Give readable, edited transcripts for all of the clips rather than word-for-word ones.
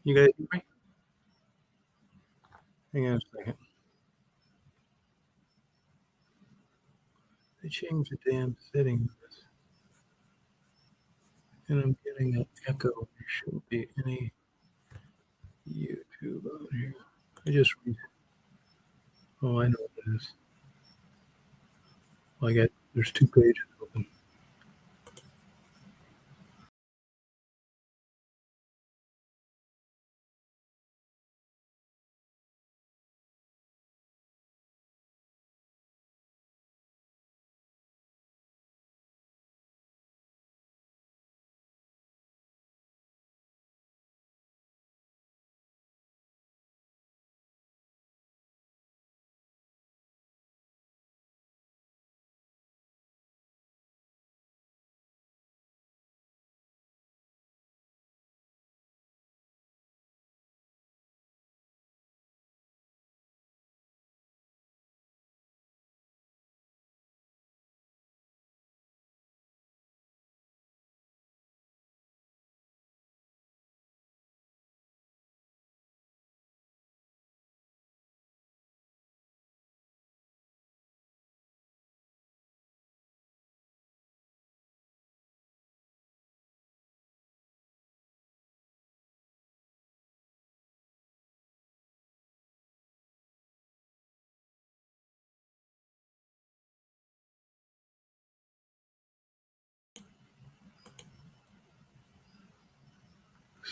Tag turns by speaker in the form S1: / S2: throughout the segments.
S1: You guys hear me? Hang on a second. They changed the damn settings. And I'm getting an echo. There shouldn't be any YouTube on here. I just read. Oh, I know what it is. Well, there's 2 pages open.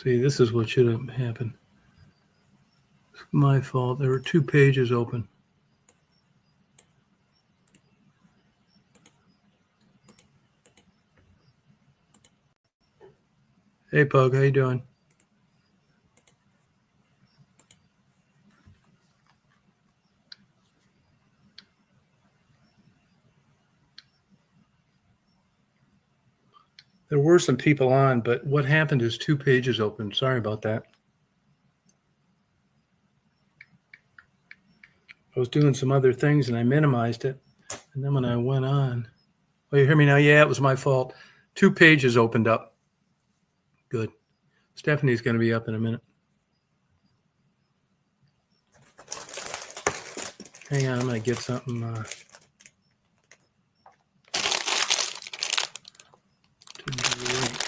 S1: See, this is what should have happened. It's my fault. There were 2 pages open. Hey, Pug, how you doing? There were some people on, but what happened is 2 pages open. Sorry about that. I was doing some other things and I minimized it. And then when I went on, oh, you hear me now? Yeah, it was my fault. 2 pages opened up. Good. Stephanie's going to be up in a minute. Hang on, I'm going to get something. To the link.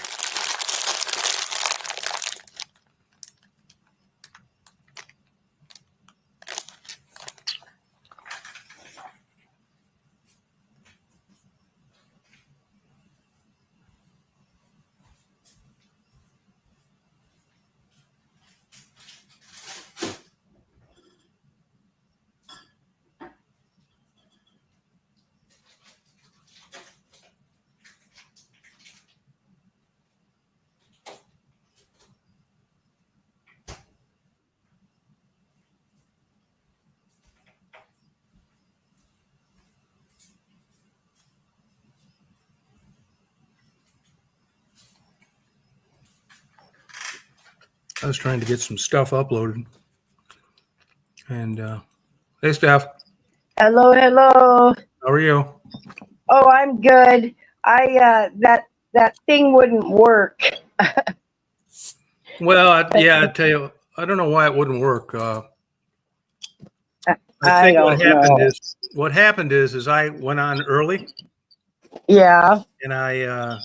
S1: I was trying to get some stuff uploaded. And hey, Steph.
S2: Hello, hello.
S1: How are you?
S2: Oh, I'm good. That thing wouldn't work.
S1: Well, I tell you, I don't know why it wouldn't work. I think what happened is I went on early.
S2: Yeah.
S1: And I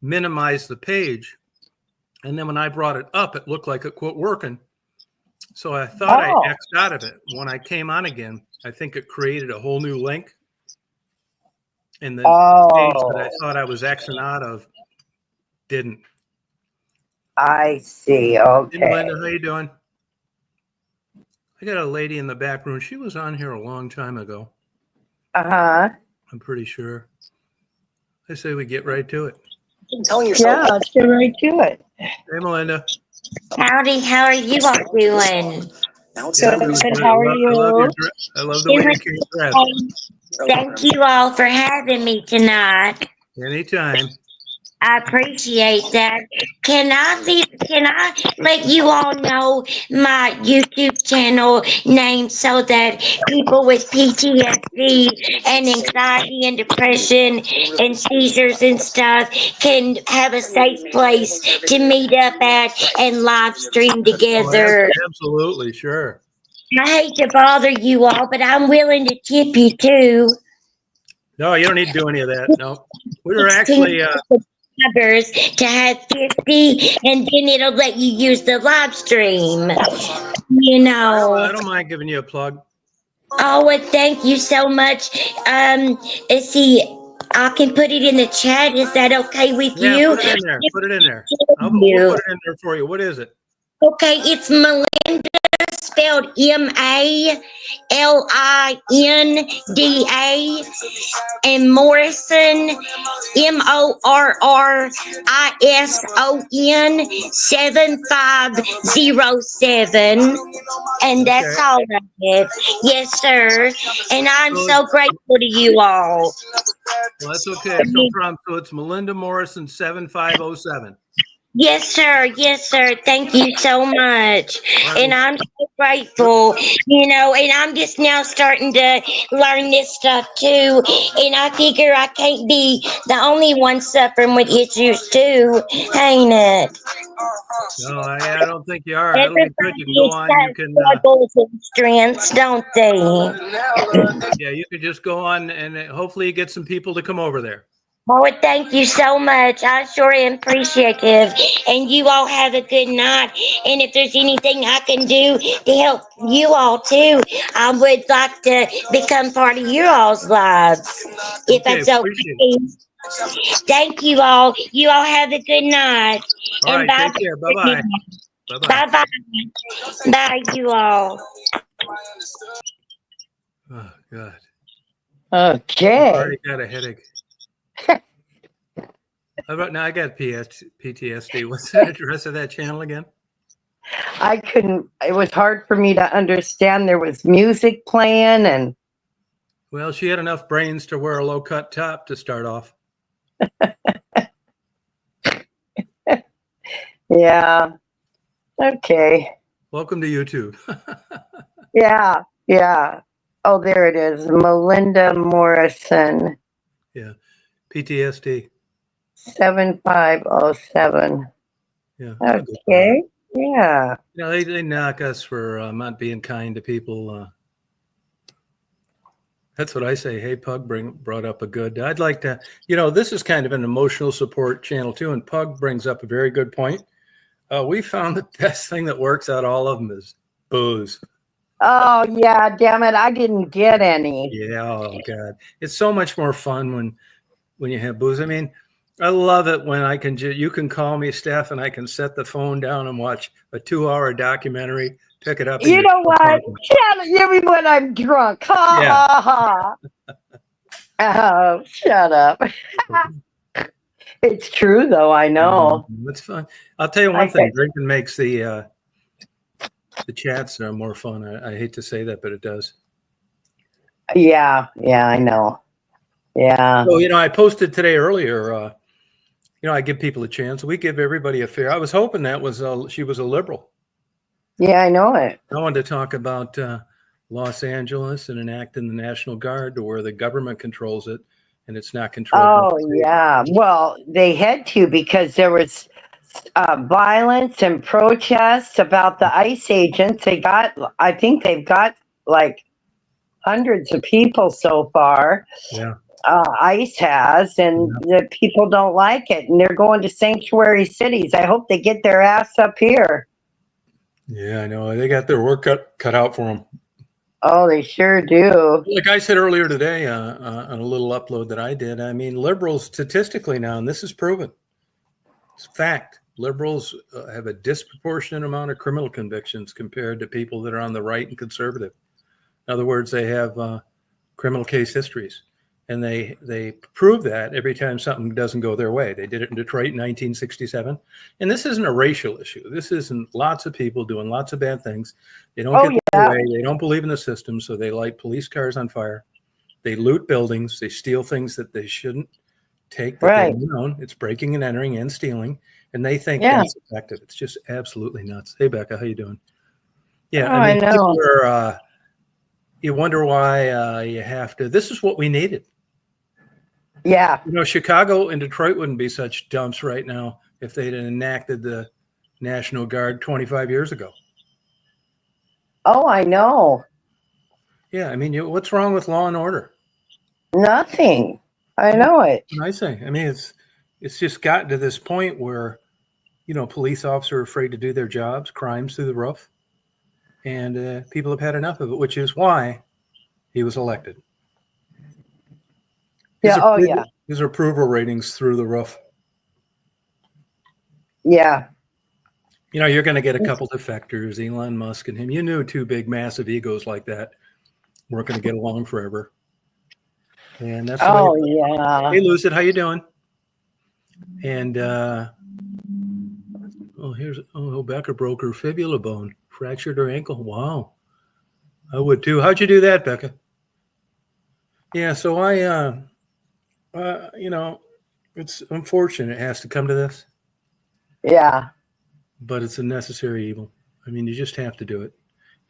S1: minimized the page. And then when I brought it up, it looked like it quit working. So I thought I X'd out of it. When I came on again, I think it created a whole new link. And the page that I thought I was Xing out of didn't.
S2: I see. Okay.
S1: Hey, Melinda, how you doing? I got a lady in the back room. She was on here a long time ago.
S2: Uh-huh.
S1: I'm pretty sure. I say we get right to it.
S2: Yeah, let's get right to it.
S1: Hey, Melinda.
S3: Howdy, how are you all doing?
S2: Good. How are you?
S1: I love the way you came dressed.
S3: Thank you all for having me tonight.
S1: Anytime.
S3: I appreciate that. Can I let you all know my YouTube channel name so that people with PTSD and anxiety and depression and seizures and stuff can have a safe place to meet up at and live stream together?
S1: Absolutely, sure.
S3: I hate to bother you all, but I'm willing to tip you too.
S1: No, you don't need to do any of that. No, we were actually.
S3: Subscribers to have 50, and then it'll let you use the live stream.
S1: I don't mind giving you a plug.
S3: Oh, well, thank you so much. Let's see. I can put it in the chat. Is that okay with
S1: Yeah,
S3: you?
S1: put it in there. Put it in there. We'll put it in there for you. What is it?
S3: Okay, it's Melinda, spelled Melinda, and Morrison, Morrison, 7507. And that's all I have. Yes, sir. And I'm so grateful to you all.
S1: Well, that's okay. It's no problem. So it's Melinda Morrison 7507.
S3: Yes, sir. Yes, sir. Thank you so much.
S1: Right.
S3: And I'm so grateful, and I'm just now starting to learn this stuff too. And I figure I can't be the only one suffering with issues too, ain't it?
S1: No, I don't think you are. It'll be
S3: Everybody
S1: good. You can go on. You can.
S3: struggles and strengths, don't they?
S1: Yeah, you could just go on, and hopefully you get some people to come over there.
S3: Oh, thank you so much. I sure am appreciative. And you all have a good night. And if there's anything I can do to help you all too, I would like to become part of your all's lives. If that's okay. Thank you all. You all have a good night.
S1: All right, take care. Bye-bye.
S3: Bye-bye. Bye-bye. Bye, you all.
S1: Oh, God.
S2: Okay.
S1: I already got a headache. How about now? I got PTSD. What's the address of that channel again?
S2: I couldn't. It was hard for me to understand. There was music playing, and
S1: well, she had enough brains to wear a low-cut top to start off.
S2: Yeah. Okay.
S1: Welcome to YouTube.
S2: Yeah. Oh, there it is. Melinda Morrison.
S1: Yeah. PTSD.
S2: 7507.
S1: Yeah.
S2: Okay. Yeah.
S1: They knock us for not being kind to people. That's what I say. Hey, Pug brought up a good. I'd like to, this is kind of an emotional support channel too, and Pug brings up a very good point. We found the best thing that works out all of them is booze.
S2: Oh yeah, damn it! I didn't get any.
S1: Yeah, oh God, it's so much more fun when you have booze. I mean, I love it when I can. You can call me, Steph, and I can set the phone down and watch a 2-hour documentary. Pick it up.
S2: You know what? Shut me when I'm drunk. Ha ha ha. Oh, shut up. It's true though. I know.
S1: It's fun. I'll tell you one thing. Drinking makes the chats more fun. I hate to say that, but it does.
S2: Yeah, I know. Yeah.
S1: So, I posted today earlier, I give people a chance. We give everybody a fair. I was hoping that was she was a liberal.
S2: Yeah, I know it.
S1: I wanted to talk about Los Angeles and enacting the National Guard to where the government controls it and it's not controlled.
S2: Oh, yeah. Well, they had to because there was violence and protests about the ICE agents. I think they've got like hundreds of people so far.
S1: Yeah.
S2: ICE has, and the people don't like it, and they're going to sanctuary cities. I hope they get their ass up here.
S1: Yeah, I know. They got their work cut out for them.
S2: Oh, they sure do.
S1: Like I said earlier today on a little upload that I did, I mean, liberals statistically now, and this is proven, it's fact, liberals have a disproportionate amount of criminal convictions compared to people that are on the right and conservative. In other words, they have criminal case histories. And they prove that every time something doesn't go their way. They did it in Detroit in 1967. And this isn't a racial issue. This isn't lots of people doing lots of bad things. They don't get their way. They don't believe in the system. So they light police cars on fire. They loot buildings. They steal things that they shouldn't take that they don't own. It's breaking and entering and stealing, and they think that's effective. It's just absolutely nuts. Hey, Becca, how you doing? Yeah, I mean, people are, you wonder why you have to. This is what we needed.
S2: Yeah.
S1: You know, Chicago and Detroit wouldn't be such dumps right now if they'd enacted the National Guard 25 years ago.
S2: Oh, I know.
S1: Yeah, I mean, what's wrong with law and order?
S2: Nothing. I know it.
S1: I say, I mean, it's just gotten to this point where, you know, police officers are afraid to do their jobs, crimes through the roof, and people have had enough of it, which is why he was elected. His approval ratings through the roof.
S2: Yeah.
S1: You know, you're going to get a couple defectors, Elon Musk and him. You knew two big, massive egos like that weren't going to get along forever. And that's
S2: yeah.
S1: Hey, Lucid, how you doing? And Becca broke her fibula bone, fractured her ankle. Wow, I would too. How'd you do that, Becca? Yeah, so you know, it's unfortunate it has to come to this.
S2: Yeah.
S1: But it's a necessary evil. I mean, you just have to do it.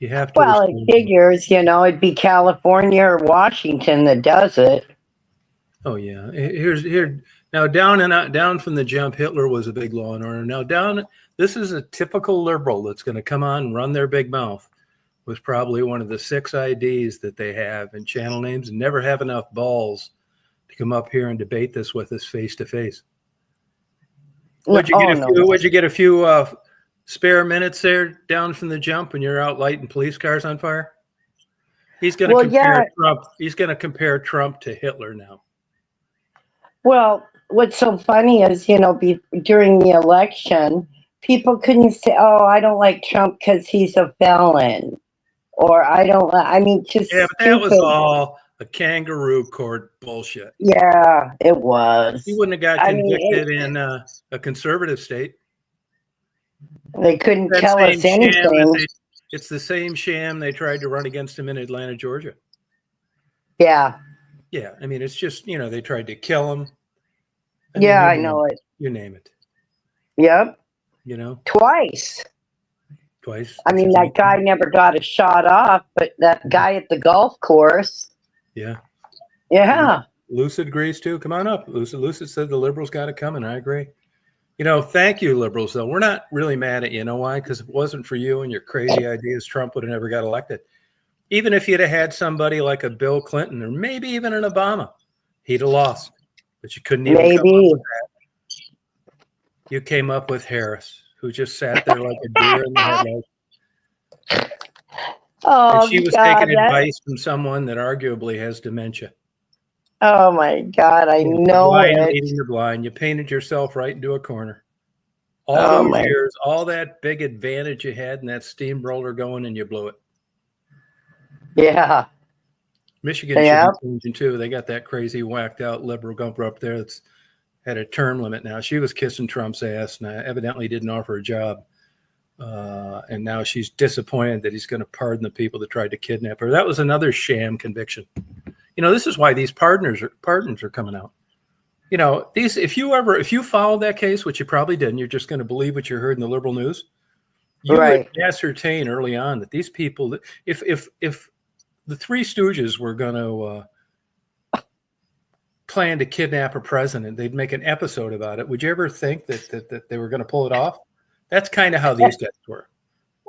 S1: You have to.
S2: Well, it figures, you know, it'd be California or Washington that does it.
S1: Oh yeah. Here now down from the jump. Hitler was a big law and order. Now this is a typical liberal that's going to come on and run their big mouth with probably one of the 6 IDs that they have and channel names, and never have enough balls to come up here and debate this with us face to face. Would you get a few spare minutes there down from the jump when you're out lighting police cars on fire? He's going to compare Trump. He's going to compare Trump to Hitler now.
S2: Well, what's so funny is, you know, during the election, people couldn't say, "Oh, I don't like Trump because he's a felon," or I mean, just
S1: but that was all a kangaroo court bullshit.
S2: Yeah, it was.
S1: He wouldn't have got convicted in a conservative state.
S2: They couldn't tell us anything.
S1: It's the same sham they tried to run against him in Atlanta, Georgia.
S2: Yeah.
S1: Yeah, I mean, it's just, you know, they tried to kill him.
S2: I know it.
S1: You name it.
S2: Yep.
S1: You know?
S2: Twice.
S1: I
S2: mean, that guy never got a shot off, but that guy at the golf course.
S1: Yeah.
S2: Yeah.
S1: Lucid agrees too. Come on up. Lucid said the liberals got it coming. I agree. You know, thank you, liberals, though. We're not really mad at you. You know why? Because if it wasn't for you and your crazy ideas, Trump would have never got elected. Even if you'd have had somebody like a Bill Clinton or maybe even an Obama, he'd have lost. But you couldn't even come up with that. You came up with Harris, who just sat there like a deer in the headlights. And she was taking advice from someone that arguably has dementia.
S2: Oh my God, I know
S1: blind
S2: it.
S1: leading the blind. You painted yourself right into a corner. All those years, all that big advantage you had in that steamroller going, and you blew it.
S2: Yeah.
S1: Michigan should be changing too. They got that crazy whacked out liberal gumper up there that's had a term limit now. She was kissing Trump's ass and evidently didn't offer a job. And now she's disappointed that he's going to pardon the people that tried to kidnap her. That was another sham conviction. You know, this is why these pardons are coming out. You know, these, if you followed that case, which you probably didn't, you're just going to believe what you heard in the liberal news. You would ascertain early on that these people, if the Three Stooges were going to plan to kidnap a president, they'd make an episode about it. Would you ever think that they were going to pull it off? That's kind of how these guys were.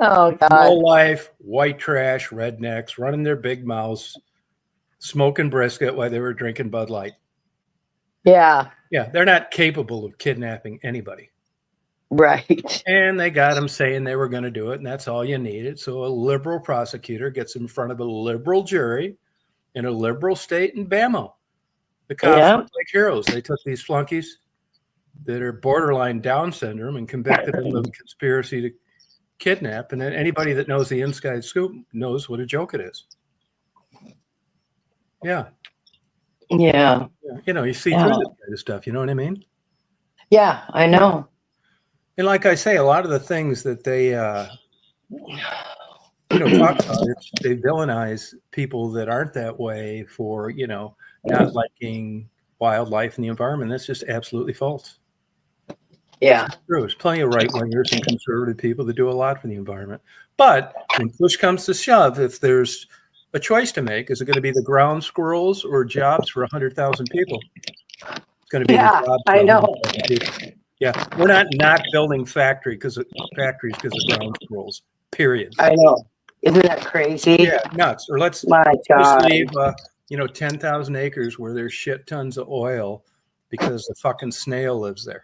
S2: Oh, God.
S1: Low life, white trash, rednecks, running their big mouths, smoking brisket while they were drinking Bud Light.
S2: Yeah.
S1: Yeah, they're not capable of kidnapping anybody.
S2: Right.
S1: And they got them saying they were going to do it, and that's all you needed. So a liberal prosecutor gets in front of a liberal jury in a liberal state in Bama. The cops look like heroes. They took these flunkies that are borderline Down syndrome and convicted them of conspiracy to kidnap. And then anybody that knows the inside scoop knows what a joke it is. Yeah.
S2: Yeah.
S1: You know, you see through this kind of stuff. You know what I mean?
S2: Yeah, I know.
S1: And like I say, a lot of the things that they, talk about, they villainize people that aren't that way for, not liking wildlife and the environment. That's just absolutely false.
S2: Yeah.
S1: True. There's plenty of right-wingers and conservative people that do a lot for the environment. But when push comes to shove, if there's a choice to make, is it going to be the ground squirrels or jobs for 100,000 people? It's going to be the jobs for
S2: I know.
S1: 100,000 people. Yeah, we're not building factories because of ground squirrels. Period.
S2: I know. Isn't that crazy?
S1: Yeah, nuts. Or let's just leave 10,000 acres where there's shit tons of oil because the fucking snail lives there.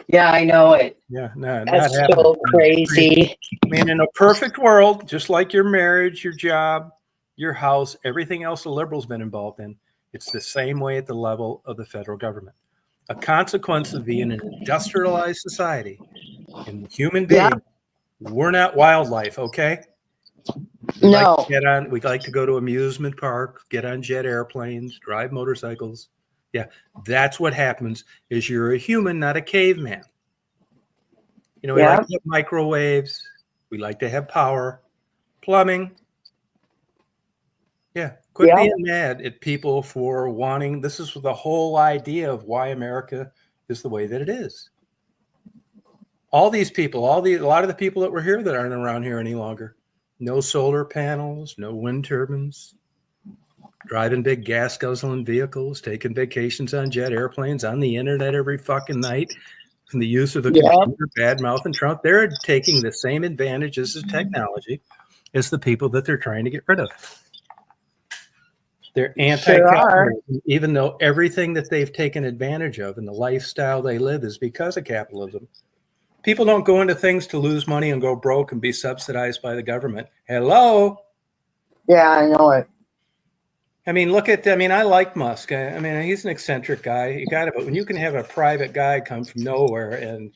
S2: Yeah, I know it.
S1: Yeah, no,
S2: that's
S1: not happening.
S2: so crazy.
S1: I mean, in a perfect world, just like your marriage, your job, your house, everything else the liberals been involved in, it's the same way at the level of the federal government. A consequence of being an industrialized society and human beings, we're not wildlife, okay? We like to go to amusement park, get on jet airplanes, drive motorcycles. Yeah, that's what happens is you're a human, not a caveman. You know, we like to have microwaves. We like to have power, plumbing. Yeah, quit being mad at people for wanting. This is the whole idea of why America is the way that it is. All these people, a lot of the people that were here that aren't around here any longer. No solar panels, no wind turbines, driving big gas guzzling vehicles, taking vacations on jet airplanes, on the internet every fucking night. From the use of the computer, bad mouthing Trump, they're taking the same advantages of technology as the people that they're trying to get rid of. They're anti-capitalism, even though everything that they've taken advantage of and the lifestyle they live is because of capitalism. People don't go into things to lose money and go broke and be subsidized by the government. Hello?
S2: Yeah, I know it.
S1: I mean, I like Musk. I mean, he's an eccentric guy. You got it. But when you can have a private guy come from nowhere and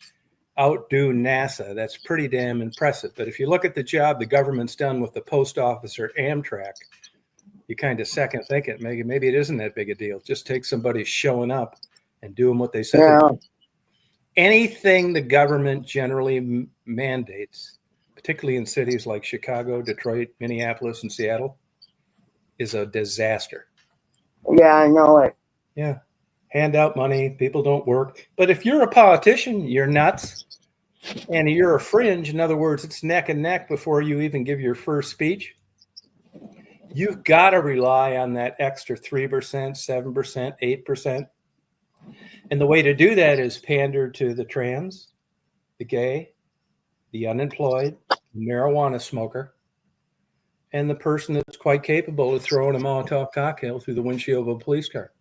S1: outdo NASA, that's pretty damn impressive. But if you look at the job the government's done with the post office or Amtrak, you kind of second think it. Maybe it isn't that big a deal. Just take somebody showing up and doing what they said.
S2: Yeah.
S1: Anything the government generally mandates, particularly in cities like Chicago, Detroit, Minneapolis, and Seattle, is a disaster.
S2: Yeah, I know it.
S1: Yeah. Hand out money. People don't work. But if you're a politician, you're nuts. And you're a fringe. In other words, it's neck and neck before you even give your first speech. You've got to rely on that extra 3%, 7%, 8%. And the way to do that is pander to the trans, the gay, the unemployed, the marijuana smoker, and the person that's quite capable of throwing a Molotov cocktail through the windshield of a police car.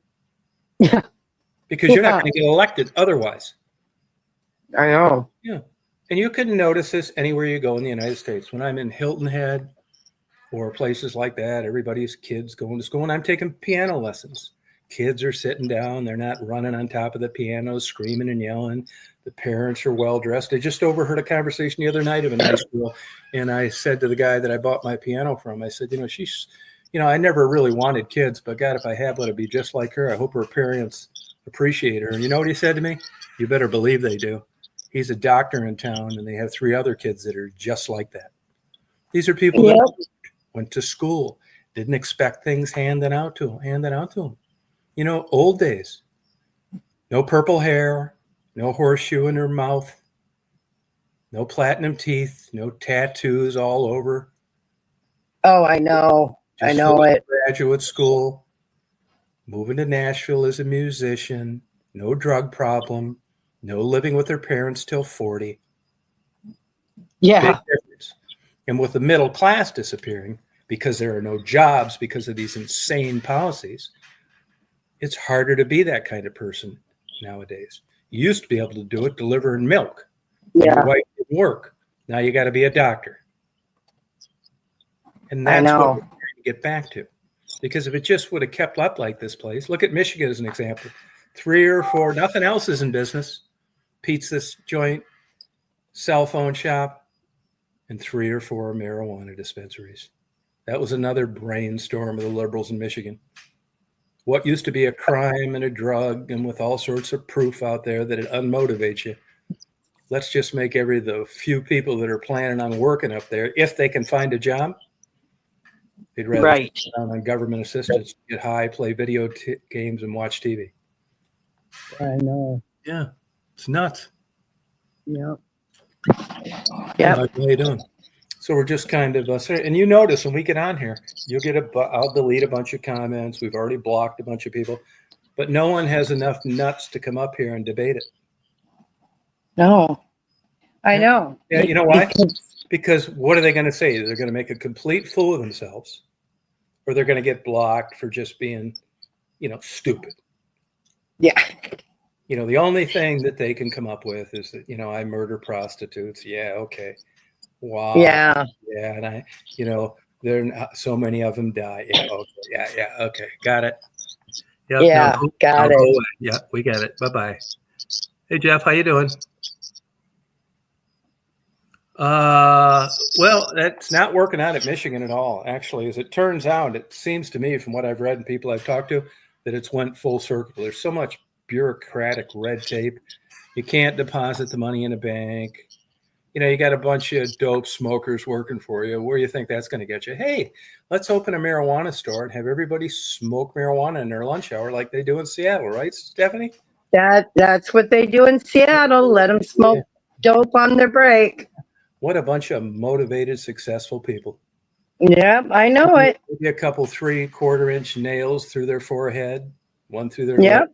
S2: Yeah.
S1: Because you're not going to get elected otherwise.
S2: I know.
S1: Yeah. And you can notice this anywhere you go in the United States. When I'm in Hilton Head or places like that, everybody's kids going to school, and I'm taking piano lessons. Kids are sitting down. They're not running on top of the piano, screaming and yelling. The parents are well-dressed. I just overheard a conversation the other night of a high school, and I said to the guy that I bought my piano from, I said, I never really wanted kids, but God, if I had one, it'd be just like her. I hope her parents appreciate her. And you know what he said to me? You better believe they do. He's a doctor in town, and they have 3 other kids that are just like that. These are people that went to school, didn't expect things handed out to them. You know, old days, no purple hair, no horseshoe in her mouth, no platinum teeth, no tattoos all over.
S2: Oh, I know. I know it.
S1: Graduate school, moving to Nashville as a musician, no drug problem, no living with her parents till 40.
S2: Yeah.
S1: Big difference. And with the middle class disappearing because there are no jobs because of these insane policies, it's harder to be that kind of person nowadays. You used to be able to do it, delivering milk.
S2: Yeah.
S1: Your wife didn't work. Now you got to be a doctor. And that's what we're trying to get back to. Because if it just would have kept up like this place, look at Michigan as an example. 3 or 4, nothing else is in business. Pizza joint, cell phone shop, and 3 or 4 marijuana dispensaries. That was another brainstorm of the liberals in Michigan. What used to be a crime and a drug and with all sorts of proof out there that it unmotivates you. Let's just make the few people that are planning on working up there, if they can find a job, They'd rather
S2: Right.
S1: sit down on government assistance, get high, play video games, and watch TV.
S2: I know.
S1: Yeah, it's nuts.
S2: Yeah.
S1: How
S2: Yep.
S1: you doing? So we're just kind of, and you notice when we get on here, you'll get I'll delete a bunch of comments. We've already blocked a bunch of people, but no one has enough nuts to come up here and debate it.
S2: No, I know.
S1: Yeah, you know why? Because what are they going to say? They're going to make a complete fool of themselves, or they're going to get blocked for just being, stupid.
S2: Yeah.
S1: The only thing that they can come up with is that, I murder prostitutes. Yeah. Okay. Wow.
S2: Yeah.
S1: Yeah. And I, there not so many of them die. Yeah. Okay. Yeah. Yeah. Okay. Got it. Yep,
S2: Yeah. Got it.
S1: Yeah. We got it. Bye-bye. Hey, Jeff, how you doing? Well, that's not working out at Michigan at all. Actually, as it turns out, it seems to me from what I've read and people I've talked to that it's went full circle. There's so much bureaucratic red tape. You can't deposit the money in a bank. You got a bunch of dope smokers working for you. Where do you think that's going to get you? Hey, let's open a marijuana store and have everybody smoke marijuana in their lunch hour like they do in Seattle, right, Stephanie?
S2: That's what they do in Seattle. Let them smoke dope on their break.
S1: What a bunch of motivated, successful people.
S2: Yep, I know it.
S1: Maybe a couple 3/4-inch nails through their forehead, one through their lip,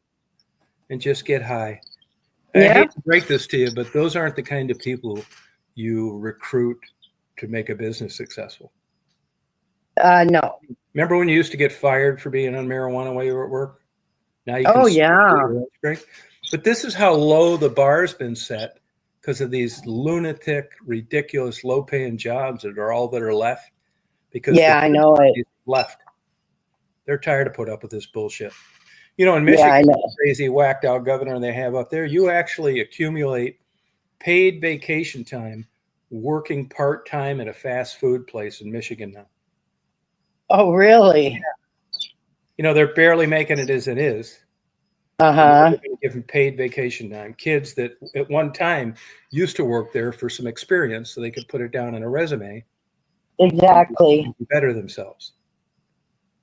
S1: and just get high. I hate to break this to you, but those aren't the kind of people you recruit to make a business successful.
S2: No.
S1: Remember when you used to get fired for being on marijuana while you were at work? Now you
S2: can
S1: break. But this is how low the bar's been set because of these lunatic, ridiculous, low-paying jobs that are all that are left. Because
S2: I know it.
S1: Left. They're tired of put up with this bullshit. In Michigan, the crazy whacked out governor they have up there, you actually accumulate paid vacation time working part-time at a fast food place in Michigan now.
S2: Oh, really?
S1: Yeah. They're barely making it as it is.
S2: Uh-huh.
S1: Give them paid vacation time. Kids that at one time used to work there for some experience so they could put it down on a resume.
S2: Exactly.
S1: Better themselves.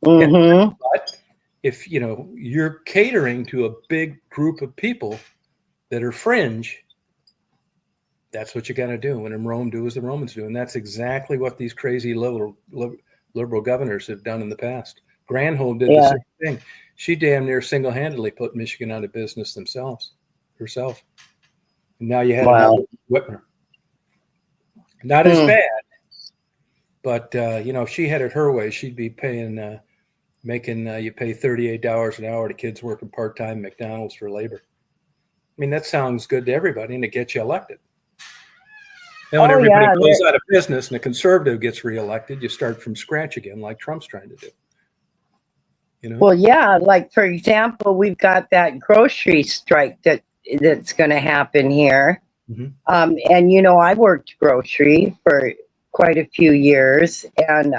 S2: Mm-hmm.
S1: But if, you're catering to a big group of people that are fringe, that's what you got to do. When in Rome, do as the Romans do. And that's exactly what these crazy liberal governors have done in the past. Granholm did the same thing. She damn near single-handedly put Michigan out of business herself. And now you had another Whitmer. Not as bad, but if she had it her way, she'd be paying, you pay $38 an hour to kids working part-time McDonald's for labor. I mean, that sounds good to everybody, and it gets you elected. And when everybody goes out of business and a conservative gets reelected, you start from scratch again, like Trump's trying to do.
S2: Well, like for example, we've got that grocery strike that's going to happen here.
S1: Mm-hmm.
S2: And I worked grocery for quite a few years, and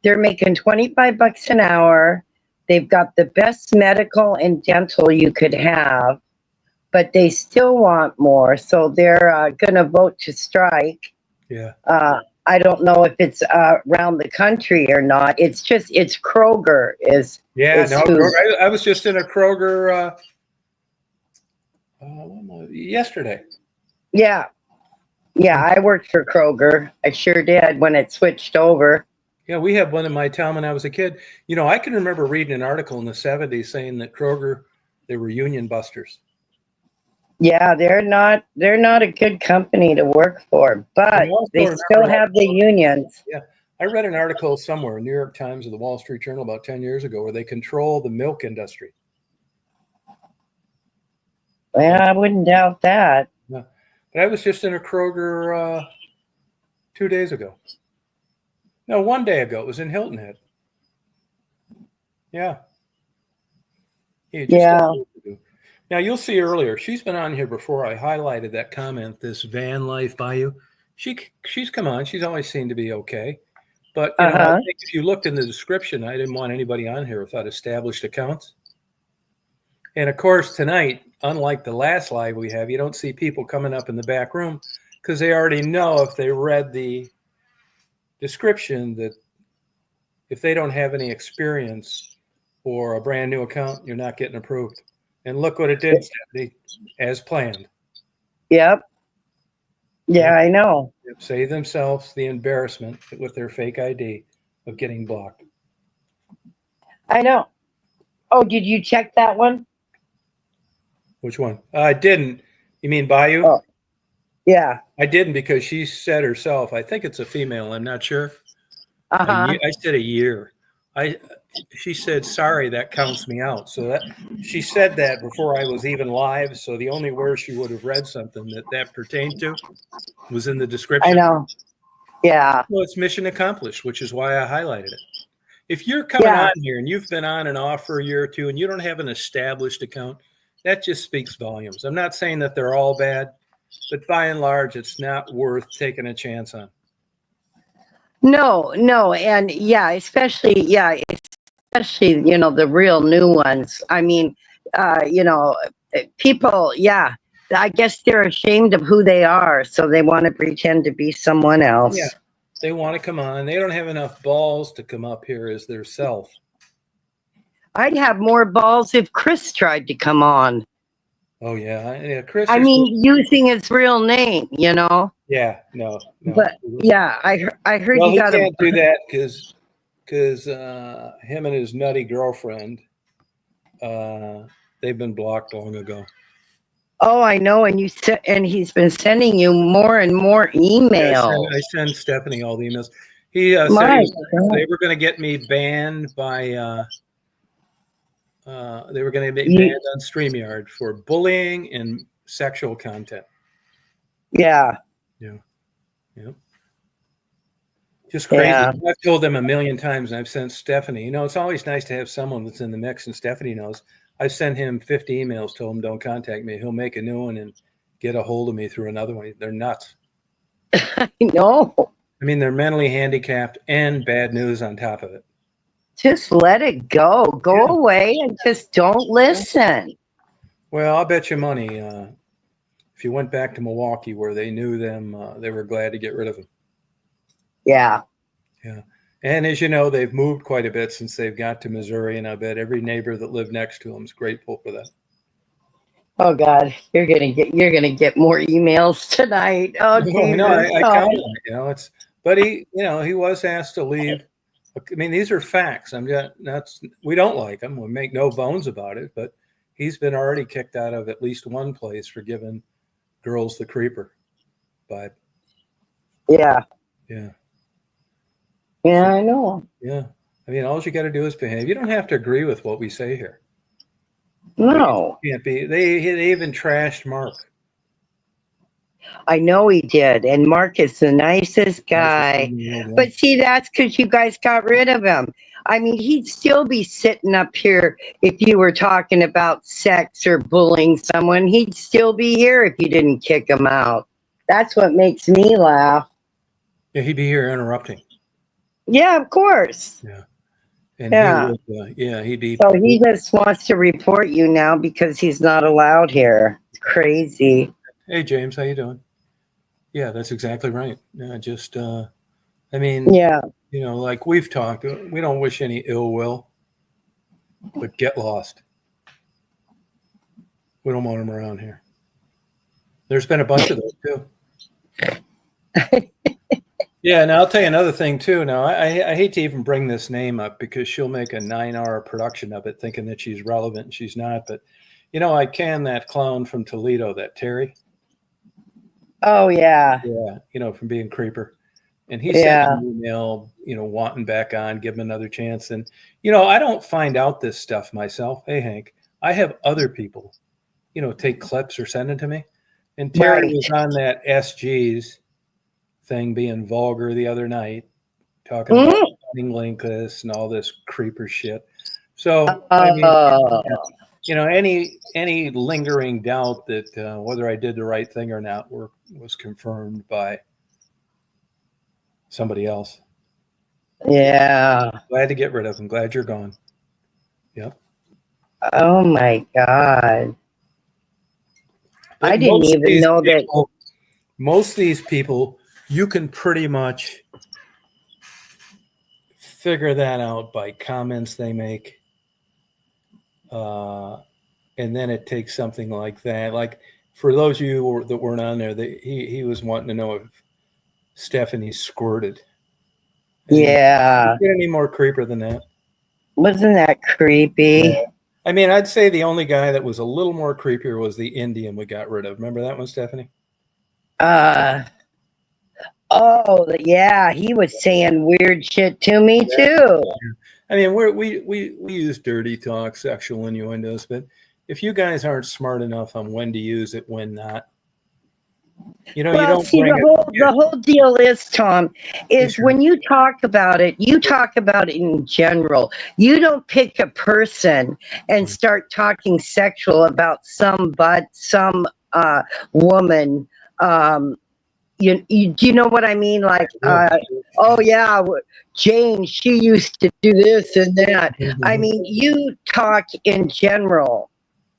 S2: they're making $25 an hour. They've got the best medical and dental you could have, but they still want more. So they're going to vote to strike.
S1: Yeah.
S2: I don't know if it's around the country or not. It's Kroger is.
S1: I was just in a Kroger yesterday.
S2: Yeah. I worked for Kroger. I sure did when it switched over.
S1: Yeah, we had one in my town when I was a kid. I can remember reading an article in the 70s saying that Kroger, they were union busters.
S2: Yeah, they're not a good company to work for, but they still have the unions.
S1: Yeah. I read an article somewhere, New York Times or the Wall Street Journal about 10 years ago, where they control the milk industry.
S2: Well, I wouldn't doubt that.
S1: No. But I was just in a Kroger 2 days ago. No, 1 day ago. It was in Hilton Head. Yeah. Now, you'll see earlier, she's been on here before. I highlighted that comment, this van life bayou. She's come on. She's always seemed to be okay. But I think if you looked in the description, I didn't want anybody on here without established accounts. And, of course, tonight, unlike the last live we have, you don't see people coming up in the back room because they already know if they read the description that if they don't have any experience or a brand new account, you're not getting approved. And look what it did, Stephanie, as planned.
S2: Yep. Yeah, I know.
S1: Save themselves the embarrassment with their fake ID of getting blocked.
S2: I know. Oh, did you check that one?
S1: Which one? I didn't. You mean Bayou?
S2: Oh, yeah.
S1: I didn't because she said herself, I think it's a female, I'm not sure.
S2: Uh-huh.
S1: I said a year. She said, sorry, that counts me out. So that she said that before I was even live. So the only where she would have read something that pertained to was in the description.
S2: I know. Yeah.
S1: Well, it's mission accomplished, which is why I highlighted it. If you're coming on here and you've been on and off for a year or two and you don't have an established account, that just speaks volumes. I'm not saying that they're all bad, but by and large, it's not worth taking a chance on.
S2: No, and especially the real new ones. I mean, people, I guess they're ashamed of who they are, so they want to pretend to be someone else.
S1: Yeah, they want to come on. They don't have enough balls to come up here as their self.
S2: I'd have more balls if Chris tried to come on.
S1: Oh yeah, Chris.
S2: I mean, using his real name,
S1: Yeah, no.
S2: But I heard
S1: well,
S2: you got
S1: to. Can't do that because him and his nutty girlfriend, they've been blocked long ago.
S2: Oh, I know, and he's been sending you more and more emails.
S1: I send Stephanie all the emails. He said they were going to get me banned by. They were going to be banned on StreamYard for bullying and sexual content.
S2: Yeah.
S1: Just crazy. Yeah. I've told them a million times, and I've sent Stephanie. It's always nice to have someone that's in the mix, and Stephanie knows. I've sent him 50 emails, told him don't contact me. He'll make a new one and get a hold of me through another one. They're nuts.
S2: I know.
S1: I mean, they're mentally handicapped and bad news on top of it.
S2: Just let it go. Go away and just don't listen.
S1: Well, I'll bet you money. If you went back to Milwaukee where they knew them, they were glad to get rid of them.
S2: Yeah.
S1: Yeah. And as you know, they've moved quite a bit since they've got to Missouri, and I bet every neighbor that lived next to them is grateful for that.
S2: Oh God, you're gonna get more emails tonight. Oh, Jesus.
S1: I count on it. But he was asked to leave. I mean, these are facts. We don't like him. We make no bones about it. But he's been already kicked out of at least one place for giving girls the creeper vibe.
S2: Yeah.
S1: Yeah.
S2: Yeah, I know.
S1: Yeah. I mean, all you got to do is behave. You don't have to agree with what we say here.
S2: No.
S1: Can't be. They even trashed Mark.
S2: I know he did. And Mark is the nicest guy. But see, that's because you guys got rid of him. I mean, he'd still be sitting up here if you were talking about sex or bullying someone. He'd still be here if you didn't kick him out. That's what makes me laugh.
S1: Yeah, he'd be here interrupting.
S2: Yeah, of course.
S1: Yeah. And he'd be.
S2: So he just wants to report you now because he's not allowed here. It's crazy.
S1: Hey, James, how you doing? Yeah, that's exactly right. Yeah, like we've talked, we don't wish any ill will, but get lost. We don't want them around here. There's been a bunch of those too. Yeah, and I'll tell you another thing too. Now, I hate to even bring this name up because she'll make a 9-hour production of it thinking that she's relevant and she's not. But, I canned that clown from Toledo, that Terry.
S2: Oh, yeah.
S1: Yeah, from being creeper. And he sent an email, wanting back on, give him another chance. And, I don't find out this stuff myself. Hey, Hank, I have other people, take clips or send it to me. And Terry was on that SG's thing being vulgar the other night, talking about linkless and all this creeper shit. So, I mean, any lingering doubt that whether I did the right thing or not was confirmed by somebody else.
S2: Yeah.
S1: Glad to get rid of him. Glad you're gone. Yep.
S2: Oh my God. But I didn't even know that.
S1: Most of these people, you can pretty much figure that out by comments they make. And then it takes something like that. Like for those of you that weren't on there, he was wanting to know if Stephanie squirted.
S2: Yeah.
S1: Get any more creeper than that?
S2: Wasn't that creepy?
S1: Yeah. I mean, I'd say the only guy that was a little more creepier was the Indian we got rid of. Remember that one, Stephanie?
S2: Oh, yeah, he was saying weird shit to me too.
S1: I mean, we use dirty talk, sexual innuendos, but if you guys aren't smart enough on when to use it, when not, you know,
S2: well,
S1: you don't
S2: see, the whole deal is, Tom, is when you talk about it, you talk about it in general. You don't pick a person and start talking sexual about some woman. Do you know what I mean? Like, oh yeah, Jane, she used to do this and that. I mean, you talk in general,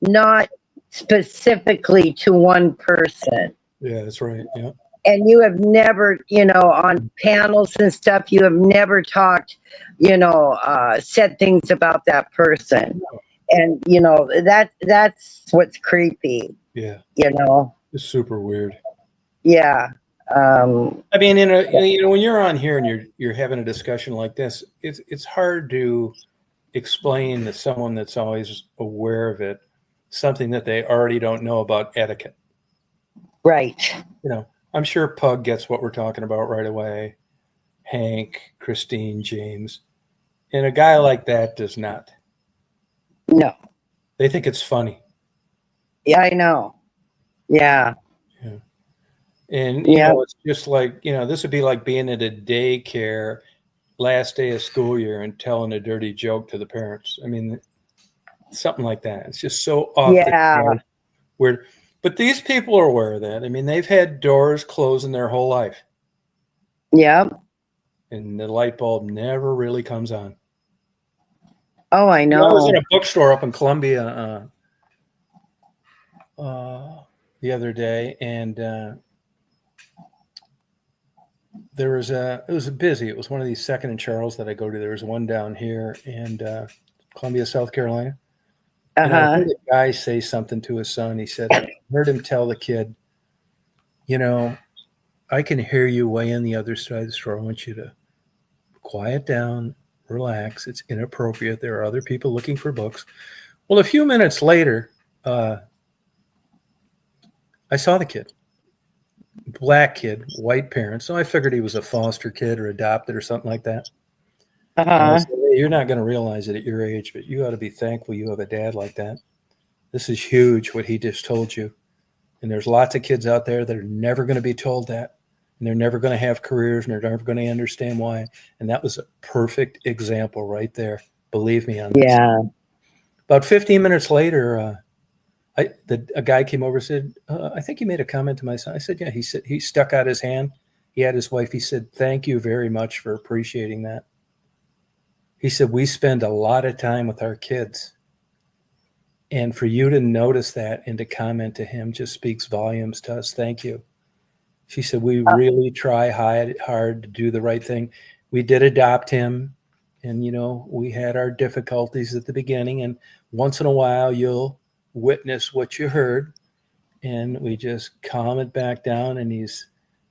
S2: not specifically to one person.
S1: Yeah, that's right. Yeah.
S2: And you have never, on panels and stuff, you have never talked, said things about that person. And, that's what's creepy.
S1: Yeah. It's super weird.
S2: Yeah.
S1: I mean, when you're on here and you're having a discussion like this, it's hard to explain to someone that's always aware of it something that they already don't know about etiquette.
S2: Right.
S1: I'm sure Pug gets what we're talking about right away. Hank, Christine, James, and a guy like that does not.
S2: No.
S1: They think it's funny.
S2: Yeah, I know. Yeah.
S1: And, it's just like, this would be like being at a daycare last day of school year and telling a dirty joke to the parents. I mean, something like that. It's just so off the chart, weird. But these people are aware of that. I mean, they've had doors closing their whole life.
S2: Yeah.
S1: And the light bulb never really comes on.
S2: Oh, I know.
S1: I was in a bookstore up in Columbia the other day, and it was busy. It was one of these Second and Charles that I go to. There was one down here in Columbia, South Carolina. And I heard a guy say something to his son. He said, I heard him tell the kid, I can hear you way on the other side of the store. I want you to quiet down, relax. It's inappropriate. There are other people looking for books. Well, a few minutes later, I saw the kid. Black kid, white parents. So I figured he was a foster kid or adopted or something like that. I said, hey, you're not going to realize it at your age, but you ought to be thankful you have a dad like that. This is huge, what he just told you. And there's lots of kids out there that are never going to be told that. And they're never going to have careers, and they're never going to understand why. And that was a perfect example right there. Believe me on this.
S2: Yeah.
S1: About 15 minutes later, a guy came over and said, I think you made a comment to my son. I said, yeah. He said, he stuck out his hand. He had his wife. He said, thank you very much for appreciating that. He said, we spend a lot of time with our kids. And for you to notice that and to comment to him just speaks volumes to us. Thank you. She said, we really try hard to do the right thing. We did adopt him. And, we had our difficulties at the beginning. And once in a while, you'll witness what you heard. And we just calm it back down. And he's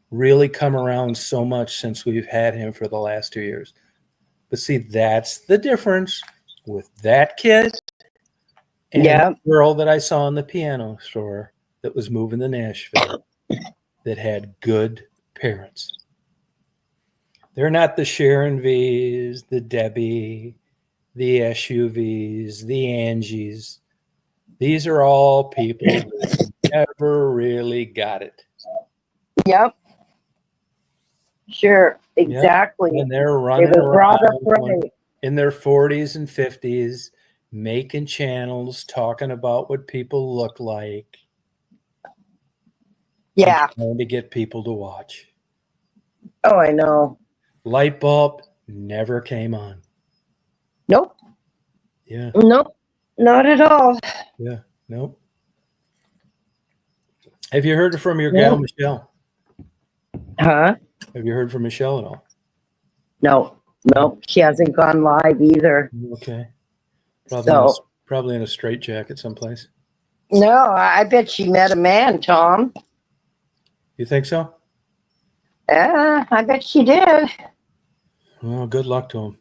S1: really come around so much since we've had him for the last 2 years. But see, that's the difference with that kid and the girl that I saw in the piano store that was moving to Nashville that had good parents. They're not the Sharon V's, the Debbie, the SUVs, the Angies. These are all people that never really got it.
S2: Yep. Sure. Exactly.
S1: Yep. And they're running around in their 40s and 50s, making channels, talking about what people look like.
S2: Yeah.
S1: Trying to get people to watch.
S2: Oh, I know.
S1: Light bulb never came on.
S2: Nope.
S1: Yeah.
S2: Nope. Not at all.
S1: Yeah. Nope. Have you heard from your gal, Michelle?
S2: Huh?
S1: Have you heard from Michelle at all?
S2: No. Nope, she hasn't gone live either.
S1: Okay.
S2: So
S1: Probably in a straitjacket someplace.
S2: no, I bet she met a man, Tom.
S1: You think so?
S2: Yeah, I bet she did.
S1: Well, good luck to him.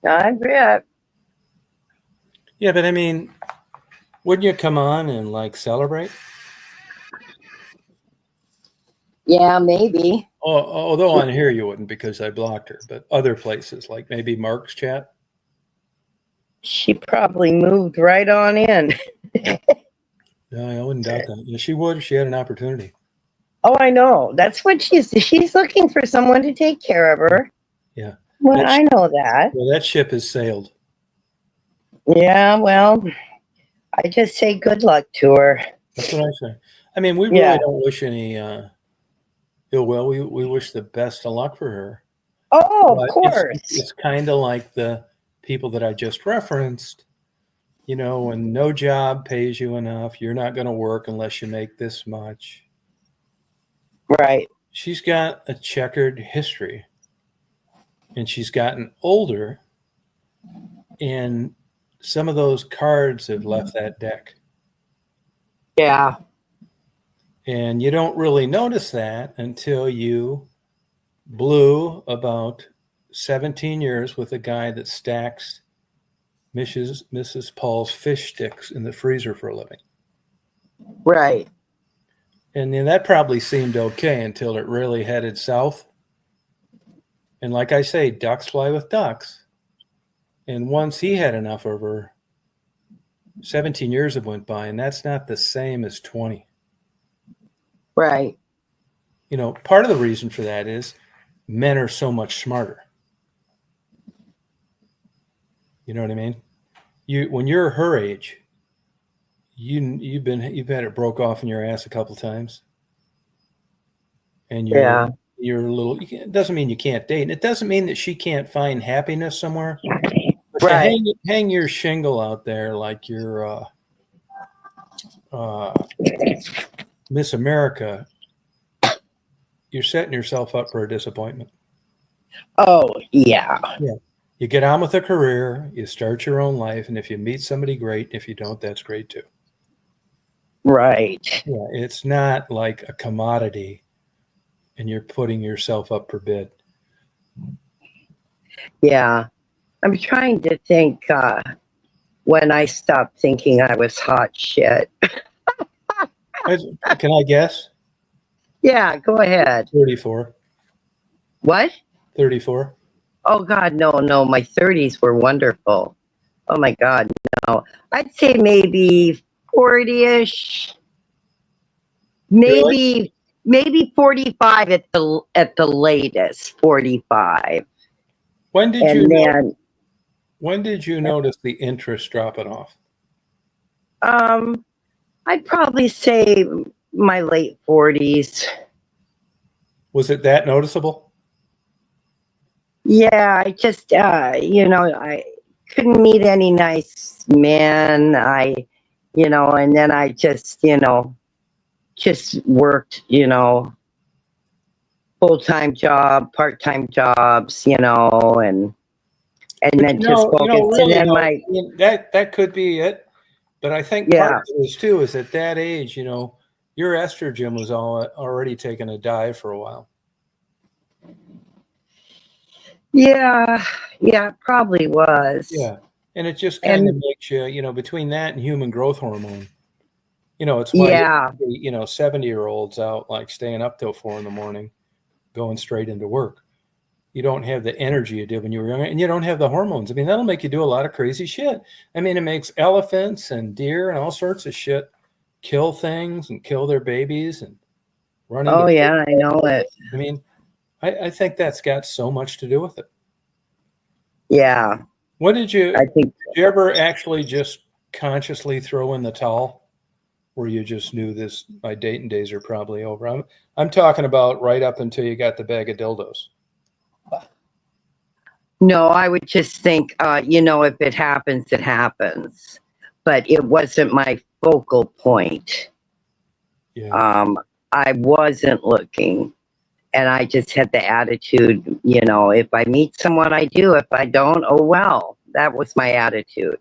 S2: I bet.
S1: Yeah, but I mean, wouldn't you come on and like celebrate?
S2: Yeah, maybe.
S1: Although on here you wouldn't because I blocked her, but other places like maybe Mark's chat.
S2: She probably moved right on in.
S1: No, I wouldn't doubt that. Yeah, she would if she had an opportunity.
S2: Oh, I know. That's what she's looking for, someone to take care of her.
S1: Yeah.
S2: Well, I know that.
S1: Well, that ship has sailed.
S2: Yeah, well, I just say good luck to her.
S1: That's what I say. I mean, we really don't wish any ill will. We wish the best of luck for her.
S2: Oh, of course.
S1: It's kind of like the people that I just referenced. You know, when no job pays you enough, you're not going to work unless you make this much.
S2: Right.
S1: She's got a checkered history, and she's gotten older, and some of those cards have left that deck.
S2: Yeah.
S1: And you don't really notice that until you blew about 17 years with a guy that stacks Mrs. Paul's fish sticks in the freezer for a living.
S2: Right.
S1: And then that probably seemed okay until it really headed south. And like I say, ducks fly with ducks. And once he had enough of her, 17 years have went by, and that's not the same as 20.
S2: Right.
S1: You know, part of the reason for that is men are so much smarter. You know what I mean? When you're her age, you've had it broke off in your ass a couple times, and you're a little. It doesn't mean you can't date, and it doesn't mean that she can't find happiness somewhere. But
S2: right.
S1: Hang your shingle out there like you're Miss America. You're setting yourself up for a disappointment.
S2: Oh, yeah.
S1: Yeah. You get on with a career, you start your own life, and if you meet somebody, great. If you don't, that's great too.
S2: Right.
S1: Yeah, it's not like a commodity and you're putting yourself up for bid.
S2: Yeah. I'm trying to think when I stopped thinking I was hot shit.
S1: Can I guess?
S2: Yeah, go ahead.
S1: 34.
S2: What?
S1: 34.
S2: Oh, God, no. My 30s were wonderful. Oh, my God, no. I'd say maybe 40-ish. Maybe 45 at the latest. 45.
S1: When did you notice the interest dropping off?
S2: I'd probably say my late 40s.
S1: Was it that noticeable?
S2: Yeah, I just, I couldn't meet any nice men. And then I just, just worked, full-time job, part-time jobs, and then just focused. And then
S1: that could be it. But I think part of it is too, is at that age, your estrogen was already taking a dive for a while.
S2: Yeah, it probably was.
S1: Yeah. And it just kind of makes you, between that and human growth hormone, it's why, 70-year-olds out like staying up till 4 a.m, going straight into work. You don't have the energy you did when you were younger, and you don't have the hormones. I mean, that'll make you do a lot of crazy shit. I mean, it makes elephants and deer and all sorts of shit kill things and kill their babies and run into.
S2: Oh, yeah, I know it.
S1: I mean, I think that's got so much to do with it.
S2: Yeah.
S1: Did you ever actually just consciously throw in the towel where you just knew this, my dating days are probably over? I'm talking about right up until you got the bag of dildos.
S2: No, I would just think, if it happens, it happens. But it wasn't my focal point.
S1: Yeah.
S2: I wasn't looking. And I just had the attitude, if I meet someone, I do. If I don't, oh well. That was my attitude.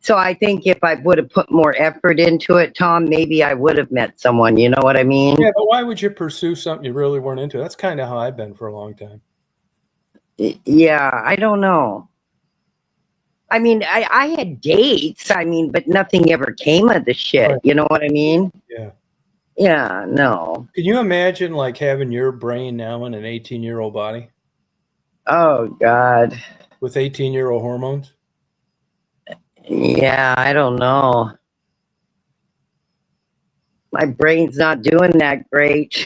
S2: So I think if I would have put more effort into it, Tom, maybe I would have met someone. You know what I mean?
S1: Yeah, but why would you pursue something you really weren't into? That's kind of how I've been for a long time.
S2: Yeah, I don't know. I mean, I had dates, but nothing ever came of the shit. Right. You know what I mean?
S1: Yeah.
S2: Yeah, no.
S1: Can you imagine like having your brain now in an 18-year-old body?
S2: Oh, God.
S1: With 18-year-old hormones?
S2: Yeah, I don't know. My brain's not doing that great.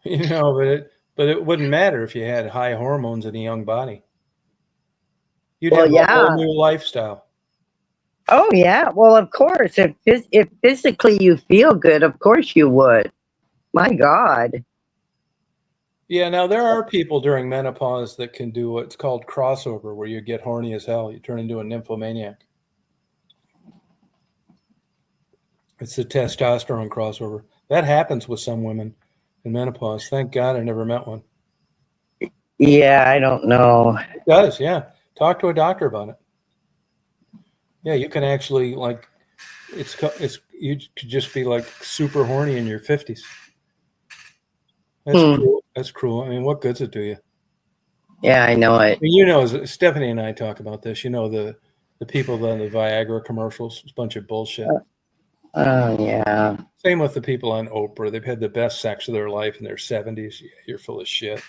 S1: But it wouldn't matter if you had high hormones in a young body. You'd
S2: have
S1: a whole new lifestyle.
S2: Oh, yeah. Well, of course. If physically you feel good, of course you would. My God.
S1: Yeah, now there are people during menopause that can do what's called crossover, where you get horny as hell. You turn into a nymphomaniac. It's the testosterone crossover. That happens with some women in menopause. Thank God I never met one.
S2: Yeah, I don't know.
S1: It does, yeah. Talk to a doctor about it. Yeah, you can actually you could just be like super horny in your 50s. That's cruel. That's cruel. I mean, what good's it do you?
S2: Yeah, I know it.
S1: I mean, Stephanie and I talk about this. The people on the Viagra commercials. It's a bunch of bullshit.
S2: Oh, yeah.
S1: Same with the people on Oprah. They've had the best sex of their life in their 70s. Yeah, you're full of shit.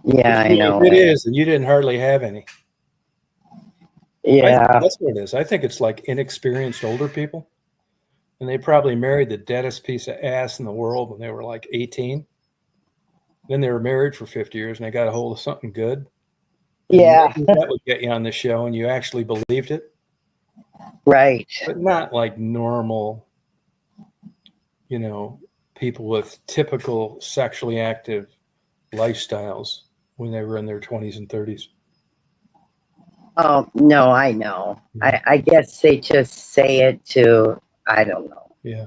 S2: Yeah, I know.
S1: It is, and you didn't hardly have any.
S2: Yeah.
S1: That's what it is. I think it's like inexperienced older people. And they probably married the deadest piece of ass in the world when they were like 18. Then they were married for 50 years and they got a hold of something good.
S2: Yeah.
S1: That would get you on the show and you actually believed it.
S2: Right.
S1: But not like normal, people with typical sexually active lifestyles when they were in their 20s and 30s.
S2: Oh, no, I know. Yeah. I guess they just say it to, I don't know.
S1: Yeah.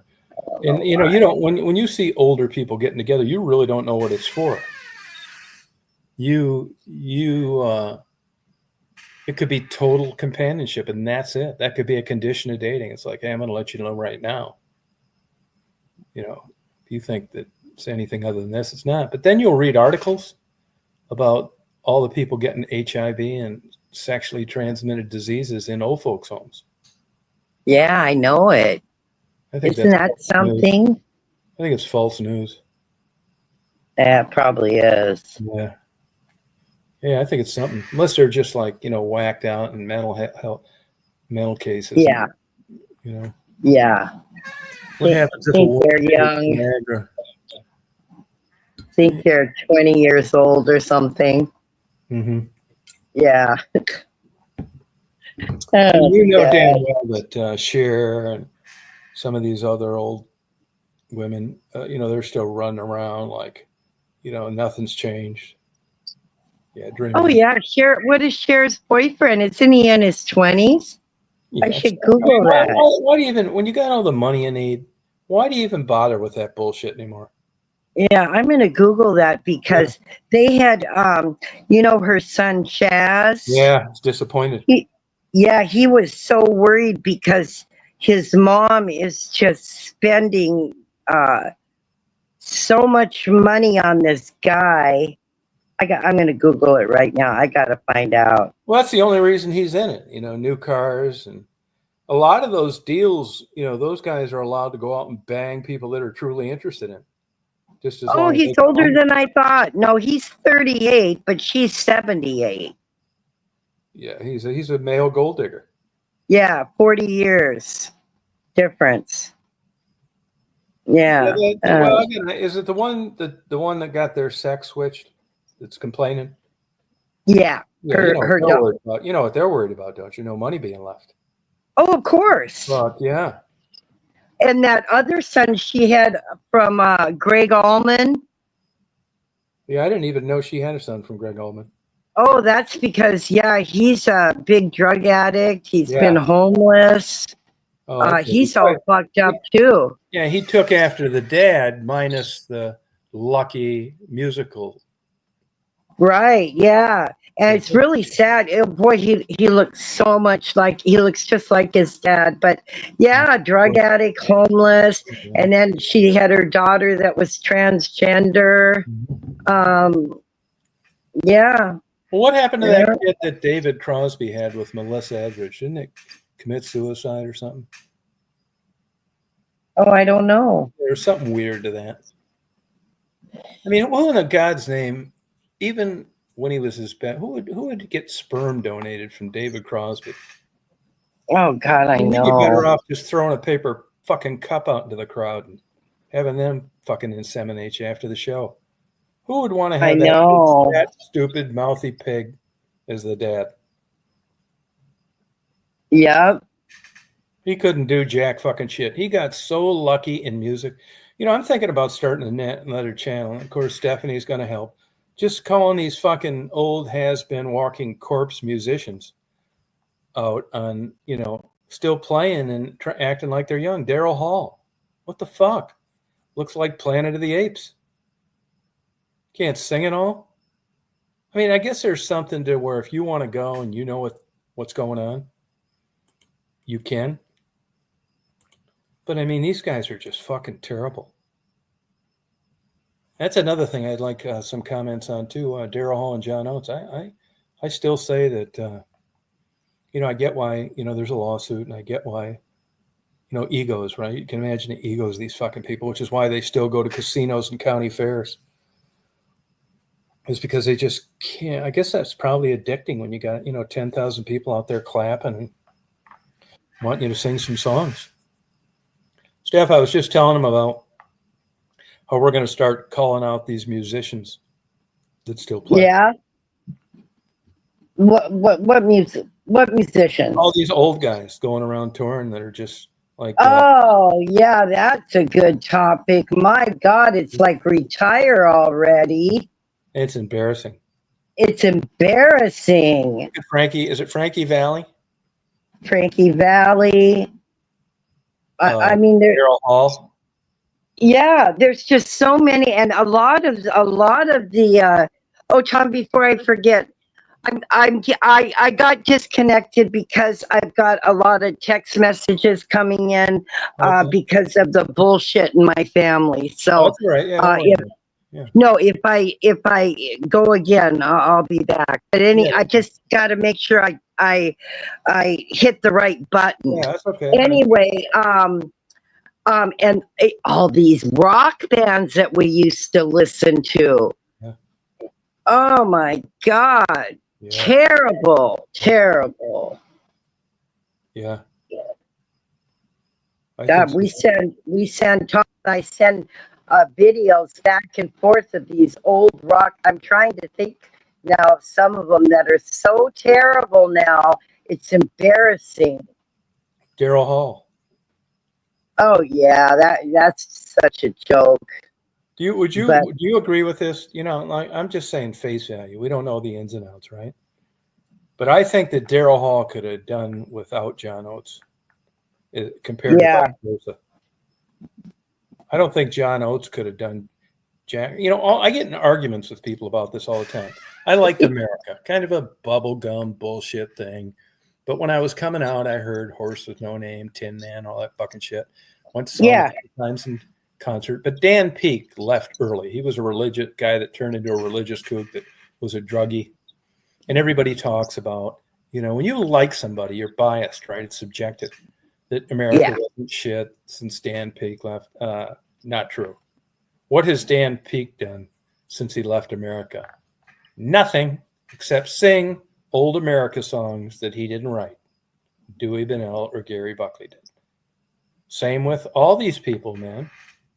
S1: And, you don't, when you see older people getting together, you really don't know what it's for. It could be total companionship and that's it. That could be a condition of dating. It's like, hey, I'm going to let you know right now. If you think that it's anything other than this, it's not. But then you'll read articles about all the people getting HIV and sexually transmitted diseases in old folks' homes.
S2: Yeah, I know it. Isn't that something?
S1: News. I think it's false news.
S2: Yeah, it probably is.
S1: Yeah. Yeah, I think it's something. Unless they're just like, whacked out in mental cases.
S2: Yeah. Yeah.
S1: What happens if
S2: they're young? Think they're 20 years old or something.
S1: Mm-hmm.
S2: Yeah.
S1: Damn well that Cher and some of these other old women, they're still running around like, nothing's changed. Yeah, dreaming.
S2: Oh yeah, Cher. What is Cher's boyfriend? Isn't he in his 20s? Yeah, I should Google that.
S1: Why do you even, when you got all the money you need, why do you even bother with that bullshit anymore?
S2: Yeah, I'm going to Google that because they had, her son Chaz.
S1: Yeah, he's disappointed.
S2: He was so worried because his mom is just spending so much money on this guy. I'm going to Google it right now. I got to find out.
S1: Well, that's the only reason he's in it. New cars and a lot of those deals. Those guys are allowed to go out and bang people that are truly interested in. Just as long
S2: he's older than I thought. No, he's 38, but she's 78.
S1: Yeah, he's a male gold digger.
S2: Yeah, 40 years difference. Yeah.
S1: Is it the one that got their sex switched? That's complaining.
S2: Yeah.
S1: Her you know what they're worried about, don't you? Money being left.
S2: Oh, of course.
S1: Fuck yeah.
S2: And that other son she had from Greg Allman.
S1: Yeah, I didn't even know she had a son from Greg Allman.
S2: Oh, that's because, he's a big drug addict. He's been homeless.
S1: Oh, okay.
S2: He's all fucked up too.
S1: Yeah, he took after the dad minus the lucky musical.
S2: Right, yeah. And it's really sad. Boy, he looks so much like he looks just like his dad. But yeah, drug addict, homeless, and then she had her daughter that was transgender. Yeah.
S1: Well, what happened to that kid that David Crosby had with Melissa Etheridge? Didn't it commit suicide or something?
S2: Oh, I don't know.
S1: There's something weird to that. I mean, who in God's name, even when he was his pet, who would get sperm donated from David Crosby?
S2: Oh God, I know.
S1: You'd be better off just throwing a paper fucking cup out into the crowd and having them fucking inseminate you after the show. Who would want to have that stupid mouthy pig as the dad?
S2: Yep.
S1: He couldn't do jack fucking shit. He got so lucky in music. You know, I'm thinking about starting another channel. And of course, Stephanie's going to help. Just calling these fucking old has-been walking corpse musicians out on, you know, still playing and acting like they're young. Daryl Hall. What the fuck? Looks like Planet of the Apes. Can't sing it all. I mean, I guess there's something to where if you want to go and you know what's going on, you can. But I mean, these guys are just fucking terrible. That's another thing I'd like some comments on too. Daryl Hall and John Oates. I still say that, you know, I get why, you know, there's a lawsuit, and I get why, you know, egos, right? You can imagine the egos of these fucking people, which is why they still go to casinos and county fairs. Is because they just can't. I guess that's probably addicting when you got, you know, 10,000 people out there clapping and want you to sing some songs. Steph, I was just telling him about how we're going to start calling out these musicians that still play.
S2: Yeah. What music? What musicians?
S1: All these old guys going around touring that are just like.
S2: Oh yeah, that's a good topic. My God, it's like retire already.
S1: It's embarrassing.
S2: It's embarrassing.
S1: Frankie, is it Frankie Valli?
S2: Frankie Valli. I mean,
S1: Daryl Hall.
S2: Yeah, there's just so many, and a lot of the. Oh, Tom, before I forget, I got disconnected because I've got a lot of text messages coming in because of the bullshit in my family. So
S1: that's right.
S2: No, if I go again, I'll be back. But I just got to make sure I hit the right button.
S1: Yeah, that's okay.
S2: Anyway, and all these rock bands that we used to listen to. Yeah. Oh my God. Yeah. Terrible.
S1: Yeah.
S2: We send I send videos back and forth of these old rock. I'm trying to think now of some of them that are so terrible now. It's embarrassing.
S1: Daryl Hall.
S2: Oh yeah, that's such a joke.
S1: Do you agree with this? You know, like I'm just saying face value. We don't know the ins and outs, right? But I think that Daryl Hall could have done without John Oates compared to vice versa. I don't think John Oates could have done Jack. You know, I get in arguments with people about this all the time. I liked America, kind of a bubblegum bullshit thing. But when I was coming out, I heard Horse with No Name, Tin Man, all that fucking shit. Went to some times in concert. But Dan Peake left early. He was a religious guy that turned into a religious kook that was a druggie. And everybody talks about, you know, when you like somebody, you're biased, right? It's subjective. That America wasn't shit since Dan Peake left. Not true. What has Dan Peake done since he left America? Nothing except sing old America songs that he didn't write. Dewey Bunnell or Gary Buckley did. Same with all these people, man.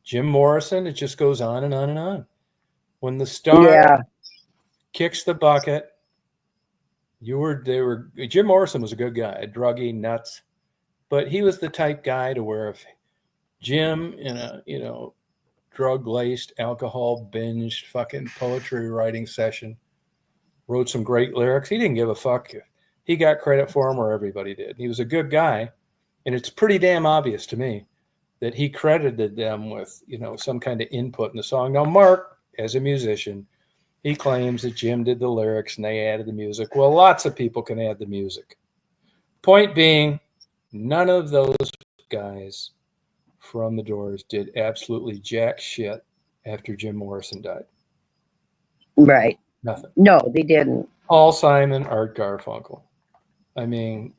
S1: Jim Morrison, it just goes on and on and on. When the star kicks the bucket, Jim Morrison was a good guy, a druggie, nuts. But he was the type guy to where if Jim in a, you know, drug-laced, alcohol-binged fucking poetry writing session wrote some great lyrics, he didn't give a fuck. He got credit for them or everybody did. He was a good guy, And it's pretty damn obvious to me that he credited them with, some kind of input in the song. Now, Mark, as a musician, he claims that Jim did the lyrics and they added the music. Well, lots of people can add the music. Point being, none of those guys from the Doors did absolutely jack shit after Jim Morrison died.
S2: Right.
S1: Nothing.
S2: No, they didn't.
S1: Paul Simon, Art Garfunkel. I mean,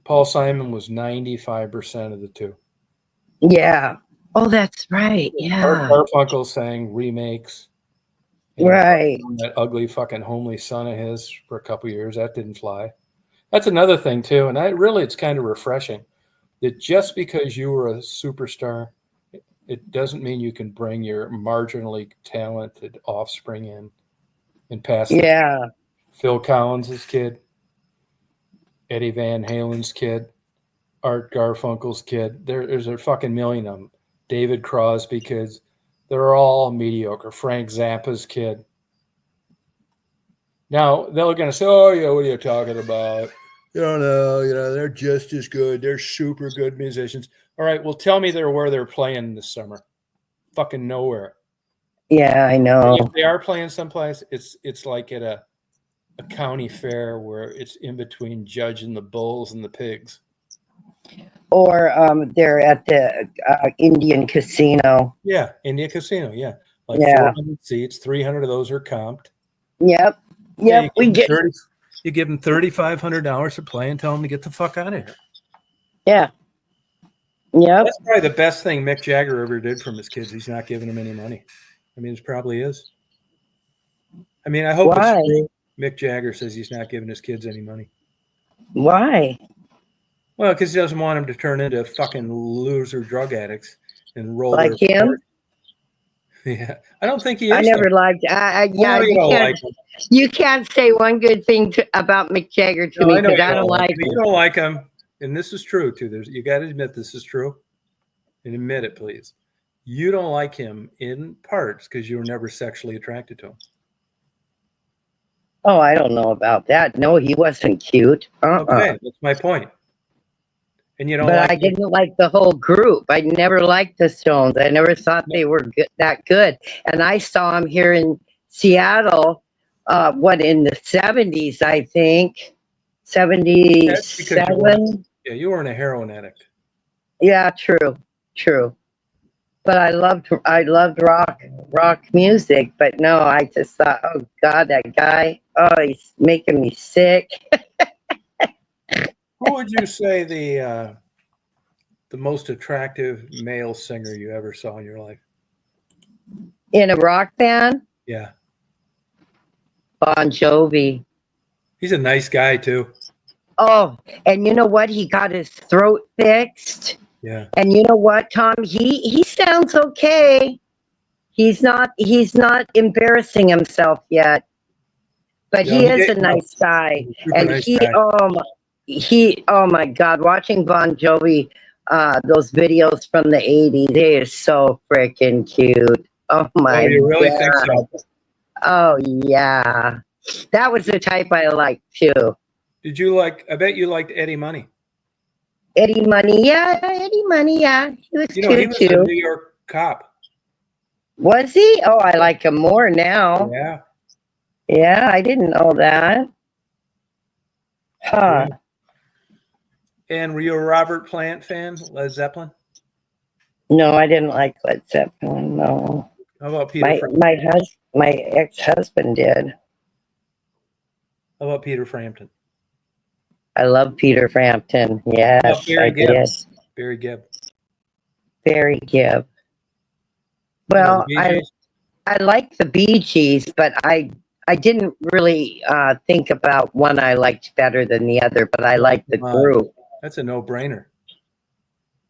S1: Paul Simon was 95% of the two.
S2: Yeah. Oh, that's right. Yeah.
S1: Art Garfunkel sang remakes.
S2: Right.
S1: That ugly fucking homely son of his for a couple of years. That didn't fly. That's another thing too. And it's kind of refreshing that just because you were a superstar, it doesn't mean you can bring your marginally talented offspring in and pass.
S2: Yeah.
S1: Phil Collins' kid, Eddie Van Halen's kid, Art Garfunkel's kid. There's a fucking million of them. David Crosby kids. They're all mediocre. Frank Zappa's kid. Now, they're going to say, oh, yeah, what are you talking about? You don't know. They're just as good. They're super good musicians. All right, well, tell me where they're playing this summer. Fucking nowhere.
S2: Yeah, I know.
S1: And if they are playing someplace, it's like at a county fair where it's in between judging the bulls and the pigs.
S2: Or they're at the Indian casino.
S1: Yeah, Indian casino, yeah. Like 400 seats, 300 of those are comped.
S2: Yep.
S1: Yeah, you give them $3,500 to play and tell them to get the fuck out of here.
S2: Yeah. Yep.
S1: That's probably the best thing Mick Jagger ever did from his kids. He's not giving them any money. I mean, it probably is. I mean, I hope it's true. Mick Jagger says he's not giving his kids any money.
S2: Why?
S1: Well, because he doesn't want them to turn into fucking loser drug addicts and roll
S2: like him.
S1: Report. Yeah, I don't think he is.
S2: I never liked. You can't say one good thing about Mick Jagger to me because I don't like him.
S1: You don't like him, and this is true too. You got to admit this is true, and admit it, please. You don't like him in parts because you were never sexually attracted to him.
S2: Oh, I don't know about that. No, he wasn't cute.
S1: Okay, that's my point. And you don't.
S2: But I didn't like the whole group. I never liked the Stones. I never thought they were that good. And I saw him here in Seattle. In the 70s, I think, 77.
S1: You weren't a heroin addict.
S2: Yeah, true. But I loved rock music. But no, I just thought, oh God, that guy. Oh, he's making me sick.
S1: Who would you say the most attractive male singer you ever saw in your life?
S2: In a rock band?
S1: Yeah.
S2: Bon Jovi.
S1: He's a nice guy too.
S2: Oh, and you know what? He got his throat fixed.
S1: Yeah.
S2: And you know what, Tom? He sounds okay. He's not embarrassing himself yet. But he is a nice guy. And oh my God, watching Bon Jovi, those videos from the 80s, they are so freaking cute. Oh my God.
S1: You really think so?
S2: Oh yeah. That was the type I liked too.
S1: Did you I bet you liked Eddie Money.
S2: Eddie Money, yeah. He was cute
S1: he was
S2: too.
S1: a New York cop.
S2: Was he? Oh, I like him more now.
S1: Yeah.
S2: Yeah, I didn't know that. Huh.
S1: Yeah. And were you a Robert Plant fan, Led Zeppelin?
S2: No, I didn't like Led Zeppelin, no.
S1: How about Peter Frampton?
S2: My ex-husband did.
S1: How about Peter Frampton?
S2: I love Peter Frampton. Yes,
S1: Barry Gibb?
S2: did.
S1: Barry Gibb.
S2: Barry Gibb. Well, I like the Bee Gees, but I didn't really think about one I liked better than the other, but I liked the group.
S1: That's a no-brainer.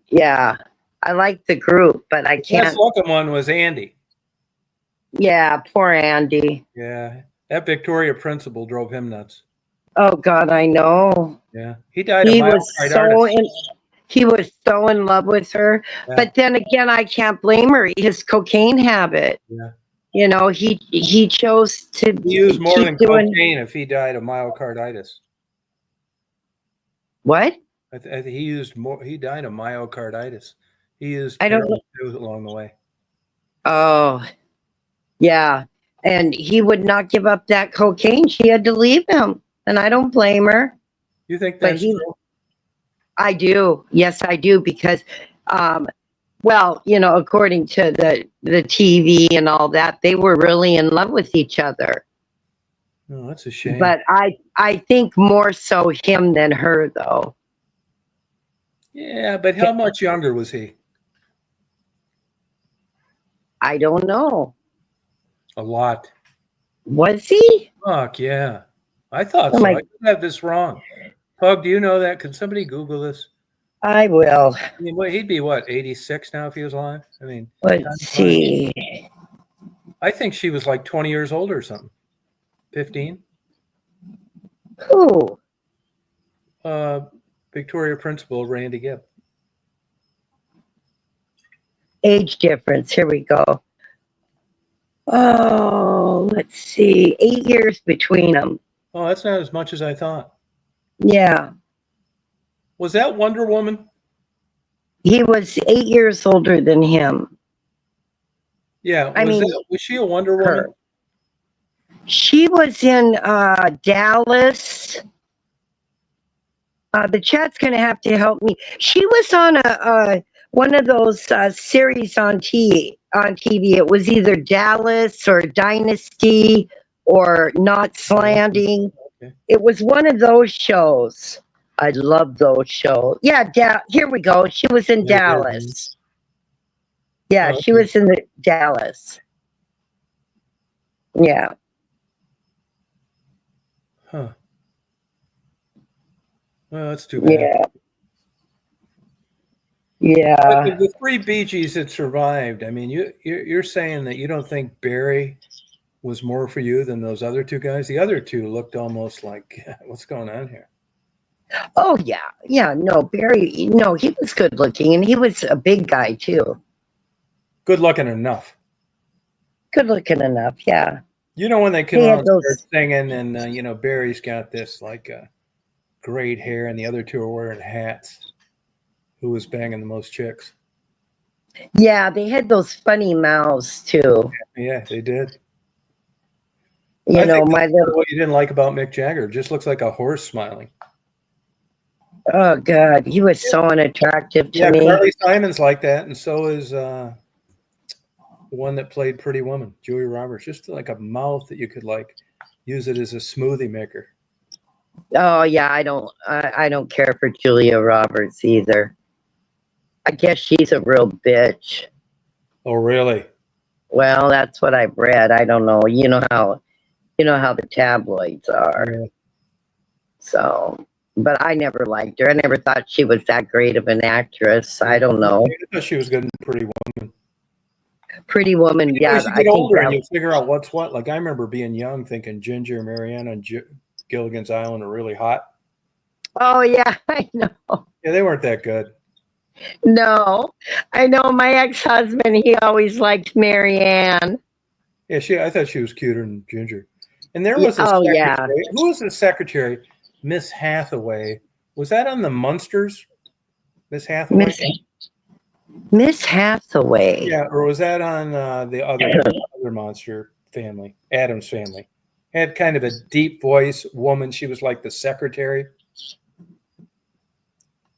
S2: Yeah, I liked the group, but I can't.
S1: The second one was Andy.
S2: Yeah, poor Andy.
S1: Yeah, that Victoria principal drove him nuts.
S2: Oh God, I know.
S1: Yeah, he died.
S2: He was so in love with her, but then again, I can't blame her. His cocaine habit.
S1: Yeah.
S2: You know, he chose to
S1: use more than cocaine if he died of myocarditis.
S2: What?
S1: He used more. He died of myocarditis. He used
S2: I don't know.
S1: pills along the way.
S2: Oh, yeah. And he would not give up that cocaine. She had to leave him. And I don't blame her.
S1: You think
S2: But
S1: that's true?
S2: I do. Yes, I do. Because, well, according to the TV and all that, they were really in love with each other.
S1: No, that's a shame.
S2: But I think more so him than her, though.
S1: Yeah, but how much younger was he?
S2: I don't know.
S1: A lot.
S2: Was he?
S1: Fuck yeah. I thought
S2: Oh
S1: so.
S2: my-
S1: I could have this wrong. Pug, do you know that? Can somebody Google this?
S2: I will.
S1: I mean, he'd be what, 86 now if he was alive? I mean,
S2: Let's see.
S1: I think she was like 20 years older or something. 15?
S2: Who?
S1: Victoria Principal, Randy Gibb.
S2: Age difference. Here we go. Oh, let's see. 8 years between them.
S1: Oh, that's not as much as I thought.
S2: Yeah.
S1: Was that Wonder Woman?
S2: He was 8 years older than him.
S1: Yeah. Was she a Wonder Woman?
S2: Her. She was in Dallas. The chat's going to have to help me. She was on one of those series on TV. It was either Dallas or Dynasty or Knots Landing.
S1: Okay.
S2: It was one of those shows. I love those shows. Yeah, here we go. She was in Dallas. Yeah, she was in Dallas. Yeah.
S1: Huh. Well, that's too bad.
S2: Yeah. Yeah.
S1: But the three Bee Gees that survived, I mean, you're saying that you don't think Barry was more for you than those other two guys? The other two looked almost like, what's going on here?
S2: Oh, yeah. Yeah, no, Barry, no, he was good looking, and he was a big guy, too.
S1: Good looking enough.
S2: Good looking enough, yeah.
S1: You know, when they come out and start singing, and, Barry's got this, like, great hair, and the other two are wearing hats. Who was banging the most chicks?
S2: Yeah, they had those funny mouths, too.
S1: Yeah, they did.
S2: You know, my little...
S1: What you didn't like about Mick Jagger, just looks like a horse smiling.
S2: Oh, God, he was so unattractive to me.
S1: Yeah, Carly Simon's like that, and so is the one that played Pretty Woman, Julia Roberts. Just like a mouth that you could, like, use it as a smoothie maker.
S2: Oh, yeah, I don't care for Julia Roberts either. I guess she's a real bitch.
S1: Oh, really?
S2: Well, that's what I've read. I don't know. You know how the tabloids are. Yeah. So, but I never liked her. I never thought she was that great of an actress. I don't know.
S1: I thought she was good in Pretty Woman.
S2: Pretty Woman, yeah.
S1: As you get older and you figure out what's what. Like, I remember being young thinking Ginger, Marianne, and Gilligan's Island are really hot.
S2: Oh, yeah, I know.
S1: Yeah, they weren't that good.
S2: No, I know my ex-husband, he always liked Marianne.
S1: Yeah, I thought she was cuter than Ginger. And there was a secretary.
S2: Yeah.
S1: Who was the secretary? Miss Hathaway. Was that on the Munsters? Miss Hathaway?
S2: Miss Hathaway.
S1: Yeah, or was that on the other monster family, Addams Family? Had kind of a deep voice woman. She was like the secretary.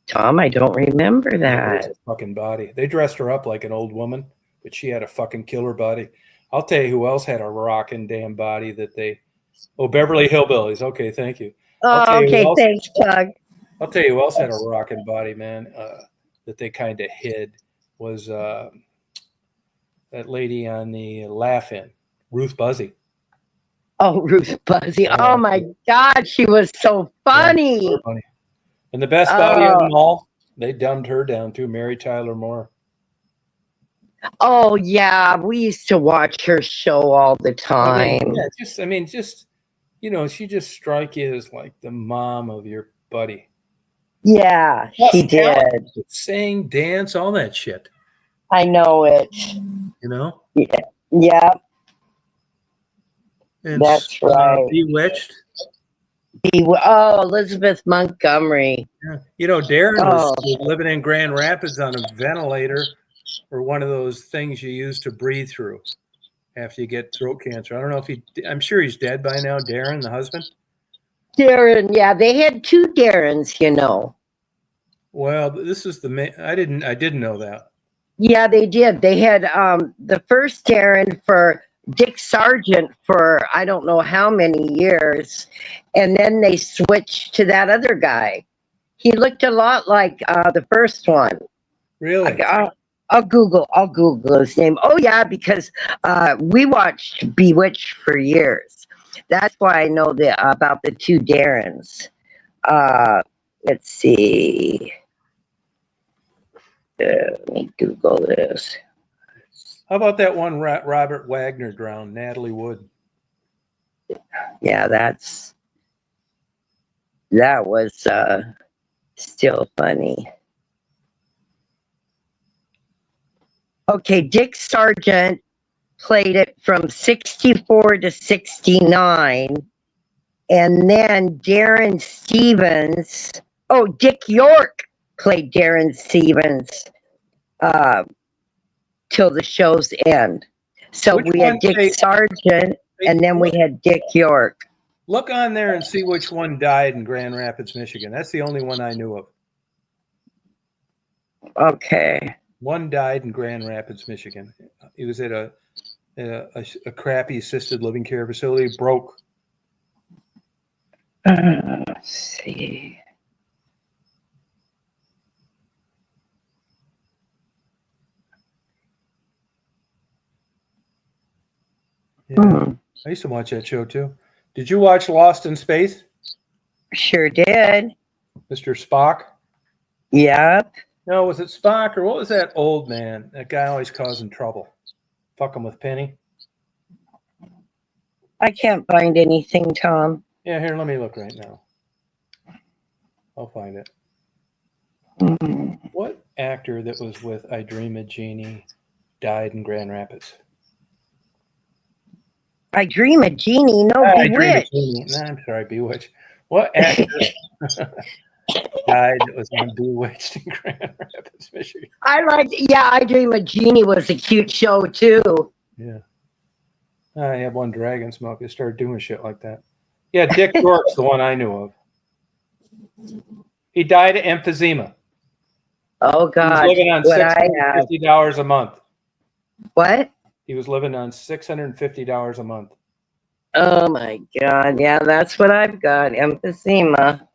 S2: Tom, I don't remember that.
S1: Fucking body. They dressed her up like an old woman, but she had a fucking killer body. I'll tell you who else had a rocking damn body that they... Oh, Beverly Hillbillies. Okay, thank you.
S2: Oh, okay, thanks, Pug.
S1: I'll tell you who else had a rocking body, man, that they kind of hid was that lady on the Laugh-In, Ruth Buzzy.
S2: Oh, Ruth Buzzy. Oh, my God, she was so funny.
S1: Yeah, so funny. And the best body of them all, they dumbed her down too, Mary Tyler Moore.
S2: Oh, yeah, we used to watch her show all the time.
S1: She just strike you as like the mom of your buddy.
S2: Yeah, she did.
S1: Sing, dance, all that shit.
S2: I know it.
S1: You know?
S2: Yeah.
S1: And
S2: that's right.
S1: Bewitched.
S2: Elizabeth Montgomery.
S1: Yeah. You know, Darren was
S2: Oh.
S1: living in Grand Rapids on a ventilator or one of those things you use to breathe through after you get throat cancer. I don't know if I'm sure he's dead by now, Darren, the husband.
S2: Darren, yeah, they had two Darrens, you know.
S1: Well, this is I didn't know that.
S2: Yeah, they did. They had the first Darren for Dick Sargent for I don't know how many years, and then they switched to that other guy. He looked a lot like the first one.
S1: Really?
S2: I'll Google his name. Oh yeah, because we watched Bewitched for years. That's why I know about the two Darrens. Let's see. Let me Google this.
S1: How about that one Robert Wagner drowned, Natalie Wood?
S2: Yeah, that was still funny. Okay, Dick Sargent played it from 64 to 69. And then Darren Stevens, Dick York played Darren Stevens till the show's end. So we had Dick Sargent, and then we had Dick York.
S1: Look on there and see which one died in Grand Rapids, Michigan. That's the only one I knew of.
S2: Okay.
S1: One died in Grand Rapids, Michigan. He was at a crappy assisted living care facility, broke.
S2: Let's see.
S1: Yeah, I used to watch that show too. Did you watch Lost in Space?
S2: Sure did.
S1: Mr. Spock?
S2: Yep.
S1: No, was it Spock or what was that old man? That guy always causing trouble. Fucking with Penny.
S2: I can't find anything, Tom.
S1: Yeah, here, let me look right now. I'll find it. What actor that was with I Dream of Jeannie died in Grand Rapids?
S2: I Dream of Jeannie, no, Bewitched.
S1: No, I'm sorry, Bewitched. What actor died that was on Bewitched in Grand Rapids, Michigan?
S2: I Dream of Jeannie was a cute show too.
S1: Yeah. I had one dragon smoke. They started doing shit like that. Yeah, Dick York's the one I knew of. He died of emphysema.
S2: Oh God!
S1: He was living on $650 a month.
S2: What?
S1: He was living on $650 a month.
S2: Oh my God! Yeah, that's what I've got. Emphysema.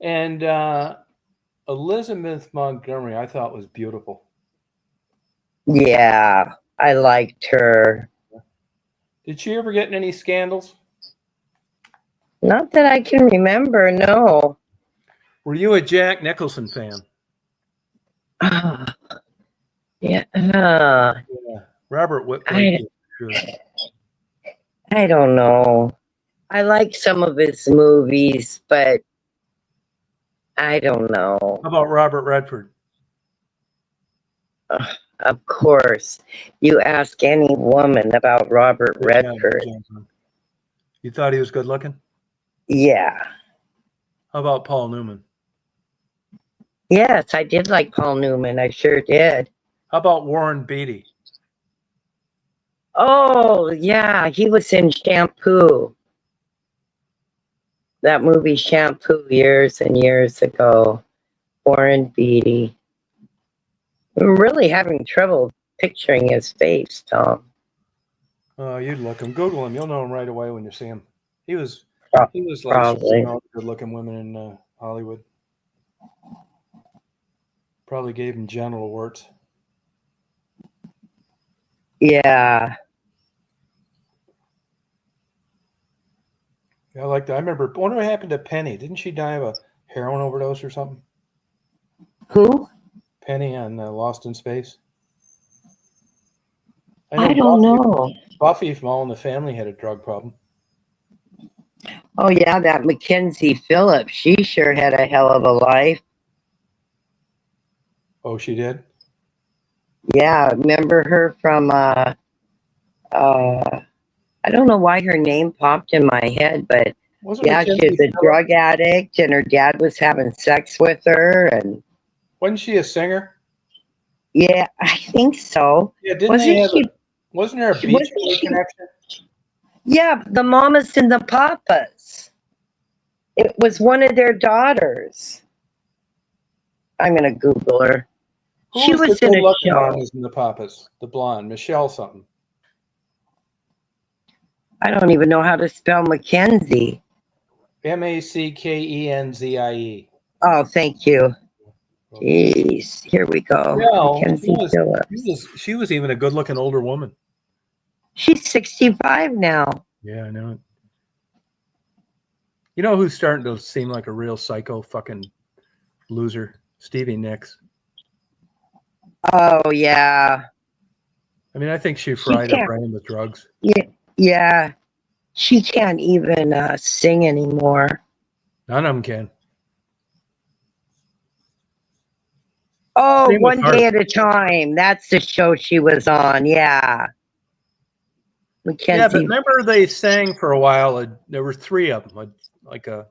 S1: And Elizabeth Montgomery, I thought was beautiful.
S2: Yeah, I liked her.
S1: Did she ever get in any scandals?
S2: Not that I can remember, no.
S1: Were you a Jack Nicholson fan?
S2: Yeah.
S1: Robert Whitblade.
S2: I don't know. I like some of his movies, but I don't know.
S1: How about Robert Redford?
S2: Of course. You ask any woman about Robert Redford.
S1: You thought he was good looking?
S2: Yeah.
S1: How about Paul Newman?
S2: Yes, I did like Paul Newman. I sure did.
S1: How about Warren Beatty?
S2: Oh, yeah. He was in Shampoo. That movie Shampoo years and years ago. Warren Beatty. I'm really having trouble picturing his face, Tom.
S1: Oh, you'd look him. Google him. You'll know him right away when you see him. He was like good-looking women in Hollywood. Probably gave him genital warts.
S2: Yeah.
S1: Yeah, I like that. I wonder what happened to Penny. Didn't she die of a heroin overdose or something?
S2: Who?
S1: Penny on Lost in Space.
S2: I don't know.
S1: Buffy from All in the Family had a drug problem.
S2: Oh, yeah, that Mackenzie Phillips. She sure had a hell of a life.
S1: Oh, she did?
S2: Yeah, remember her from, I I don't know why her name popped in my head, but
S1: Wasn't
S2: yeah, she
S1: Mackenzie
S2: was a
S1: Phillips?
S2: drug addict, and her dad was having sex with her, and
S1: Wasn't she a singer?
S2: yeah, I think so.
S1: Yeah, didn't
S2: Wasn't
S1: they have
S2: she?
S1: wasn't there a Beach
S2: Wasn't
S1: Boy
S2: she?
S1: connection?
S2: Yeah, the Mamas and the Papas. It was one of their daughters. I'm gonna Google her.
S1: Who
S2: She
S1: was the
S2: was in a
S1: good-looking
S2: show.
S1: Mamas and the Papas? The blonde, Michelle something.
S2: I don't even know how to spell Mackenzie.
S1: Mackenzie.
S2: Oh, thank you. Jeez, here we go.
S1: No,
S2: Mackenzie Phillips.
S1: she was even a good-looking older woman.
S2: She's 65 now.
S1: Yeah, I know it. You know who's starting to seem like a real psycho fucking loser? Stevie Nicks.
S2: Oh yeah.
S1: I mean, I think she fried her brain with drugs.
S2: Yeah. She can't even sing anymore.
S1: None of them can.
S2: Oh,
S1: Same with
S2: One Day at a Time. That's the show she was on. Yeah. Mackenzie.
S1: Yeah, but remember they sang for a while. There were three of them, like a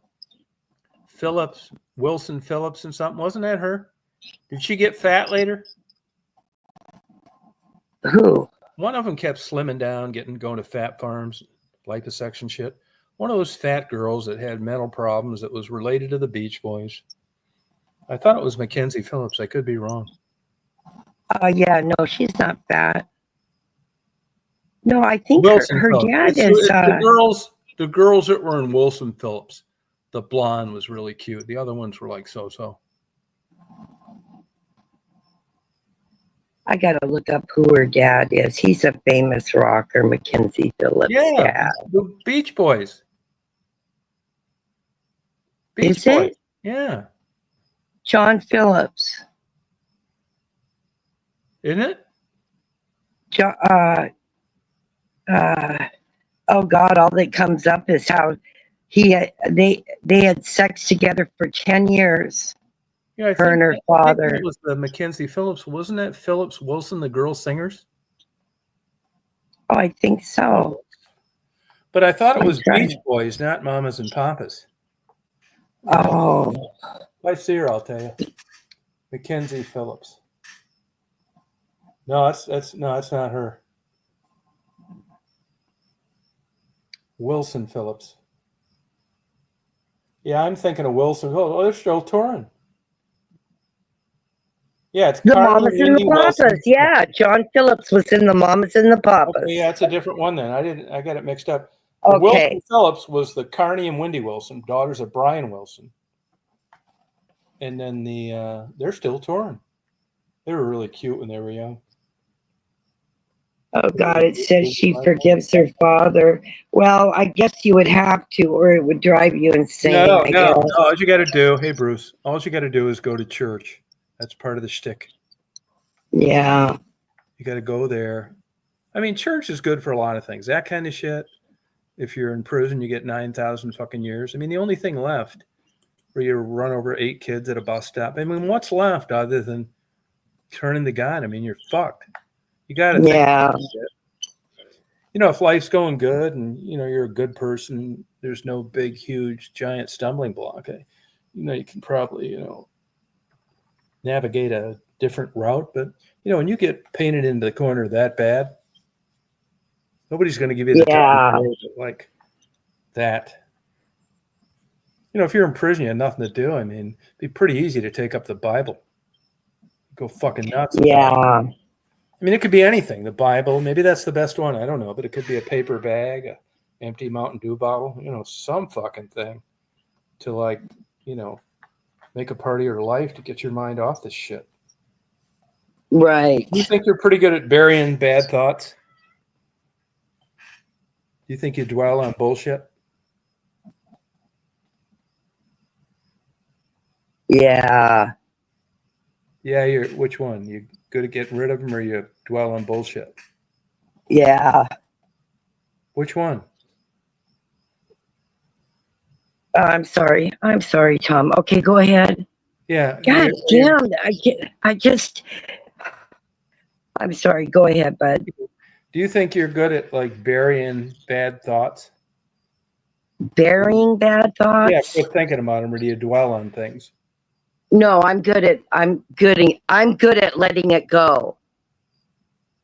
S1: Wilson Phillips and something. Wasn't that her? Did she get fat later?
S2: Who?
S1: One of them kept slimming down, going to fat farms, liposuction shit. One of those fat girls that had mental problems that was related to the Beach Boys. I thought it was Mackenzie Phillips. I could be wrong.
S2: Yeah, no, she's not fat. No, I think her dad is.
S1: The girls that were in Wilson Phillips, the blonde was really cute. The other ones were like so.
S2: I gotta look up who her dad is. He's a famous rocker, Mackenzie Phillips' dad.
S1: The Beach Boys.
S2: Is it?
S1: Yeah.
S2: John Phillips.
S1: Isn't it?
S2: Oh God, all that comes up is how they had sex together for 10 years.
S1: Yeah,
S2: her and her father.
S1: That was the Mackenzie Phillips. Wasn't that Phillips Wilson, the girl singers?
S2: Oh, I think so.
S1: But I thought it was Beach Boys, not Mamas and Papas.
S2: Oh.
S1: If I see her, I'll tell you. Mackenzie Phillips. No, that's not her. Wilson Phillips. Yeah, I'm thinking of Wilson. Oh, they're still touring. Yeah, it's
S2: the Mamas and the Papas. Wilson. Yeah, John Phillips was in the Mamas and the Papas.
S1: Okay, yeah, it's a different one then. I got it mixed up.
S2: Okay.
S1: Wilson Phillips was the Carney and Wendy Wilson, daughters of Brian Wilson. And then they're still touring. They were really cute when they were young.
S2: Oh God, it says she forgives her father. Well, I guess you would have to, or it would drive you insane.
S1: No. All you got to do, hey Bruce, all you got to do is go to church. That's part of the shtick.
S2: Yeah.
S1: You got to go there. I mean, church is good for a lot of things. That kind of shit. If you're in prison, you get 9,000 fucking years. I mean, the only thing left where you run over 8 kids at a bus stop. I mean, what's left other than turning to God? I mean, you're fucked. You got to think.
S2: Yeah.
S1: You know, if life's going good and, you know, you're a good person, there's no big, huge, giant stumbling block. You can probably, navigate a different route. But, when you get painted into the corner that bad, nobody's going to give you the time like that. If you're in prison, you have nothing to do. I mean, it'd be pretty easy to take up the Bible. Go fucking nuts.
S2: Yeah.
S1: I mean, it could be anything. The Bible, maybe that's the best one. I don't know, but it could be a paper bag, a empty Mountain Dew bottle, some fucking thing to make a part of your life to get your mind off this shit.
S2: Right.
S1: You think you're pretty good at burying bad thoughts? Do you think you dwell on bullshit?
S2: Yeah.
S1: Yeah, which one? You good at getting rid of them or you dwell on bullshit?
S2: Yeah.
S1: Which one?
S2: I'm sorry, Tom. Okay, go ahead.
S1: Yeah.
S2: God damn, I'm sorry. Go ahead, bud.
S1: Do you think you're good at like burying bad thoughts?
S2: Burying bad thoughts?
S1: Yeah, quit thinking about them, or do you dwell on things?
S2: No, I'm good at letting it go.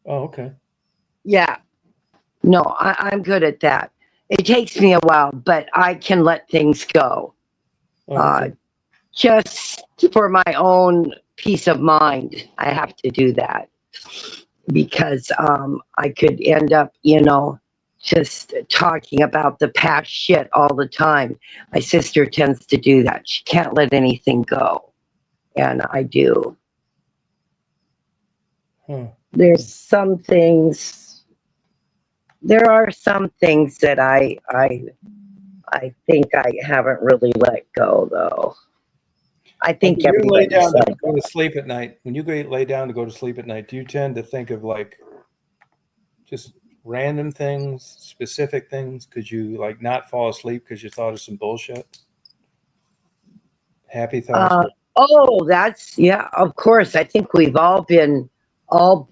S1: Oh, okay.
S2: Yeah. No, I'm good at that. It takes me a while, but I can let things go.
S1: Oh, okay.
S2: Just for my own peace of mind, I have to do that because I could end up, just talking about the past shit all the time. My sister tends to do that. She can't let anything go, and I do.
S1: Huh.
S2: There are some things that I think I haven't really let go, though. I think
S1: when you lay down
S2: everybody's
S1: to go to sleep at night, when you lay down to go to sleep at night, do you tend to think of like just random things, specific things? Could you like not fall asleep because you thought of some bullshit? Happy thoughts?
S2: that's, yeah, of course. I think we've all been up,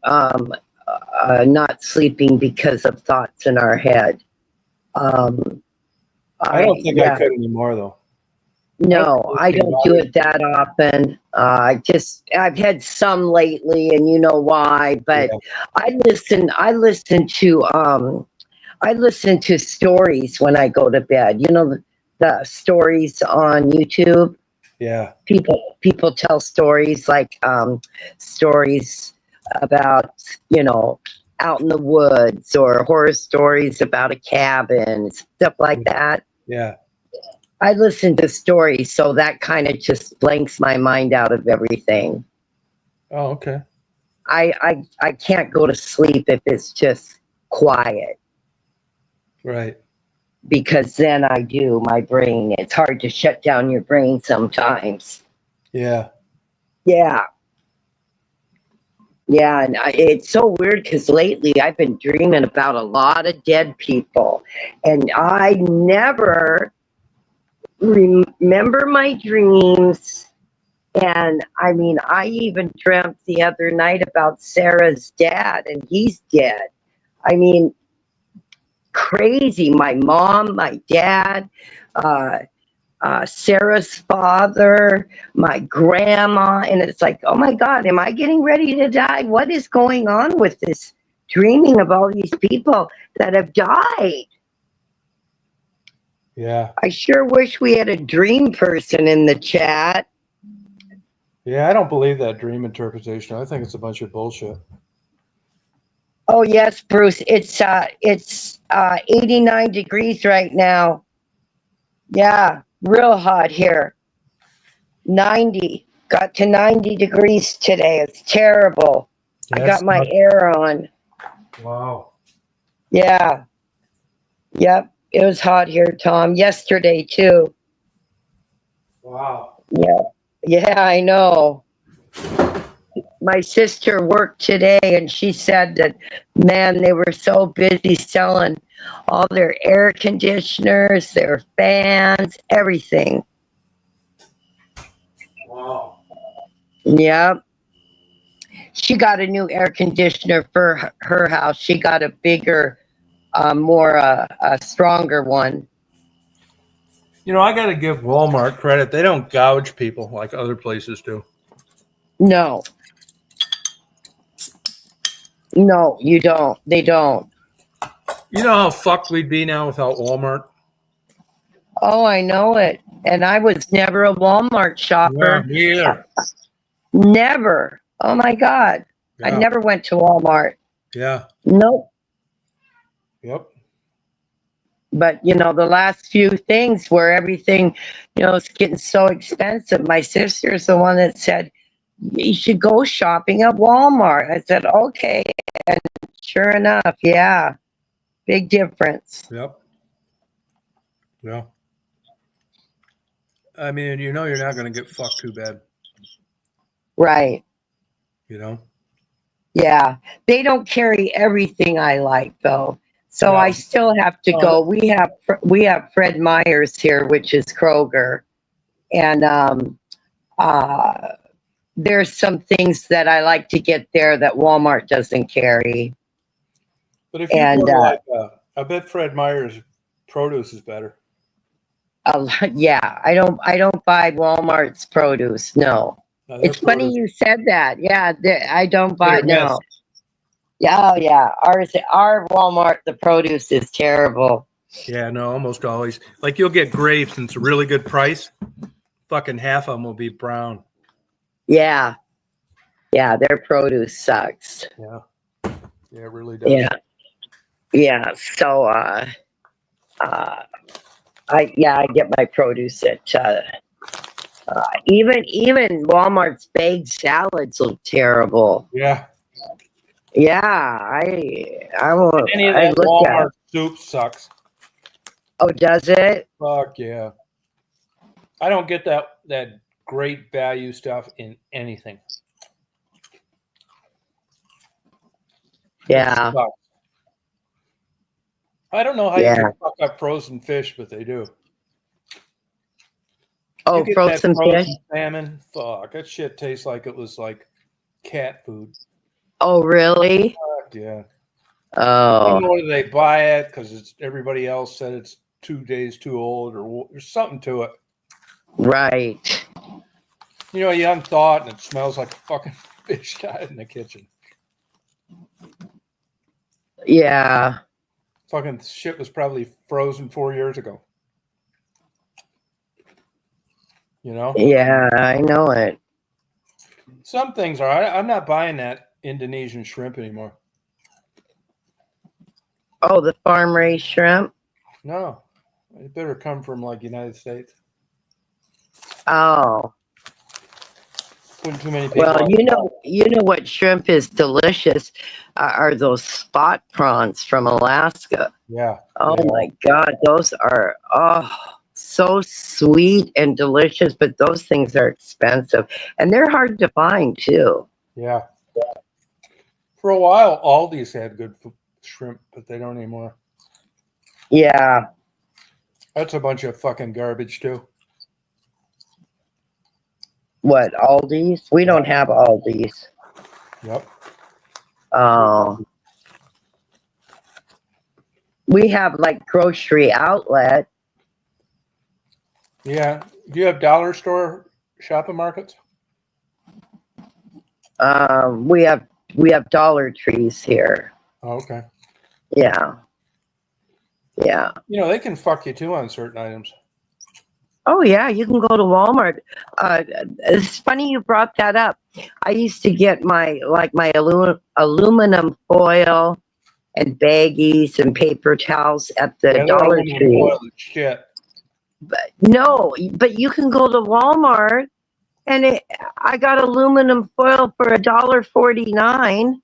S2: not sleeping because of thoughts in our head.
S1: I don't think I
S2: Yeah.
S1: could anymore, though.
S2: No, I don't do it that often. I've had some lately, and you know why. But
S1: Yeah.
S2: I listen to stories when I go to bed. You know, the stories on YouTube.
S1: Yeah.
S2: People tell stories like stories about, out in the woods, or horror stories about a cabin, stuff like that.
S1: Yeah.
S2: I listen to stories, so that kind of just blanks my mind out of everything.
S1: Oh, okay.
S2: I can't go to sleep if it's just quiet,
S1: Right.
S2: because then my brain, it's hard to shut down your brain sometimes.
S1: Yeah.
S2: Yeah. Yeah, and it's so weird because lately I've been dreaming about a lot of dead people, and I never remember my dreams. And I mean, I even dreamt the other night about Sarah's dad, and he's dead. I mean, crazy. My mom, my dad, uh, Sarah's father, my grandma. And it's like, oh my God, am I getting ready to die? What is going on with this dreaming of all these people that have died?
S1: Yeah.
S2: I sure wish we had a dream person in the chat.
S1: Yeah, I don't believe that dream interpretation. I think it's a bunch of bullshit.
S2: Oh yes, Bruce. It's 89 degrees right now. Yeah, real hot here. 90. Got to 90 degrees today. It's terrible. I got my air on.
S1: Wow.
S2: Yeah. Yep. It was hot here, Tom. Yesterday too.
S1: Wow.
S2: Yeah. Yeah, I know. My sister worked today, and she said that, man, they were so busy selling all their air conditioners, their fans, everything.
S1: Wow.
S2: Yep. She got a new air conditioner for her house. She got a bigger, more, a stronger one.
S1: You know, I got to give Walmart credit. They don't gouge people like other places do.
S2: No. No, you don't. They don't.
S1: You know how fucked we'd be now without Walmart?
S2: Oh, I know it. And I was never a Walmart shopper.
S1: Yeah, me either.
S2: Never. Oh my God.
S1: Yeah.
S2: I never went to Walmart.
S1: Yeah.
S2: Nope.
S1: Yep.
S2: But the last few things where everything, it's getting so expensive. My sister's the one that said, you should go shopping at Walmart. I said, okay. And sure enough, yeah. Big difference.
S1: Yep. Yeah. I mean, you're not going to get fucked too bad.
S2: Right. Yeah. They don't carry everything I like, though. So no. I still have to go. We have Fred Meyer's here, which is Kroger. And there's some things that I like to get there that Walmart doesn't carry.
S1: But if you go to like, I bet Fred Meyer's produce is better.
S2: Yeah, I don't buy Walmart's produce. No, it's funny you said that. Yeah, I don't buy. No. Yeah, oh yeah. Our Walmart, the produce is terrible.
S1: Yeah, no, almost always. Like you'll get grapes and it's a really good price. Fucking half of them will be brown.
S2: Yeah. Yeah, their produce sucks.
S1: Yeah. Yeah, it really does.
S2: Yeah. Yeah. So I get my produce at even Walmart's baked salads look terrible.
S1: Yeah.
S2: Yeah, I won't.
S1: Any of that Walmart soup sucks.
S2: Oh, does it?
S1: Fuck yeah. I don't get that great value stuff in anything.
S2: Yeah.
S1: I don't know how you can fuck up frozen fish, but they do.
S2: Oh, frozen fish?
S1: Salmon. Fuck, that shit tastes like it was like cat food.
S2: Oh, really?
S1: Fuck yeah.
S2: Oh.
S1: I don't know whether they buy it because everybody else said it's 2 days too old or there's something to it.
S2: Right.
S1: You know, you unthaw it and it smells like a fucking fish died in the kitchen.
S2: Yeah.
S1: Fucking shit was probably frozen 4 years ago. You know?
S2: Yeah, I know it.
S1: Some things are. I'm not buying that Indonesian shrimp anymore.
S2: Oh, the farm raised shrimp?
S1: No. It better come from like United States.
S2: Oh.
S1: Putting too many people
S2: well, you know what shrimp is delicious are those spot prawns from Alaska.
S1: Yeah.
S2: Oh my God, those are so sweet and delicious, but those things are expensive and they're hard to find too.
S1: Yeah. For a while, Aldi's had good shrimp, but they don't anymore.
S2: Yeah.
S1: That's a bunch of fucking garbage too.
S2: What, Aldi's? We don't have Aldi's.
S1: Yep.
S2: Oh. We have like grocery outlet.
S1: Yeah. Do you have dollar store shopping markets?
S2: We have Dollar Trees here.
S1: Oh, okay.
S2: Yeah. Yeah.
S1: You know, they can fuck you too on certain items.
S2: Oh yeah, you can go to Walmart. It's funny you brought that up. I used to get my aluminum foil and baggies and paper towels at the Dollar Tree.
S1: Shit.
S2: But you can go to Walmart and I got aluminum foil for $1.49.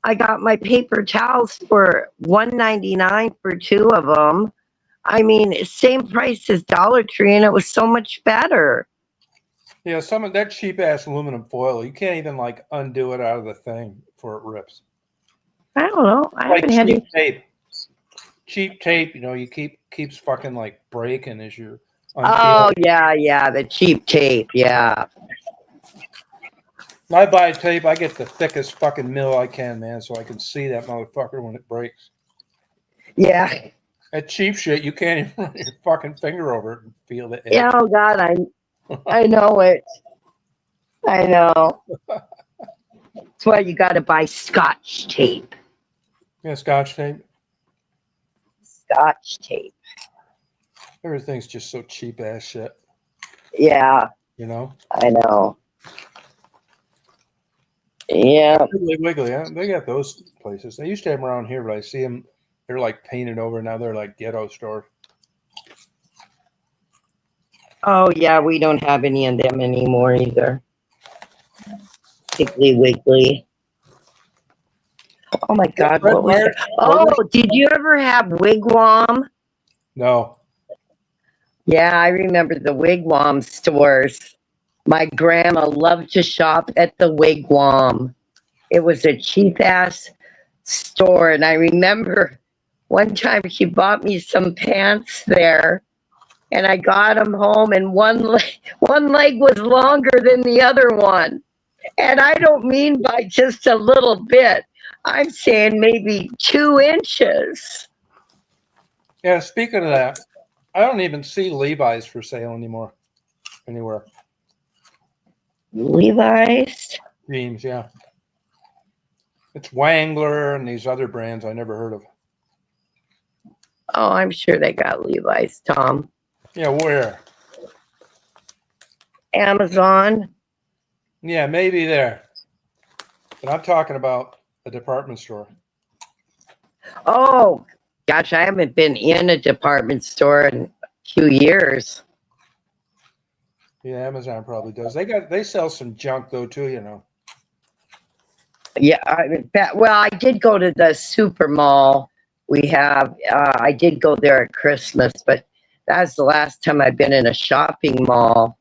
S2: I got my paper towels for $1.99 for 2 of them. I mean, same price as Dollar Tree, and it was so much better.
S1: Yeah, some of that cheap ass aluminum foil, you can't even like undo it out of the thing before it rips.
S2: I don't know. I
S1: like
S2: haven't had
S1: cheap tape. Cheap tape, you know, you keeps fucking like breaking as you unpeel.
S2: Oh yeah, the cheap tape, yeah.
S1: When I buy tape, I get the thickest fucking mill I can, man, so I can see that motherfucker when it breaks.
S2: Yeah.
S1: That cheap shit, you can't even run your fucking finger over it and feel the edge.
S2: Yeah, oh God, I know it. I know. That's why you got to buy Scotch tape.
S1: Yeah, Scotch tape.
S2: Scotch tape.
S1: Everything's just so cheap ass shit.
S2: Yeah.
S1: You know?
S2: I know. Yeah.
S1: Wiggly, huh? They got those places. They used to have them around here, but I see them. They're like painted over. Now they're like ghetto stores.
S2: Oh, yeah. We don't have any of them anymore either. Piggly Wiggly. Oh, my God. What was that? Oh, did you ever have Wigwam?
S1: No.
S2: Yeah, I remember the Wigwam stores. My grandma loved to shop at the Wigwam. It was a cheap-ass store, and I remember one time she bought me some pants there, and I got them home, and one leg was longer than the other one. And I don't mean by just a little bit. I'm saying maybe 2 inches.
S1: Yeah, speaking of that, I don't even see Levi's for sale anymore. Anywhere.
S2: Levi's?
S1: Jeans, yeah. It's Wrangler and these other brands I never heard of.
S2: Oh, I'm sure they got Levi's, Tom.
S1: Yeah, where?
S2: Amazon?
S1: Yeah, maybe there. But I'm talking about a department store.
S2: Oh, gosh, I haven't been in a department store in a few years.
S1: Yeah, Amazon probably does. They sell some junk though too, you know.
S2: Yeah, well, I did go to the super mall. I did go there at Christmas, but that's the last time I've been in a shopping mall.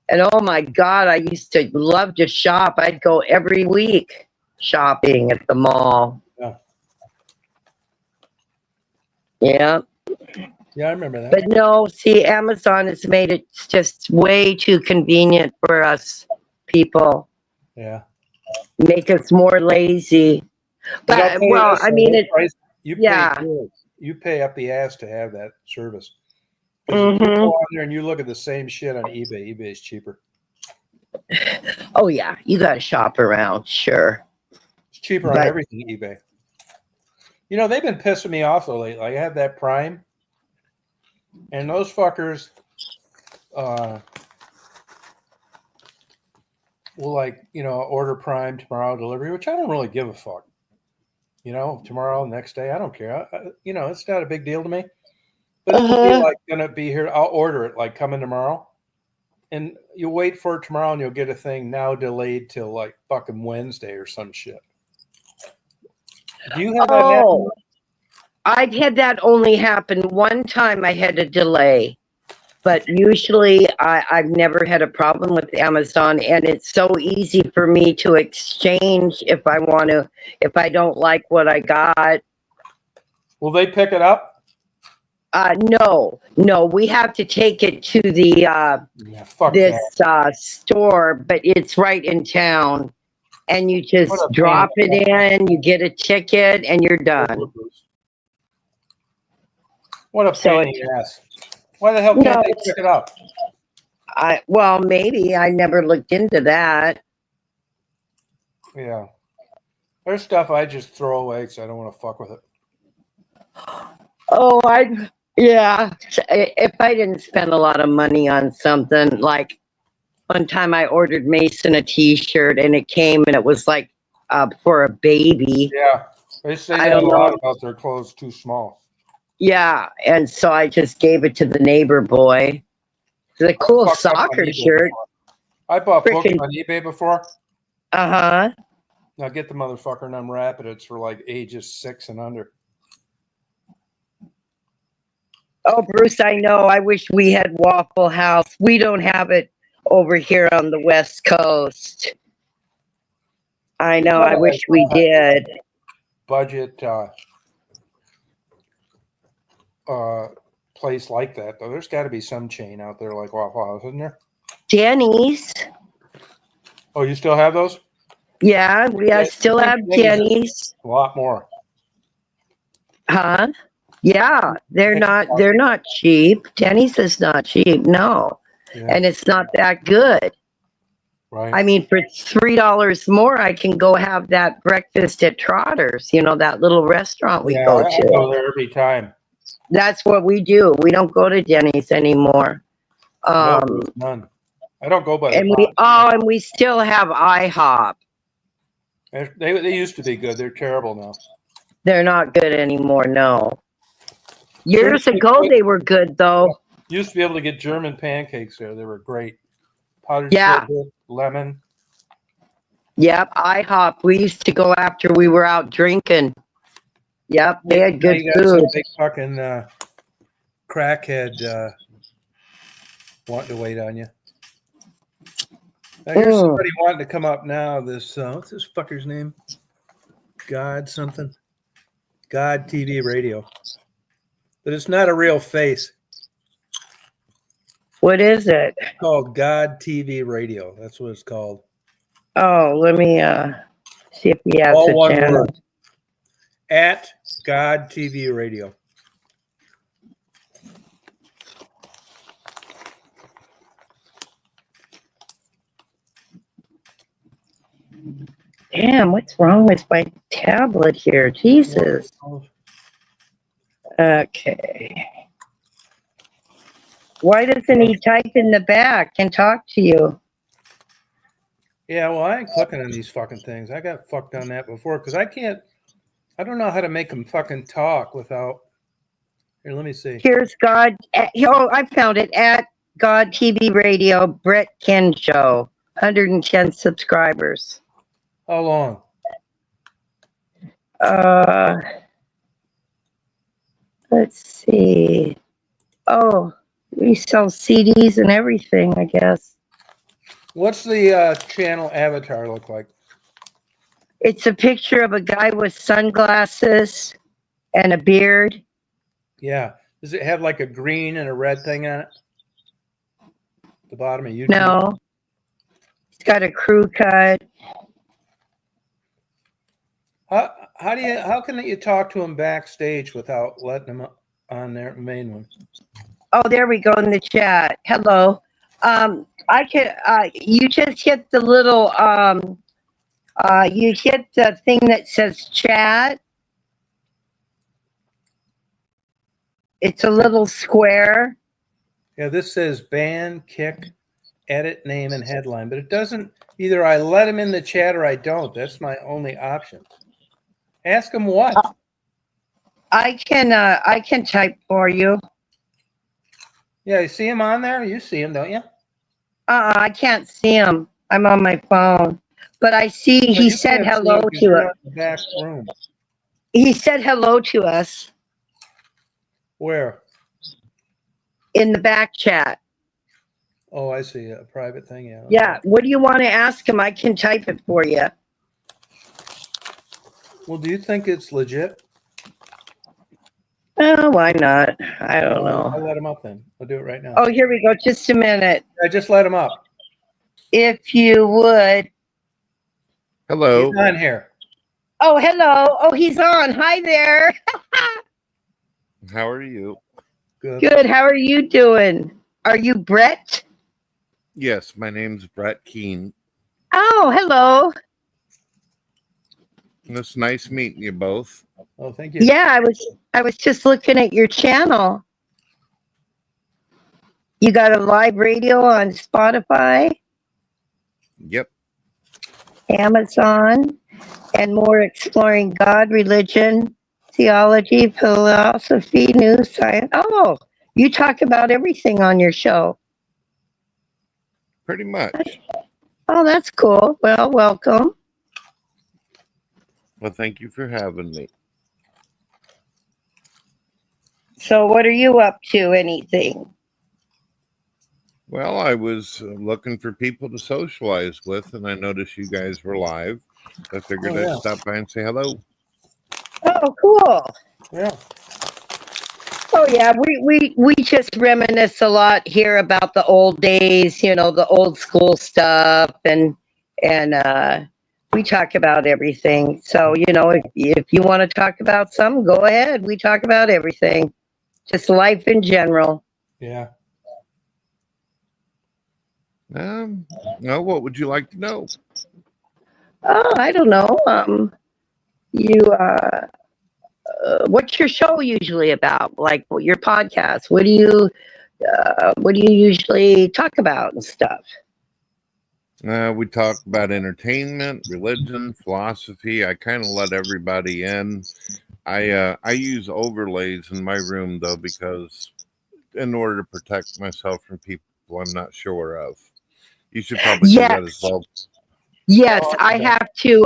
S2: And oh my God, I used to love to shop. I'd go every week shopping at the mall.
S1: Yeah.
S2: Yeah.
S1: Yeah, I remember that.
S2: But no, see, Amazon has made it just way too convenient for us people.
S1: Yeah.
S2: Make us more lazy. But well, I mean,
S1: you pay up the ass to have that service. If you go on there and you look at the same shit on eBay, eBay is cheaper.
S2: Oh yeah, you got to shop around, sure.
S1: It's cheaper on everything eBay. You know, they've been pissing me off though lately. I have that Prime, and those fuckers will, like, you know, order Prime tomorrow delivery, which I don't really give a fuck. You know, tomorrow, next day, I don't care. You know, it's not a big deal to me. But it'll be like gonna be here. I'll order it like coming tomorrow, and you wait for it tomorrow, and you'll get a thing now delayed till like fucking Wednesday or some shit. Do you have that now?
S2: I've had that only happen one time. I had a delay, but usually I've never had a problem with Amazon, and it's so easy for me to exchange if I want to. If I don't like what I got,
S1: will they pick it up?
S2: No, we have to take it to the store, but it's right in town, and you just drop it in, you get a ticket, and you're done.
S1: What a pain in the ass. Why the hell can't they pick it up?
S2: Well, maybe I never looked into that.
S1: Yeah, there's stuff I just throw away because I don't want to fuck with it.
S2: Oh, yeah. If I didn't spend a lot of money on something, like one time I ordered Mason a T-shirt and it came and it was like for a baby.
S1: Yeah, they say that a lot about their clothes too small.
S2: Yeah, and so I just gave it to the neighbor boy. It's a cool soccer shirt.
S1: I bought books on eBay before.
S2: Uh-huh.
S1: Now get the motherfucker and unwrap it. It's for like ages 6 and under.
S2: Oh, Bruce, I know. I wish we had Waffle House. We don't have it over here on the West Coast. I know. I wish we did.
S1: Budget place like that, though. There's got to be some chain out there like Waffle House, isn't there?
S2: Denny's.
S1: Oh, you still have those?
S2: Yeah, still have Denny's.
S1: A lot more.
S2: Huh? Yeah, they're not cheap. Denny's is not cheap, no. Yeah. And it's not that good.
S1: Right.
S2: I mean, for $3 more, I can go have that breakfast at Trotter's, you know, that little restaurant we go to.
S1: I go there every time.
S2: That's what we do. We don't go to Denny's anymore.
S1: None. I don't go by the
S2: and we still have IHOP.
S1: They used to be good. They're terrible now.
S2: They're not good anymore, no. Years ago, they were good, though.
S1: Used to be able to get German pancakes there. They were great. Powdered sugar, lemon. Yep,
S2: IHOP. We used to go after we were out drinking. Yep, they had good food.
S1: Big fucking crackhead wanting to wait on you. Now, here's somebody wanting to come up now. This what's this fucker's name? God something. God TV radio. But it's not a real face.
S2: What is it?
S1: It's called God TV radio. That's what it's called.
S2: Oh, let me see if he has
S1: all
S2: a
S1: one
S2: channel.
S1: word. At God TV Radio.
S2: Damn, what's wrong with my tablet here? Jesus. Okay. Why doesn't he type in the back and talk to you?
S1: Yeah, well, I ain't clicking on these fucking things. I got fucked on that before because I don't know how to make them fucking talk without. Here, let me see.
S2: Here's God. Oh, I found it at God TV Radio, Brett Ken Show, 110 subscribers.
S1: How long?
S2: Let's see. Oh, we sell CDs and everything, I guess.
S1: What's the channel avatar look like?
S2: It's a picture of a guy with sunglasses and a beard.
S1: Yeah. Does it have like a green and a red thing on it? The bottom of YouTube?
S2: No. It's got a crew cut.
S1: How can you talk to him backstage without letting him on their main one?
S2: Oh, there we go in the chat. Hello. I can. You just hit the little. You hit the thing that says chat. It's a little square.
S1: Yeah, this says ban, kick, edit, name, and headline, but it doesn't. Either I let him in the chat or I don't. That's my only option. Ask him what.
S2: I can type for you.
S1: Yeah, you see him on there? You see him, don't you?
S2: I can't see him. I'm on my phone. But I see he said hello to us.
S1: Back room.
S2: He said hello to us.
S1: Where?
S2: In the back chat.
S1: Oh, I see. A private thing, yeah.
S2: Yeah. What do you want to ask him? I can type it for you.
S1: Well, do you think it's legit?
S2: Oh, why not? I don't know.
S1: I'll let him up then. I'll do it right now.
S2: Oh, here we go. Just a minute.
S1: I just let him up.
S2: If you would.
S4: Hello.
S1: He's on here.
S2: Oh, hello. Oh, he's on. Hi there.
S4: How are you?
S1: Good.
S2: Good. How are you doing? Are you Brett?
S4: Yes, my name's Brett Keane.
S2: Oh, hello.
S4: It's nice meeting you both.
S1: Oh, thank you.
S2: Yeah, I was just looking at your channel. You got a live radio on Spotify,
S4: Yep.
S2: Amazon, and more exploring God, religion, theology, philosophy, news, science. Oh, you talk about everything on your show.
S4: Pretty much.
S2: Oh, that's cool. Well, welcome.
S4: Well, thank you for having me.
S2: So what are you up to? Anything?
S4: Well, I was looking for people to socialize with, and I noticed you guys were live. I figured I'd stop by and say hello.
S2: Oh, cool.
S1: Yeah.
S2: Oh yeah, we just reminisce a lot here about the old days, you know, the old school stuff, and we talk about everything. So, you know, if you want to talk about something, go ahead. We talk about everything, just life in general.
S1: Yeah.
S4: No, what would you like to know?
S2: Oh, I don't know. What's your show usually about? Like your podcast? What do you usually talk about and stuff?
S4: We talk about entertainment, religion, philosophy. I kind of let everybody in. I use overlays in my room though, because in order to protect myself from people I'm not sure of. You should probably do that as well.
S2: Yes, I have to.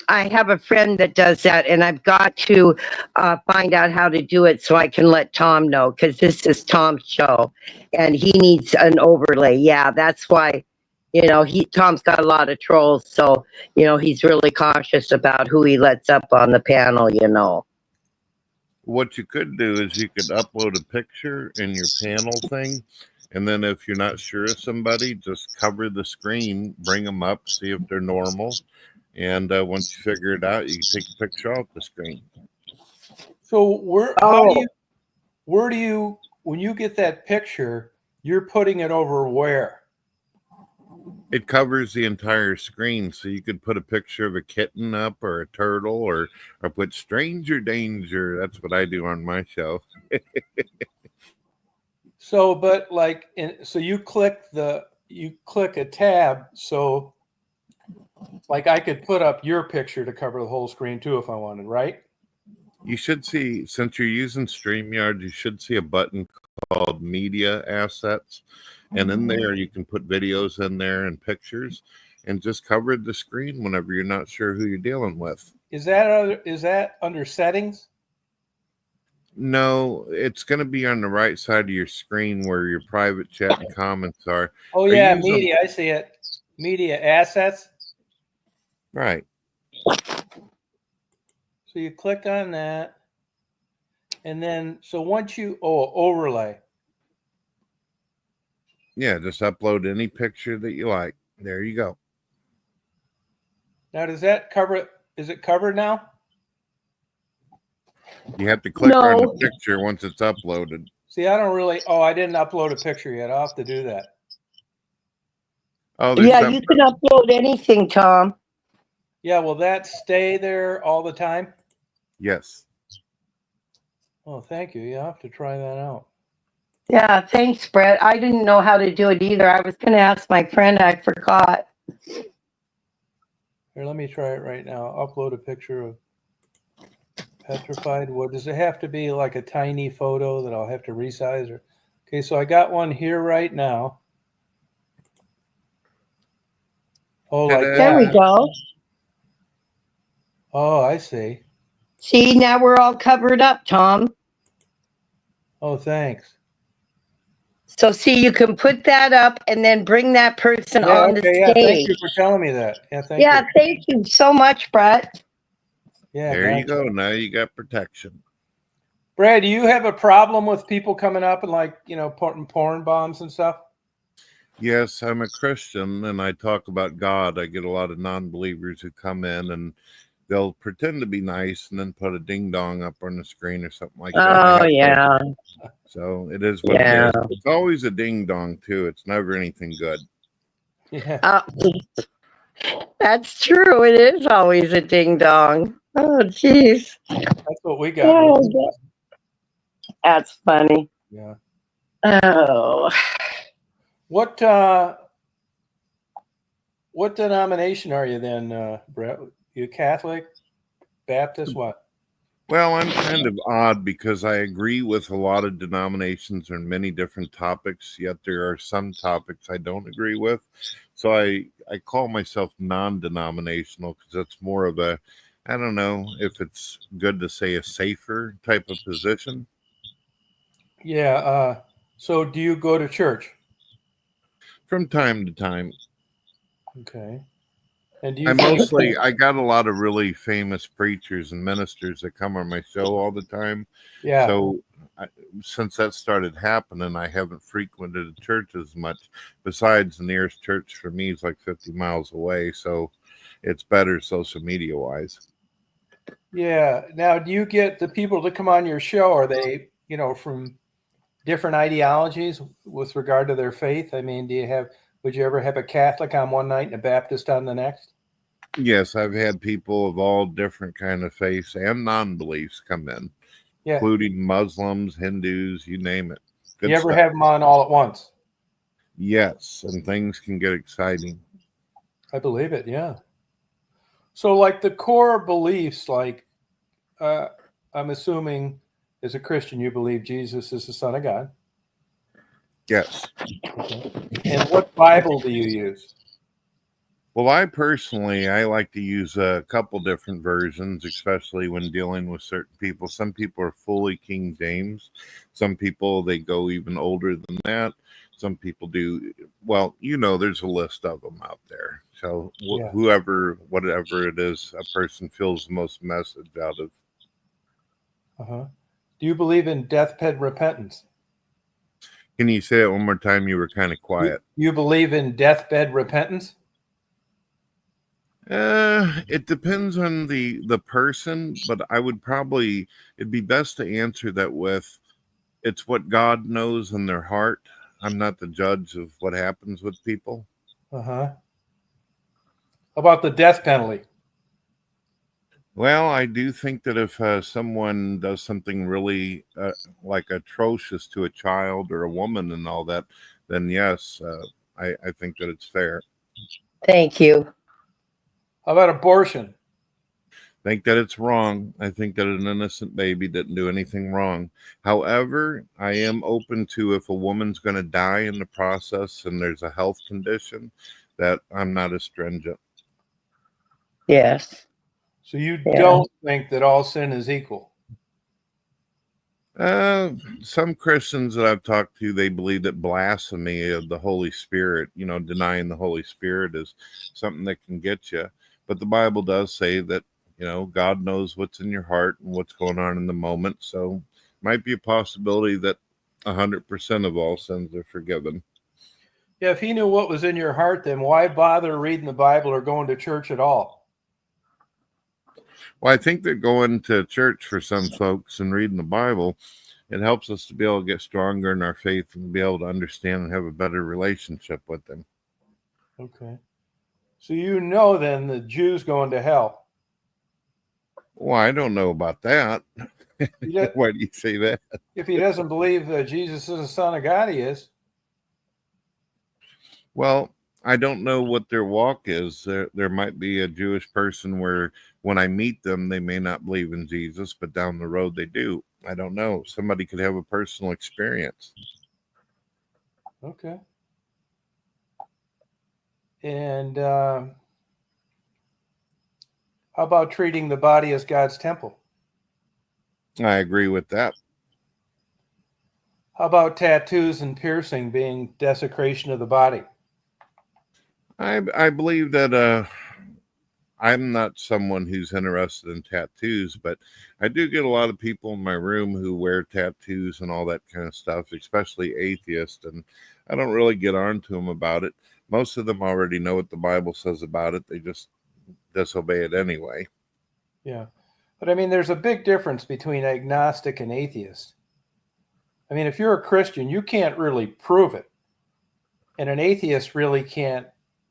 S2: I have a friend that does that, and I've got to find out how to do it so I can let Tom know, because this is Tom's show, and he needs an overlay. Yeah, that's why. You know, Tom's got a lot of trolls, so you know he's really cautious about who he lets up on the panel. You know.
S4: What you could do is you could upload a picture in your panel thing. And then if you're not sure of somebody, just cover the screen, bring them up, see if they're normal. And once you figure it out, you can take a picture off the screen.
S1: So where do you, when you get that picture, you're putting it over where?
S4: It covers the entire screen, so you could put a picture of a kitten up or a turtle or put stranger danger. That's what I do on my show.
S1: So, but like, so you click a tab. So like I could put up your picture to cover the whole screen too, if I wanted, right?
S4: You should see, since you're using StreamYard, you should see a button called Media Assets. And in there, you can put videos in there and pictures and just cover the screen whenever you're not sure who you're dealing with.
S1: Is that under settings?
S4: No, it's going to be on the right side of your screen where your private chat and comments are.
S1: Oh, yeah, media. I see it. Media assets.
S4: Right.
S1: So you click on that. And then, so once you, overlay.
S4: Yeah, just upload any picture that you like. There you go.
S1: Now, does that cover it? Is it covered now?
S4: You have to click on the picture once it's uploaded.
S1: See, I don't really, I didn't upload a picture yet. I'll have to do that.
S4: Oh,
S2: yeah, you can upload anything, Tom.
S1: Yeah, will that stay there all the time?
S4: Yes.
S1: Oh, thank you. Yeah, I'll have to try that out.
S2: Yeah, thanks, Brett. I didn't know how to do it either. I was going to ask my friend. I forgot.
S1: Here, let me try it right now. Upload a picture of petrified wood. Does it have to be like a tiny photo that I'll have to resize? Or okay, so I got one here right now. Oh, like that.
S2: There we go.
S1: Oh, I see.
S2: See, now we're all covered up, Tom.
S1: Oh, thanks.
S2: So see, you can put that up and then bring that person on the stage.
S1: Yeah, thank you for telling me that. Yeah, thank you.
S2: Thank you so much, Brett.
S1: Yeah,
S4: there you go. Now you got protection.
S1: Brad, do you have a problem with people coming up and like, putting porn bombs and stuff?
S4: Yes, I'm a Christian and I talk about God. I get a lot of non-believers who come in and they'll pretend to be nice and then put a ding dong up on the screen or something like that.
S2: Oh, yeah.
S4: So it is what it is. It's always a ding dong too. It's never anything good.
S1: Yeah.
S2: That's true. It is always a ding dong. Oh, jeez.
S1: That's what we got.
S2: That's funny.
S1: Yeah.
S2: Oh.
S1: What denomination are you then, Brett? You Catholic, Baptist, what?
S4: Well, I'm kind of odd because I agree with a lot of denominations on many different topics, yet there are some topics I don't agree with. So I call myself non-denominational because it's more of a, I don't know if it's good to say a safer type of position.
S1: Yeah. So do you go to church?
S4: From time to time.
S1: Okay. And do you
S4: I got a lot of really famous preachers and ministers that come on my show all the time.
S1: Yeah.
S4: So since that started happening, I haven't frequented a church as much. Besides, the nearest church for me is like 50 miles away. So it's better social media wise.
S1: Yeah. Now, do you get the people that come on your show? Are they, from different ideologies with regard to their faith? I mean, would you ever have a Catholic on one night and a Baptist on the next?
S4: Yes, I've had people of all different kind of faiths and non-beliefs come in, including Muslims, Hindus, you name it.
S1: Good you ever stuff. Have them on all at once?
S4: Yes, and things can get exciting.
S1: I believe it, yeah. So like the core beliefs, like I'm assuming as a Christian, you believe Jesus is the Son of God.
S4: Yes.
S1: Okay. And what Bible do you use?
S4: Well, I like to use a couple different versions, especially when dealing with certain people. Some people are fully King James. Some people, they go even older than that. Some people do, well, there's a list of them out there. So whatever it is, a person feels the most message out of.
S1: Uh-huh. Do you believe in deathbed repentance?
S4: Can you say it one more time? You were kind of quiet.
S1: You believe in deathbed repentance?
S4: It depends on the person, but I would probably, it'd be best to answer that with, it's what God knows in their heart. I'm not the judge of what happens with people.
S1: Uh-huh. How about the death penalty?
S4: Well, I do think that if someone does something really like atrocious to a child or a woman and all that, then yes, I think that it's fair.
S2: Thank you.
S1: How about abortion?
S4: Think that it's wrong. I think that an innocent baby didn't do anything wrong. However, I am open to, if a woman's going to die in the process and there's a health condition, that I'm not as stringent.
S2: Yes.
S1: So you
S2: Yeah.
S1: don't think that all sin is equal?
S4: Some Christians that I've talked to, they believe that blasphemy of the Holy Spirit, denying the Holy Spirit, is something that can get you. But the Bible does say that, God knows what's in your heart and what's going on in the moment. So might be a possibility that 100% of all sins are forgiven.
S1: Yeah, if he knew what was in your heart, then why bother reading the Bible or going to church at all?
S4: Well, I think that going to church for some folks and reading the Bible, it helps us to be able to get stronger in our faith and be able to understand and have a better relationship with them.
S1: Okay. So you know then the Jews going to hell.
S4: Well, I don't know about that. Why do you say that?
S1: If he doesn't believe that Jesus is the Son of God, he is.
S4: Well, I don't know what their walk is. There might be a Jewish person where when I meet them, they may not believe in Jesus, but down the road they do. I don't know. Somebody could have a personal experience.
S1: Okay. And how about treating the body as God's temple?
S4: I agree with that.
S1: How about tattoos and piercing being desecration of the body?
S4: I believe that I'm not someone who's interested in tattoos, but I do get a lot of people in my room who wear tattoos and all that kind of stuff, especially atheists, and I don't really get on to them about it. Most of them already know what the Bible says about it. They just disobey it anyway.
S1: Yeah. But I mean, there's a big difference between agnostic and atheist. I mean, if you're a Christian, you can't really prove it. And an atheist really can't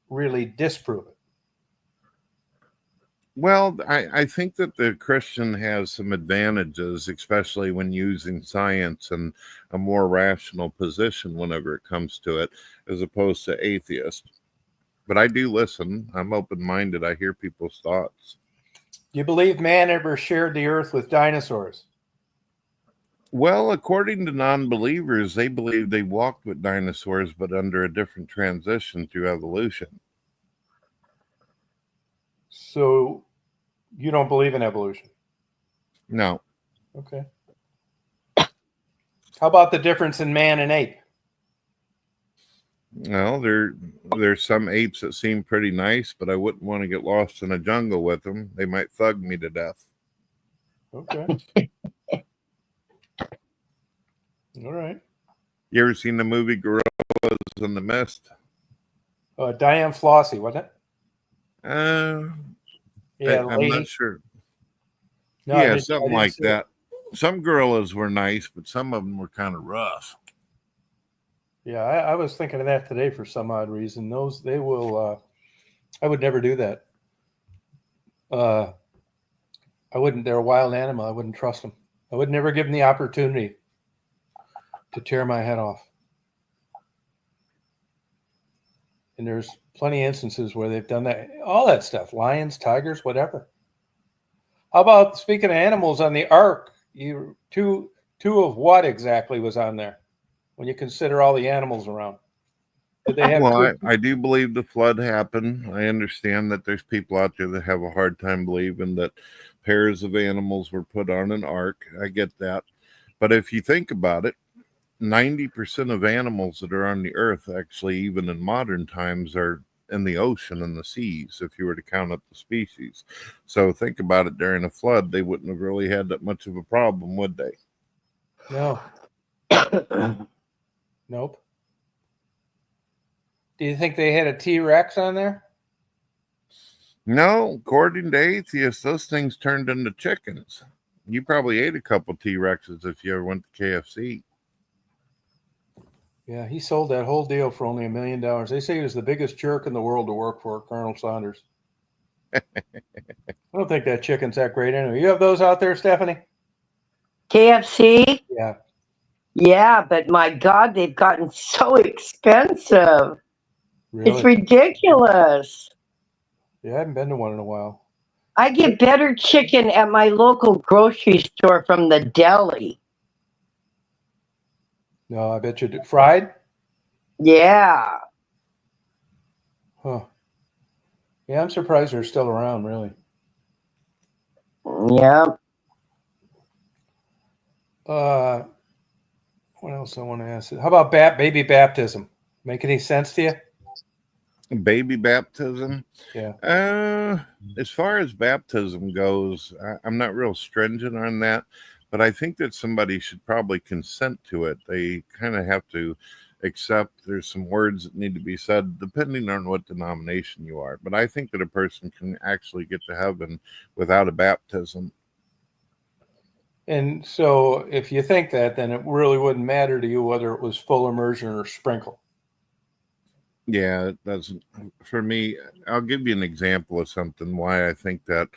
S1: really disprove it.
S4: Well, I think that the Christian has some advantages, especially when using science and a more rational position whenever it comes to it, as opposed to atheist. But I do listen. I'm open-minded. I hear people's thoughts.
S1: Do you believe man ever shared the earth with dinosaurs?
S4: Well, according to non-believers, they believe they walked with dinosaurs, but under a different transition through evolution.
S1: So you don't believe in evolution?
S4: No.
S1: Okay. How about the difference in man and ape?
S4: Well, there's some apes that seem pretty nice, but I wouldn't want to get lost in a jungle with them. They might thug me to death.
S1: Okay. All right.
S4: You ever seen the movie Gorillas in the Mist?
S1: Diane Flossie, wasn't it?
S4: I'm
S1: lady.
S4: not sure.
S1: No,
S4: Yeah, something like
S1: that.
S4: Some gorillas were nice, but some of them were kind of rough.
S1: Yeah, I was thinking of that today for some odd reason. They will. I would never do that. I wouldn't. They're a wild animal. I wouldn't trust them. I would never give them the opportunity to tear my head off. And there's plenty of instances where they've done that. All that stuff. Lions, tigers, whatever. How about, speaking of animals, on the ark? Two of what exactly was on there? When you consider all the animals around, did they have?
S4: Well, I do believe the flood happened. I understand that there's people out there that have a hard time believing that pairs of animals were put on an ark. I get that. But if you think about it, 90% of animals that are on the earth, actually, even in modern times, are in the ocean and the seas, if you were to count up the species. So think about it, during a flood, they wouldn't have really had that much of a problem, would they?
S1: No. Nope. Do you think they had a T-Rex on there?
S4: No, according to atheists, those things turned into chickens. You probably ate a couple T-Rexes if you ever went to KFC.
S1: Yeah, he sold that whole deal for only $1 million. They say he was the biggest jerk in the world to work for, Colonel Saunders. I don't think that chicken's that great anyway. You have those out there, Stephanie?
S2: KFC?
S1: Yeah.
S2: Yeah, but my God, they've gotten so expensive.
S1: Really?
S2: It's ridiculous.
S1: Yeah, I haven't been to one in a while.
S2: I get better chicken at my local grocery store from the deli.
S1: No, I bet you do. Fried?
S2: Yeah.
S1: Huh. Yeah, I'm surprised they're still around, really.
S2: Yeah.
S1: What else I want to ask? How about baby baptism? Make any sense to you?
S4: Baby baptism?
S1: Yeah.
S4: As far as baptism goes, I'm not real stringent on that, but I think that somebody should probably consent to it. They kind of have to accept there's some words that need to be said depending on what denomination you are. But I think that a person can actually get to heaven without a baptism.
S1: And so if you think that, then it really wouldn't matter to you whether it was full immersion or sprinkle.
S4: Yeah, that's for me. I'll give you an example of something why I think that.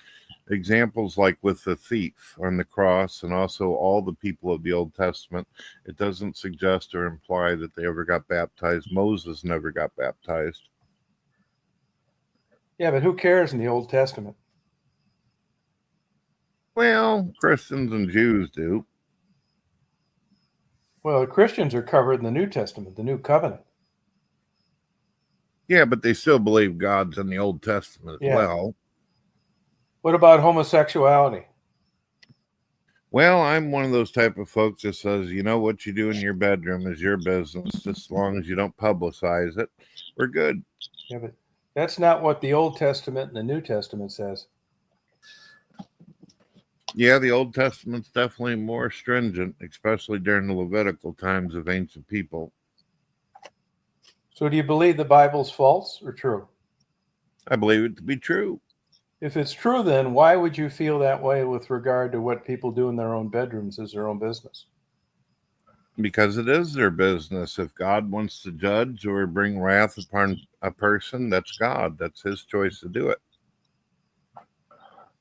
S4: Examples like with the thief on the cross and also all the people of the Old Testament, it doesn't suggest or imply that they ever got baptized. Moses never got baptized.
S1: Yeah, but who cares in the Old Testament?
S4: Well, Christians and Jews do.
S1: Well, Christians are covered in the New Testament, the New Covenant.
S4: Yeah, but they still believe God's in the Old Testament as well.
S1: What about homosexuality?
S4: Well, I'm one of those type of folks that says, you know, what you do in your bedroom is your business, just as long as you don't publicize it. We're good.
S1: Yeah, but that's not what the Old Testament and the New Testament says.
S4: Yeah, the Old Testament's definitely more stringent, especially during the Levitical times of ancient people.
S1: So do you believe the Bible's false or true?
S4: I believe it to be true.
S1: If it's true, then why would you feel that way with regard to what people do in their own bedrooms as their own business?
S4: Because it is their business. If God wants to judge or bring wrath upon a person, that's God. That's his choice to do it.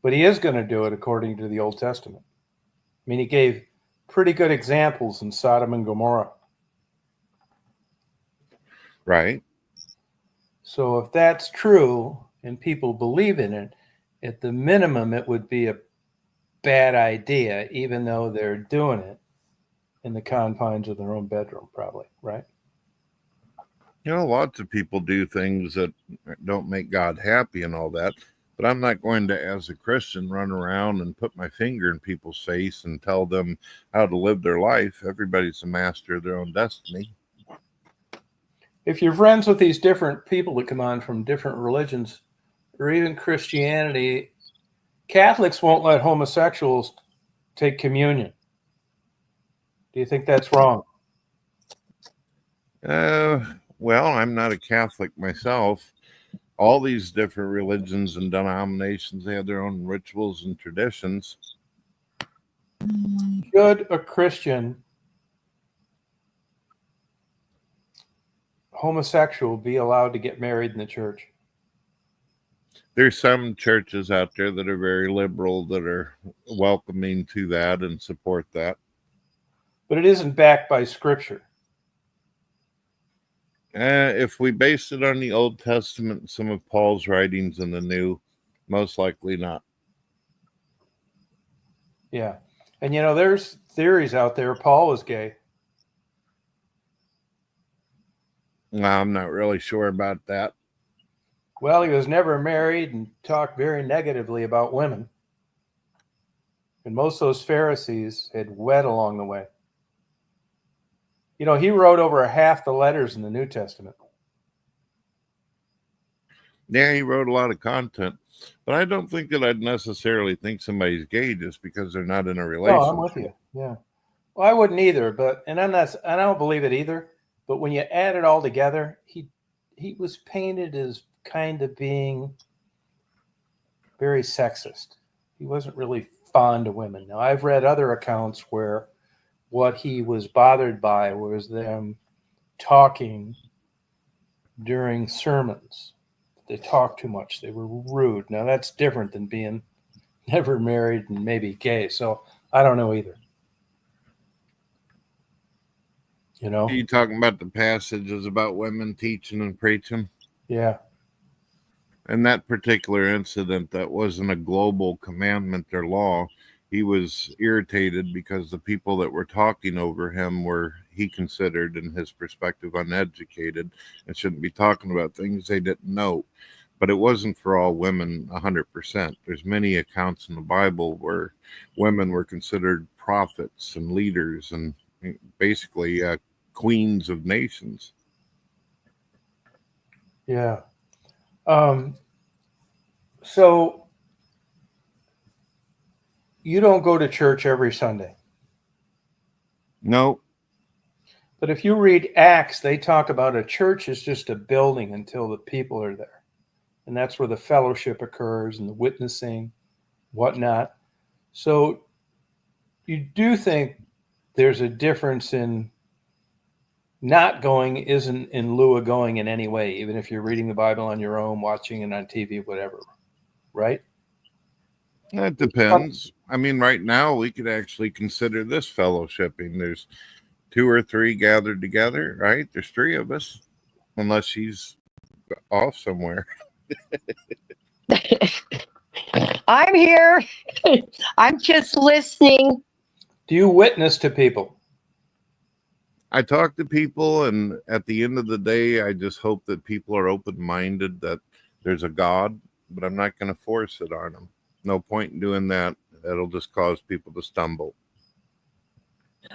S1: But he is going to do it according to the Old Testament. I mean, he gave pretty good examples in Sodom and Gomorrah.
S4: Right.
S1: So if that's true and people believe in it, at the minimum, it would be a bad idea, even though they're doing it in the confines of their own bedroom, probably, right?
S4: You know, lots of people do things that don't make God happy and all that, but I'm not going to, as a Christian, run around and put my finger in people's face and tell them how to live their life. Everybody's a master of their own destiny.
S1: If you're friends with these different people that come on from different religions, or even Christianity, Catholics won't let homosexuals take communion. Do you think that's wrong?
S4: Well, I'm not a Catholic myself. All these different religions and denominations, they have their own rituals and traditions.
S1: Should a Christian homosexual be allowed to get married in the church?
S4: There's some churches out there that are very liberal that are welcoming to that and support that.
S1: But it isn't backed by Scripture.
S4: If we based it on the Old Testament and some of Paul's writings in the New, most likely not.
S1: Yeah. And you know, there's theories out there Paul was gay.
S4: I'm not really sure about that.
S1: Well, he was never married and talked very negatively about women. And most of those Pharisees had wed along the way. You know, he wrote over half the letters in the New Testament.
S4: Yeah, he wrote a lot of content. But I don't think that I'd necessarily think somebody's gay just because they're not in a relationship.
S1: No, I'm with you. Yeah. Well, I wouldn't either, but I don't believe it either. But when you add it all together, he was painted as kind of being very sexist. He wasn't really fond of women. Now, I've read other accounts where what he was bothered by was them talking during sermons. They talked too much. They were rude. Now, that's different than being never married and maybe gay. So I don't know either. You know?
S4: Are you talking about the passages about women teaching and preaching?
S1: Yeah.
S4: In that particular incident, that wasn't a global commandment or law. He was irritated because the people that were talking over him were, he considered, in his perspective, uneducated and shouldn't be talking about things they didn't know. But it wasn't for all women 100%. There's many accounts in the Bible where women were considered prophets and leaders and basically queens of nations.
S1: Yeah. So you don't go to church every Sunday.
S4: No.
S1: But if you read Acts, they talk about a church is just a building until the people are there. And that's where the fellowship occurs and the witnessing, whatnot. So you do think there's a difference in not going isn't in lieu of going in any way, even if you're reading the Bible on your own, watching it on TV, whatever, right?
S4: That depends. I mean, right now we could actually consider this fellowshipping. There's 2 or 3 gathered together, right? There's 3 of us, unless she's off somewhere.
S2: I'm here. I'm just listening.
S1: Do you witness to people?
S4: I talk to people, and at the end of the day, I just hope that people are open-minded, that there's a God, but I'm not going to force it on them. No point in doing that. That'll just cause people to stumble.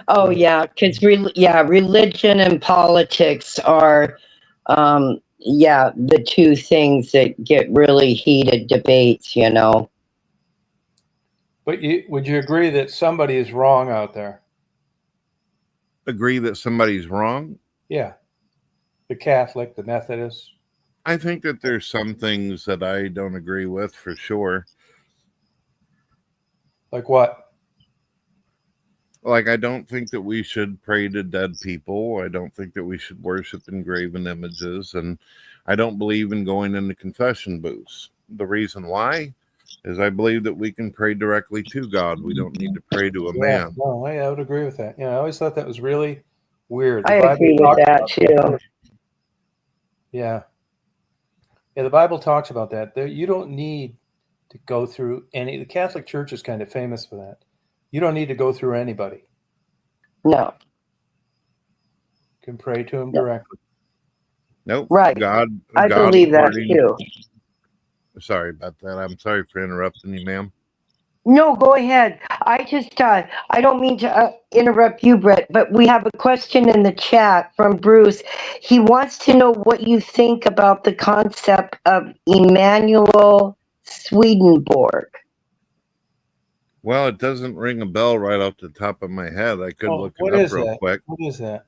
S2: Oh yeah, because religion and politics are, the 2 things that get really heated debates. You know.
S1: But would you agree that somebody is wrong out there?
S4: Agree that somebody's wrong?
S1: Yeah. The Catholic, the Methodist.
S4: I think that there's some things that I don't agree with for sure.
S1: Like what?
S4: Like, I don't think that we should pray to dead people. I don't think that we should worship engraven images. And I don't believe in going into confession booths. The reason why is I believe that we can pray directly to God. We don't need to pray to a man.
S1: No, I would agree with that. I always thought that was really weird.
S2: I agree with that too.
S1: Yeah. Yeah, the Bible talks about that. You don't need to go through any. The Catholic Church is kind of famous for that. You don't need to go through anybody.
S2: No.
S1: You can pray to him directly.
S4: Nope.
S2: Right. I believe that too.
S4: Sorry about that. I'm sorry for interrupting you, ma'am.
S2: No, go ahead. I just, I don't mean to interrupt you, Brett, but we have a question in the chat from Bruce. He wants to know what you think about the concept of Emanuel Swedenborg.
S4: Well, it doesn't ring a bell right off the top of my head. I could look it up real quick.
S1: What is that?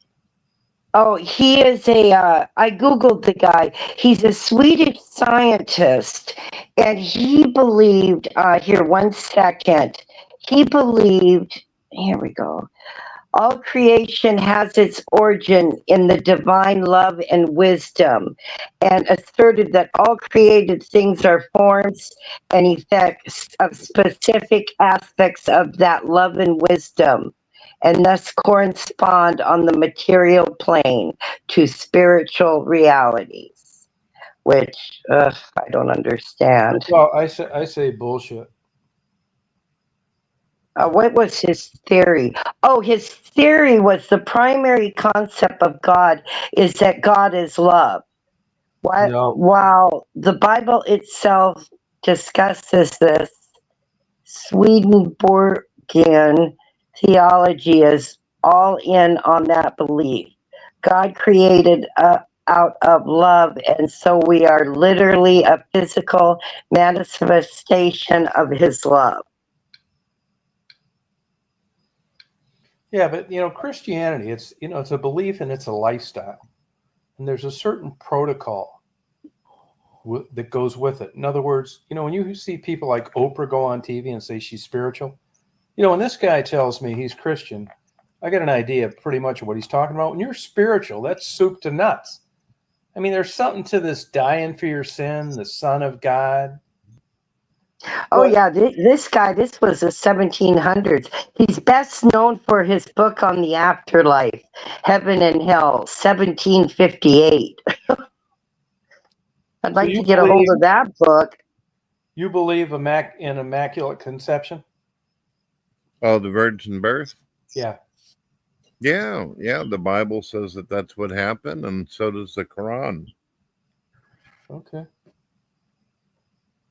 S2: Oh, he is I Googled the guy. He's a Swedish scientist, and he believed, here, 1 second. He believed, here we go. All creation has its origin in the divine love and wisdom, and asserted that all created things are forms and effects of specific aspects of that love and wisdom, and thus correspond on the material plane to spiritual realities, which I don't understand.
S1: Well, I say bullshit.
S2: What was his theory? Oh, his theory was the primary concept of God is that God is love. While the Bible itself discusses this, Swedenborgian theology is all in on that belief. God created out of love, and so we are literally a physical manifestation of his love.
S1: Yeah, but Christianity, it's a belief and it's a lifestyle. And there's a certain protocol that goes with it. In other words, when you see people like Oprah go on TV and say she's spiritual, when this guy tells me he's Christian, I get an idea pretty much of what he's talking about. When you're spiritual, that's soup to nuts. I mean, there's something to this dying for your sin, the Son of God.
S2: Oh, yeah. This guy, this was the 1700s. He's best known for his book on the afterlife, Heaven and Hell, 1758. I'd like to get a hold of that book.
S1: You believe in immaculate conception?
S4: Oh, the virgin birth?
S1: Yeah.
S4: Yeah. The Bible says that that's what happened, and so does the Quran.
S1: Okay.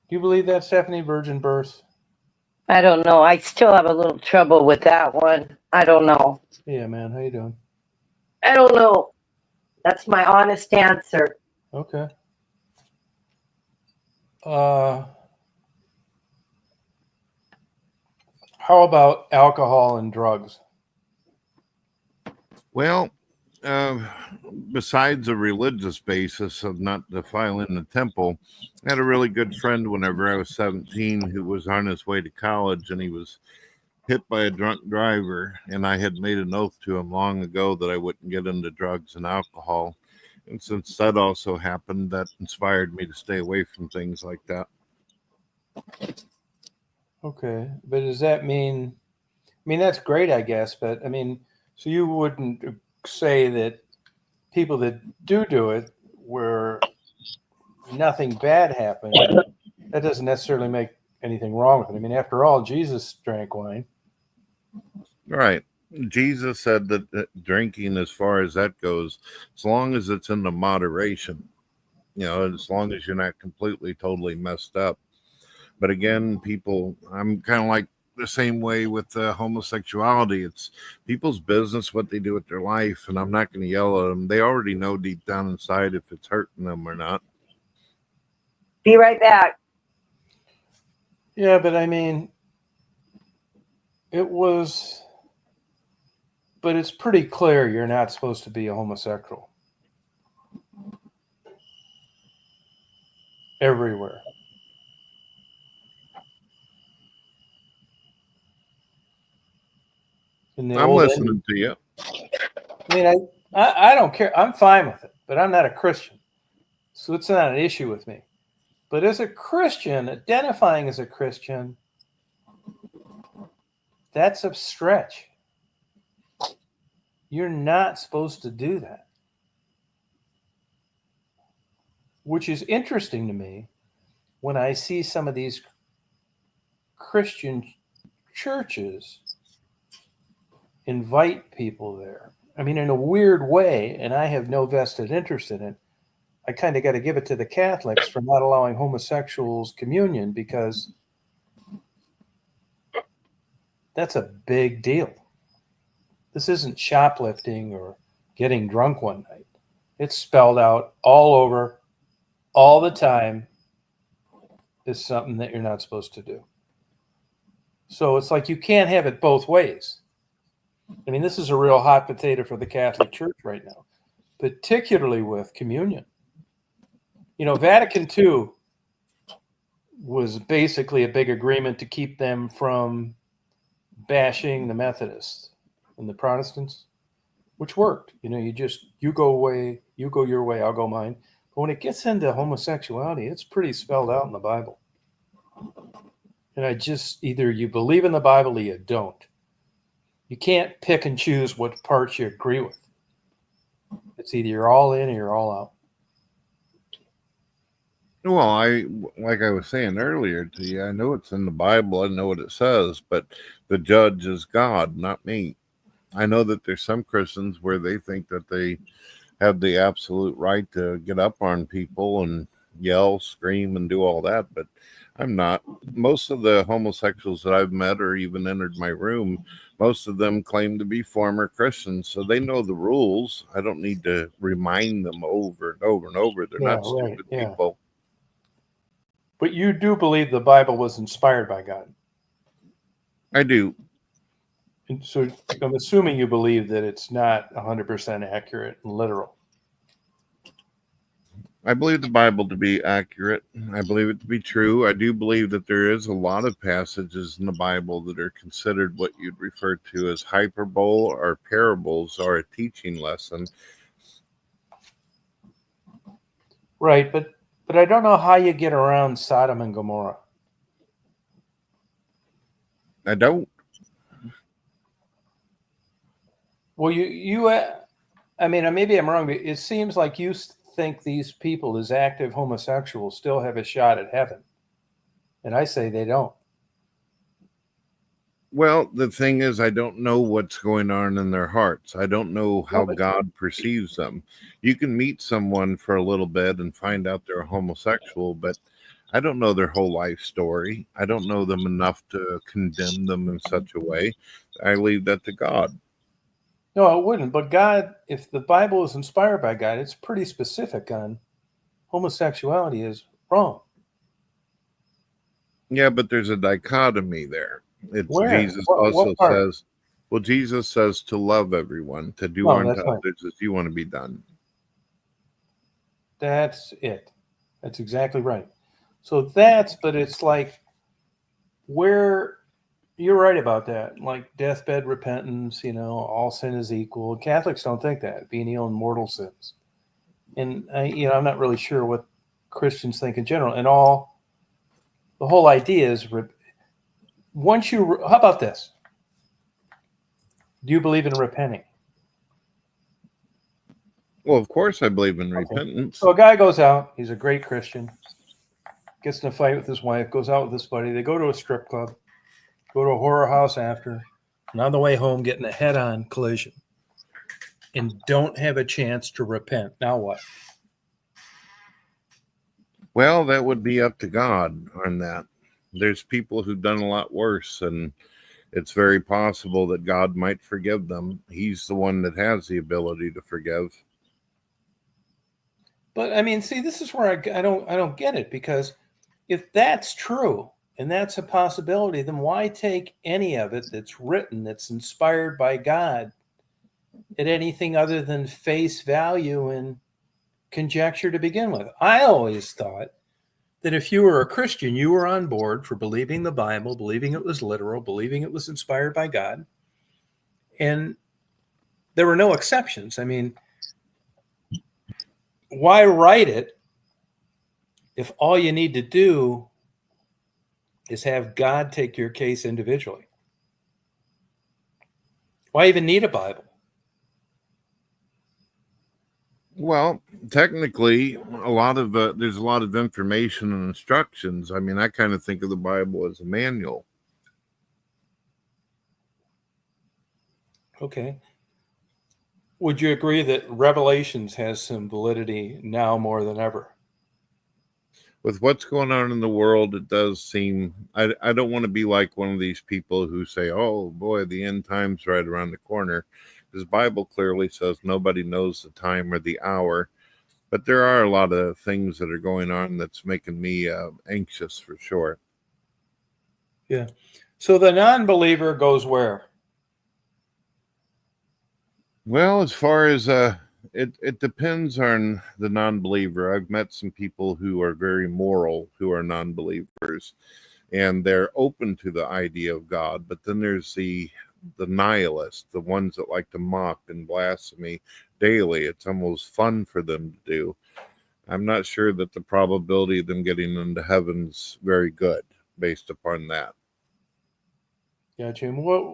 S1: Do you believe that, Stephanie, virgin birth?
S2: I don't know. I still have a little trouble with that one. I don't know.
S1: Yeah, man. How you doing?
S2: I don't know. That's my honest answer.
S1: Okay. How about alcohol and drugs?
S4: Well, besides a religious basis of not defiling the temple, I had a really good friend whenever I was 17 who was on his way to college, and he was hit by a drunk driver, and I had made an oath to him long ago that I wouldn't get into drugs and alcohol. And since that also happened, that inspired me to stay away from things like that.
S1: Okay. But does that mean, that's great, I guess, but so you wouldn't say that people that do it where nothing bad happened, that doesn't necessarily make anything wrong with it. After all, Jesus drank wine.
S4: Right. Jesus said that drinking, as far as that goes, as long as it's in the moderation, as long as you're not completely, totally messed up. But again, I'm kind of like the same way with homosexuality. It's people's business what they do with their life, and I'm not going to yell at them. They already know deep down inside if it's hurting them or not.
S2: Be right back.
S1: Yeah, but but it's pretty clear you're not supposed to be a homosexual. Everywhere.
S4: I'm listening to you.
S1: I don't care. I'm fine with it, but I'm not a Christian. So it's not an issue with me. But as a Christian, identifying as a Christian, that's a stretch. You're not supposed to do that. Which is interesting to me when I see some of these Christian churches invite people there. In a weird way, and I have no vested interest in it. I kind of got to give it to the Catholics for not allowing homosexuals communion, because that's a big deal. This isn't shoplifting or getting drunk one night. It's spelled out all over, all the time, is something that you're not supposed to do. So it's like you can't have it both ways. This is a real hot potato for the Catholic Church right now, particularly with communion. Vatican II was basically a big agreement to keep them from bashing the Methodists and the Protestants, which worked. You go away, you go your way, I'll go mine. But when it gets into homosexuality, it's pretty spelled out in the Bible. And either you believe in the Bible or you don't. You can't pick and choose what parts you agree with. It's either you're all in or you're all out.
S4: Well, like I was saying earlier to you, I know it's in the Bible. I know what it says, but the judge is God, not me. I know that there's some Christians where they think that they have the absolute right to get up on people and yell, scream, and do all that, but I'm not. Most of the homosexuals that I've met or even entered my room, most of them claim to be former Christians, so they know the rules. I don't need to remind them over and over and over. They're not stupid people.
S1: But you do believe the Bible was inspired by God?
S4: I do.
S1: And so I'm assuming you believe that it's not 100% accurate and literal.
S4: I believe the Bible to be accurate. I believe it to be true. I do believe that there is a lot of passages in the Bible that are considered what you'd refer to as hyperbole or parables or a teaching lesson.
S1: Right, but I don't know how you get around Sodom and Gomorrah.
S4: I don't.
S1: Well, I mean, maybe I'm wrong, but it seems like you think these people, as active homosexuals, still have a shot at heaven. And I say they don't.
S4: Well, the thing is, I don't know what's going on in their hearts. I don't know how God perceives them. You can meet someone for a little bit and find out they're homosexual, but I don't know their whole life story. I don't know them enough to condemn them in such a way. I leave that to God.
S1: No, it wouldn't. But God, if the Bible is inspired by God, it's pretty specific on homosexuality is wrong.
S4: Yeah, but there's a dichotomy there. It's
S1: Where?
S4: Jesus
S1: What
S4: also
S1: part?
S4: says, well, Jesus says to love everyone, to do
S1: No,
S4: unto
S1: that's right.
S4: others as you want to be done.
S1: That's it. That's exactly right. So but it's like where you're right about that. Like deathbed repentance, all sin is equal. Catholics don't think that, venial and mortal sins. And I'm not really sure what Christians think in general. And the whole idea is how about this? Do you believe in repenting?
S4: Well, of course I believe in repentance.
S1: So a guy goes out, he's a great Christian, gets in a fight with his wife, goes out with his buddy, they go to a strip club, go to a horror house after, and on the way home getting a head-on collision and don't have a chance to repent. Now what?
S4: Well, that would be up to God on that. There's people who've done a lot worse, and it's very possible that God might forgive them. He's the one that has the ability to forgive.
S1: But I mean, see, this is where I don't get it, because if that's true and that's a possibility, then why take any of it that's written, that's inspired by God, at anything other than face value and conjecture to begin with? I always thought that if you were a Christian, you were on board for believing the Bible, believing it was literal, believing it was inspired by God, and there were no exceptions. I mean, why write it if all you need to do is have God take your case individually? Why even need a Bible?
S4: Well, technically, there's a lot of information and instructions. I mean, I kind of think of the Bible as a manual.
S1: Okay. Would you agree that Revelations has some validity now more than ever?
S4: With what's going on in the world, it does seem, I don't want to be like one of these people who say, oh boy, the end time's right around the corner. Because Bible clearly says nobody knows the time or the hour. But there are a lot of things that are going on that's making me anxious for sure.
S1: Yeah. So the non-believer goes where?
S4: Well, as far as it depends on the non-believer. I've met some people who are very moral, who are non-believers, and they're open to the idea of God. But then there's the nihilists, the ones that like to mock and blasphemy daily. It's almost fun for them to do. I'm not sure that the probability of them getting into heaven's very good based upon that.
S1: Yeah, Jim. How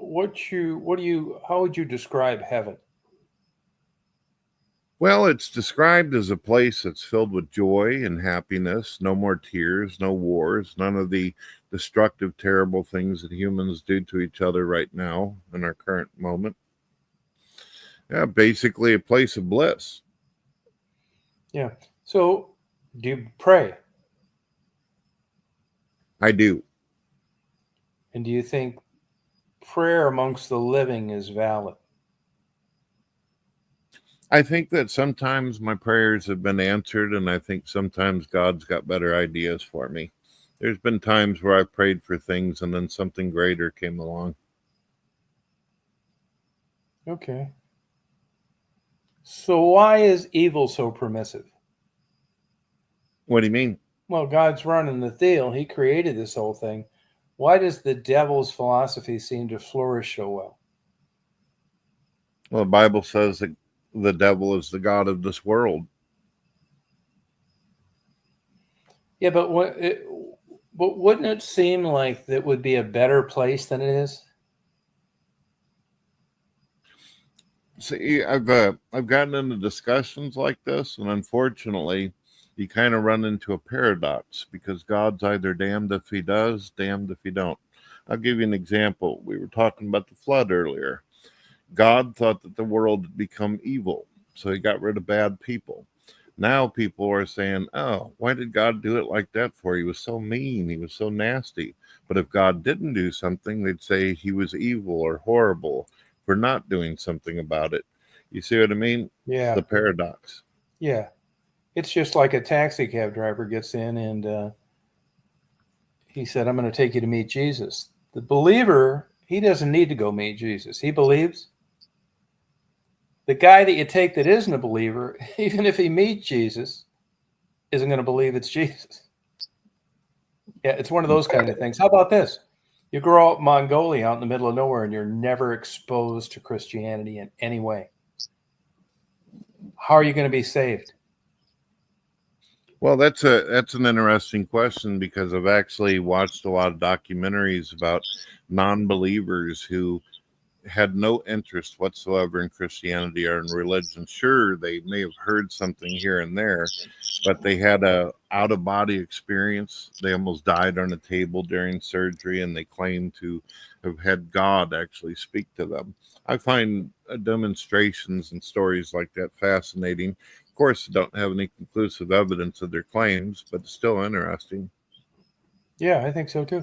S1: would you describe heaven?
S4: Well, it's described as a place that's filled with joy and happiness, no more tears, no wars, none of the destructive, terrible things that humans do to each other right now in our current moment. Yeah, basically a place of bliss.
S1: Yeah. So do you pray?
S4: I do.
S1: And do you think prayer amongst the living is valid?
S4: I think that sometimes my prayers have been answered, and I think sometimes God's got better ideas for me. There's been times where I prayed for things and then something greater came along.
S1: Okay. So why is evil so permissive?
S4: What do you mean?
S1: Well, God's running the deal. He created this whole thing. Why does the devil's philosophy seem to flourish so well?
S4: Well, the Bible says that the devil is the god of this world.
S1: Yeah, but wouldn't it seem like that would be a better place than it is?
S4: See, I've gotten into discussions like this, and unfortunately, you kind of run into a paradox because God's either damned if he does, damned if he don't. I'll give you an example. We were talking about the flood earlier. God thought that the world had become evil, so he got rid of bad people. Now people are saying, oh, why did God do it like that for? He was so mean. He was so nasty. But if God didn't do something, they'd say he was evil or horrible for not doing something about it. You see what I mean?
S1: Yeah.
S4: The paradox.
S1: Yeah. It's just like a taxi cab driver gets in and he said, I'm going to take you to meet Jesus. The believer, he doesn't need to go meet Jesus. He believes. The guy that you take that isn't a believer, even if he meets Jesus, isn't going to believe it's Jesus. Yeah, it's one of those kind of things. How about this? You grow up in Mongolia out in the middle of nowhere and you're never exposed to Christianity in any way. How are you going to be saved?
S4: Well, that's an interesting question because I've actually watched a lot of documentaries about non-believers who had no interest whatsoever in Christianity or in religion. Sure, they may have heard something here and there, but they had a out-of-body experience. They almost died on a table during surgery, and they claim to have had God actually speak to them. I find demonstrations and stories like that fascinating. Of course, I don't have any conclusive evidence of their claims, but it's still interesting.
S1: Yeah, I think so too.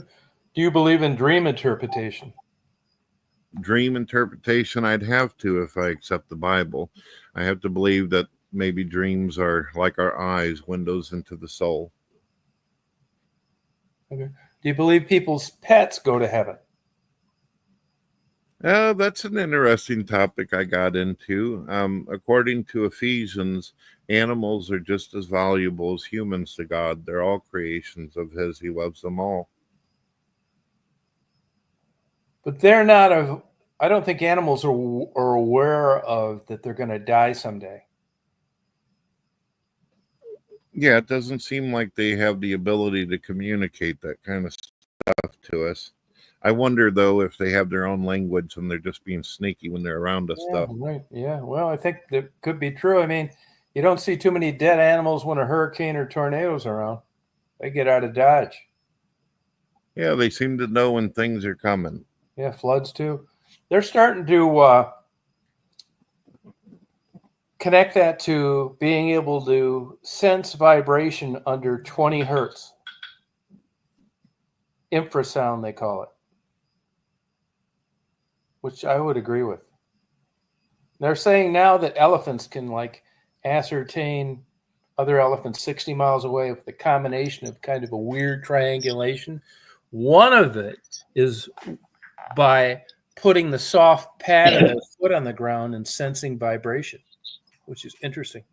S1: Do you believe in dream interpretation?
S4: Dream interpretation, I'd have to if I accept the Bible. I have to believe that maybe dreams are like our eyes, windows into the soul.
S1: Okay. Do you believe people's pets go to heaven?
S4: That's an interesting topic I got into. According to Ephesians, animals are just as valuable as humans to God. They're all creations of his. He loves them all.
S1: But they're not I don't think animals are aware of that they're going to die someday.
S4: Yeah, it doesn't seem like they have the ability to communicate that kind of stuff to us. I wonder, though, if they have their own language and they're just being sneaky when they're around us,
S1: Yeah,
S4: though.
S1: right. Yeah, well, I think that could be true. I mean, you don't see too many dead animals when a hurricane or tornado's around. They get out of Dodge.
S4: Yeah, they seem to know when things are coming.
S1: Yeah, floods too. They're starting to connect that to being able to sense vibration under 20 hertz. Infrasound, they call it, which I would agree with. They're saying now that elephants can like ascertain other elephants 60 miles away with the combination of kind of a weird triangulation. One of it is by putting the soft pad of the foot on the ground and sensing vibration, which is interesting.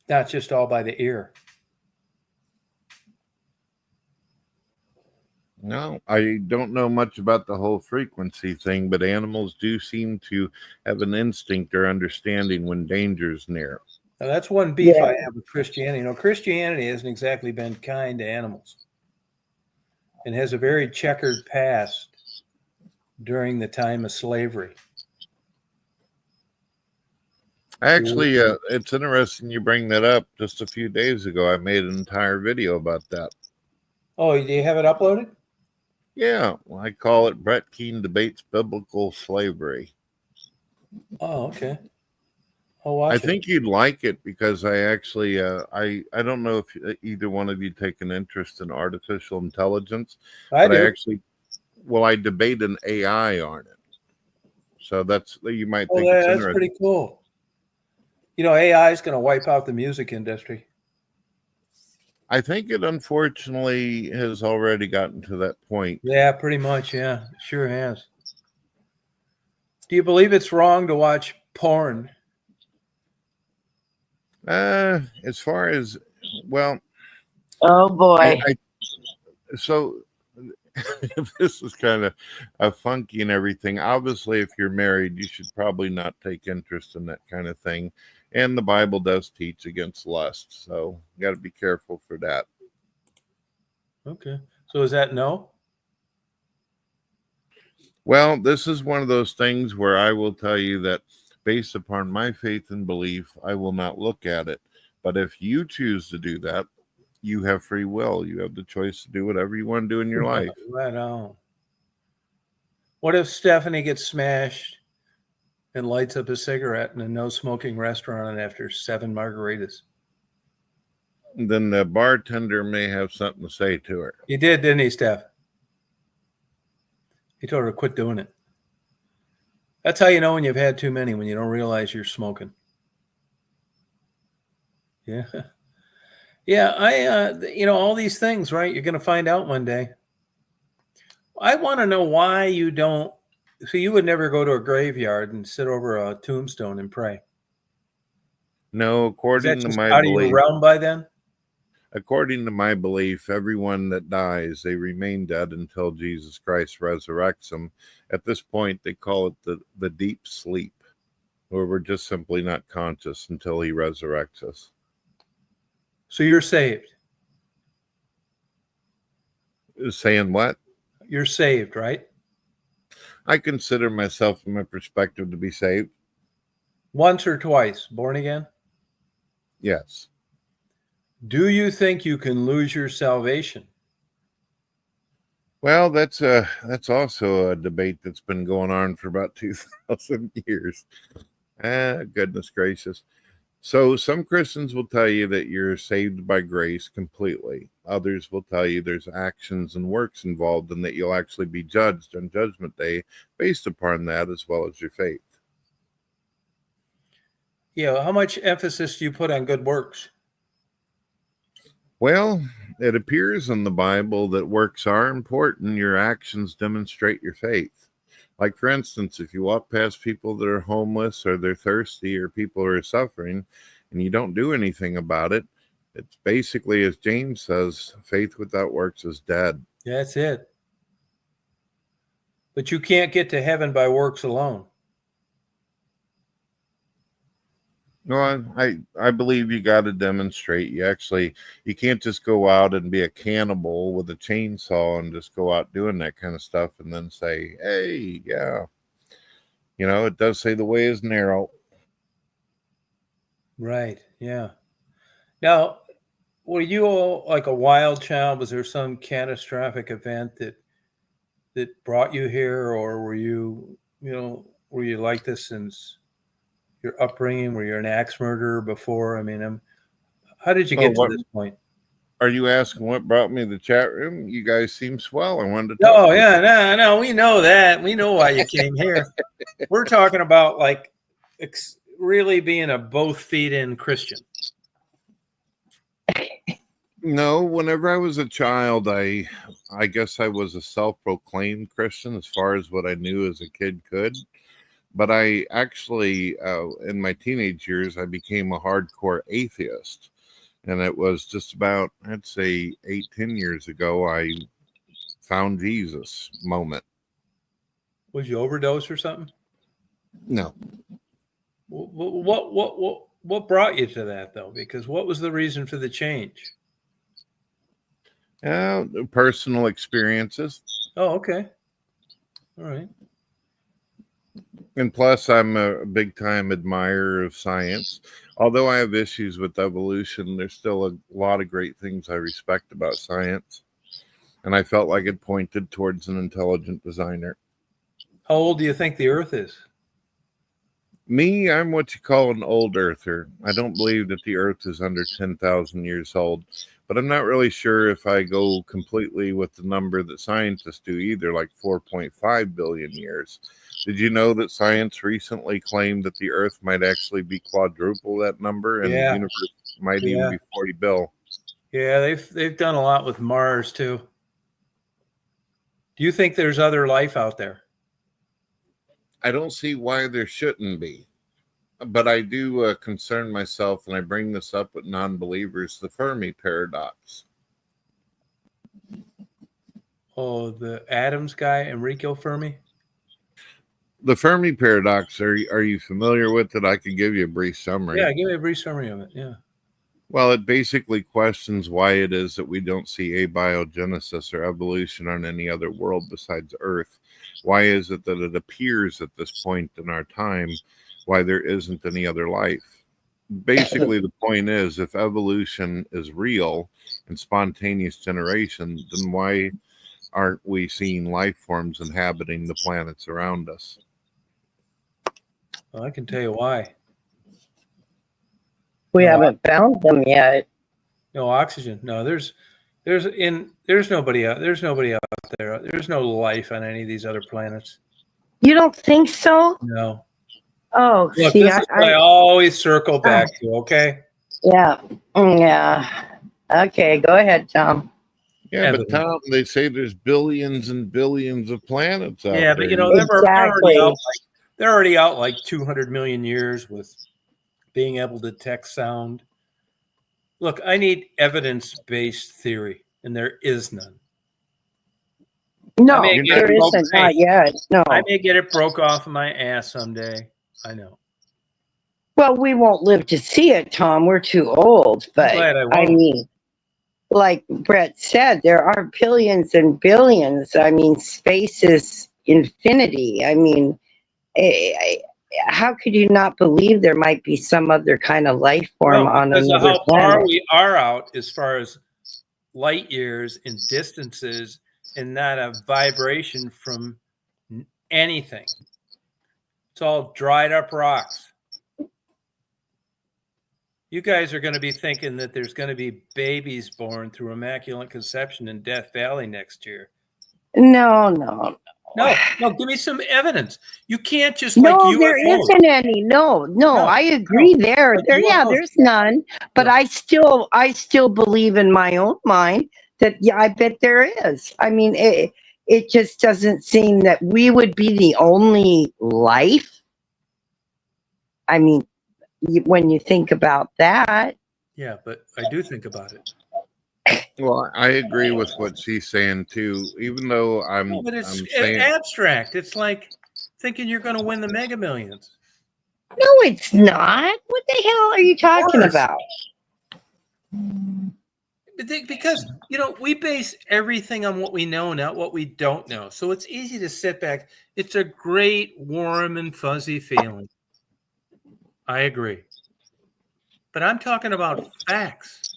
S1: Not just all by the ear.
S4: No, I don't know much about the whole frequency thing, but animals do seem to have an instinct or understanding when danger's near.
S1: Now, that's one beef I have with Christianity. You know, Christianity hasn't exactly been kind to animals and has a very checkered past during the time of slavery.
S4: Actually, it's interesting you bring that up. Just a few days ago, I made an entire video about that.
S1: Oh, do you have it uploaded?
S4: Yeah, well, I call it Brett Keane Debates Biblical Slavery.
S1: Oh, okay. I'll watch
S4: I
S1: it.
S4: think you'd like it because I actually, I don't know if either one of you take an interest in artificial intelligence,
S1: I
S4: but
S1: do.
S4: I debate an AI on it. So you might think
S1: Oh,
S4: it's
S1: that's
S4: interesting.
S1: pretty cool. You know, AI is going to wipe out the music industry.
S4: I think it unfortunately has already gotten to that point.
S1: Yeah, pretty much. Yeah, it sure has. Do you believe it's wrong to watch porn?
S4: As far as, well,
S2: Oh boy.
S4: so this is kind of funky and everything. Obviously, if you're married, you should probably not take interest in that kind of thing. And the Bible does teach against lust. So you got to be careful for that.
S1: Okay. So is that no?
S4: Well, this is one of those things where I will tell you that based upon my faith and belief, I will not look at it. But if you choose to do that, you have free will. You have the choice to do whatever you want to do in your life.
S1: Right on. What if Stephanie gets smashed and lights up a cigarette in a no smoking restaurant after 7 margaritas?
S4: Then the bartender may have something to say to her.
S1: He did, didn't he, Steph? He told her to quit doing it. That's how you know when you've had too many, when you don't realize you're smoking. Yeah. Yeah, all these things, right? You're going to find out one day. I want to know why you don't. So you would never go to a graveyard and sit over a tombstone and pray.
S4: No, according
S1: Is
S4: to
S1: that just
S4: my
S1: out
S4: belief,
S1: of your realm by then?
S4: according to my belief, everyone that dies, they remain dead until Jesus Christ resurrects them. At this point, they call it the deep sleep, where we're just simply not conscious until he resurrects us.
S1: So you're saved.
S4: Saying what?
S1: You're saved, right?
S4: I consider myself, from my perspective, to be saved.
S1: Once or twice, born again?
S4: Yes.
S1: Do you think you can lose your salvation?
S4: Well, that's also a debate that's been going on for about 2,000 years. Goodness gracious. So some Christians will tell you that you're saved by grace completely. Others will tell you there's actions and works involved and that you'll actually be judged on Judgment Day based upon that as well as your faith.
S1: Yeah, how much emphasis do you put on good works?
S4: Well, it appears in the Bible that works are important. Your actions demonstrate your faith. Like, for instance, if you walk past people that are homeless or they're thirsty or people who are suffering and you don't do anything about it, it's basically, as James says, faith without works is dead.
S1: That's it. But you can't get to heaven by works alone.
S4: No, I believe you got to demonstrate. You can't just go out and be a cannibal with a chainsaw and just go out doing that kind of stuff and then say, hey, yeah. It does say the way is narrow.
S1: Right, yeah. Now, were you all like a wild child? Was there some catastrophic event that brought you here, or were you like this since your upbringing? Were you an axe murderer before? I mean, how did you get to this point?
S4: Are you asking what brought me to the chat room? You guys seem swell. I wanted to
S1: talk.
S4: Oh,
S1: yeah, no, we know that. We know why you came here. We're talking about like really being a both feet in Christian.
S4: No, whenever I was a child, I guess I was a self-proclaimed Christian as far as what I knew as a kid could. But I actually, in my teenage years, I became a hardcore atheist. And it was just about, I'd say, 10 years ago, I found Jesus moment.
S1: Was you overdose or something?
S4: No.
S1: What brought you to that, though? Because what was the reason for the change?
S4: Personal experiences.
S1: Oh, okay. All right.
S4: And plus, I'm a big-time admirer of science. Although I have issues with evolution, there's still a lot of great things I respect about science. And I felt like it pointed towards an intelligent designer.
S1: How old do you think the Earth is?
S4: Me, I'm what you call an old earther. I don't believe that the Earth is under 10,000 years old. But I'm not really sure if I go completely with the number that scientists do either, like 4.5 billion years. Did you know that science recently claimed that the Earth might actually be quadruple that number, and the universe might even be 40 bill?
S1: Yeah, they've done a lot with Mars too. Do you think there's other life out there?
S4: I don't see why there shouldn't be. but I do concern myself, and I bring this up with non-believers, the Fermi paradox.
S1: Oh, the Adams guy, Enrico Fermi?
S4: The Fermi paradox, are you familiar with it? I could give you a brief summary.
S1: Yeah, give me a brief summary of it. Yeah.
S4: Well, it basically questions why it is that we don't see abiogenesis or evolution on any other world besides Earth. Why is it that it appears at this point in our time why there isn't any other life? Basically, the point is, if evolution is real and spontaneous generation, then why aren't we seeing life forms inhabiting the planets around us?
S1: Well, I can tell you why.
S2: We haven't found them yet.
S1: No oxygen. No, there's nobody out. There's nobody out there. There's no life on any of these other planets.
S2: You don't think so?
S1: No.
S2: Oh,
S1: Look,
S2: see,
S1: this is what I always circle back to. Okay.
S2: Yeah. Yeah. Okay, go ahead, Tom.
S4: Yeah,
S1: Evidence.
S4: but Tom, they say there's billions and billions of planets out there.
S1: Yeah, but you know, they're already out like 200 million years with being able to detect sound. Look, I need evidence-based theory, and there is none.
S2: No, there isn't, not yet. No.
S1: I may get it broke off of my ass someday. I know.
S2: Well, we won't live to see it, Tom. We're too old. But I mean, like Brett said, there are billions and billions. I mean, space is infinity. I mean, how could you not believe there might be some other kind of life form on another planet?
S1: How far we are out as far as light years and distances, and not a vibration from anything. It's all dried up rocks. You guys are going to be thinking that there's going to be babies born through Immaculate Conception in Death Valley next year.
S2: No.
S1: No, give me some evidence. You can't just
S2: there isn't any. No, I agree there. There's none. But I still believe in my own mind that I bet there is. I mean, it just doesn't seem that we would be the only life. I mean, when you think about that.
S1: Yeah, but I do think about it.
S4: Well, I agree with what she's saying too, even though
S1: but it's abstract. It's like thinking you're going to win the Mega Millions.
S2: No, it's not. What the hell are you talking about?
S1: Because, you know, we base everything on what we know, not what we don't know. So it's easy to sit back. It's a great, warm and fuzzy feeling. I agree. But I'm talking about facts.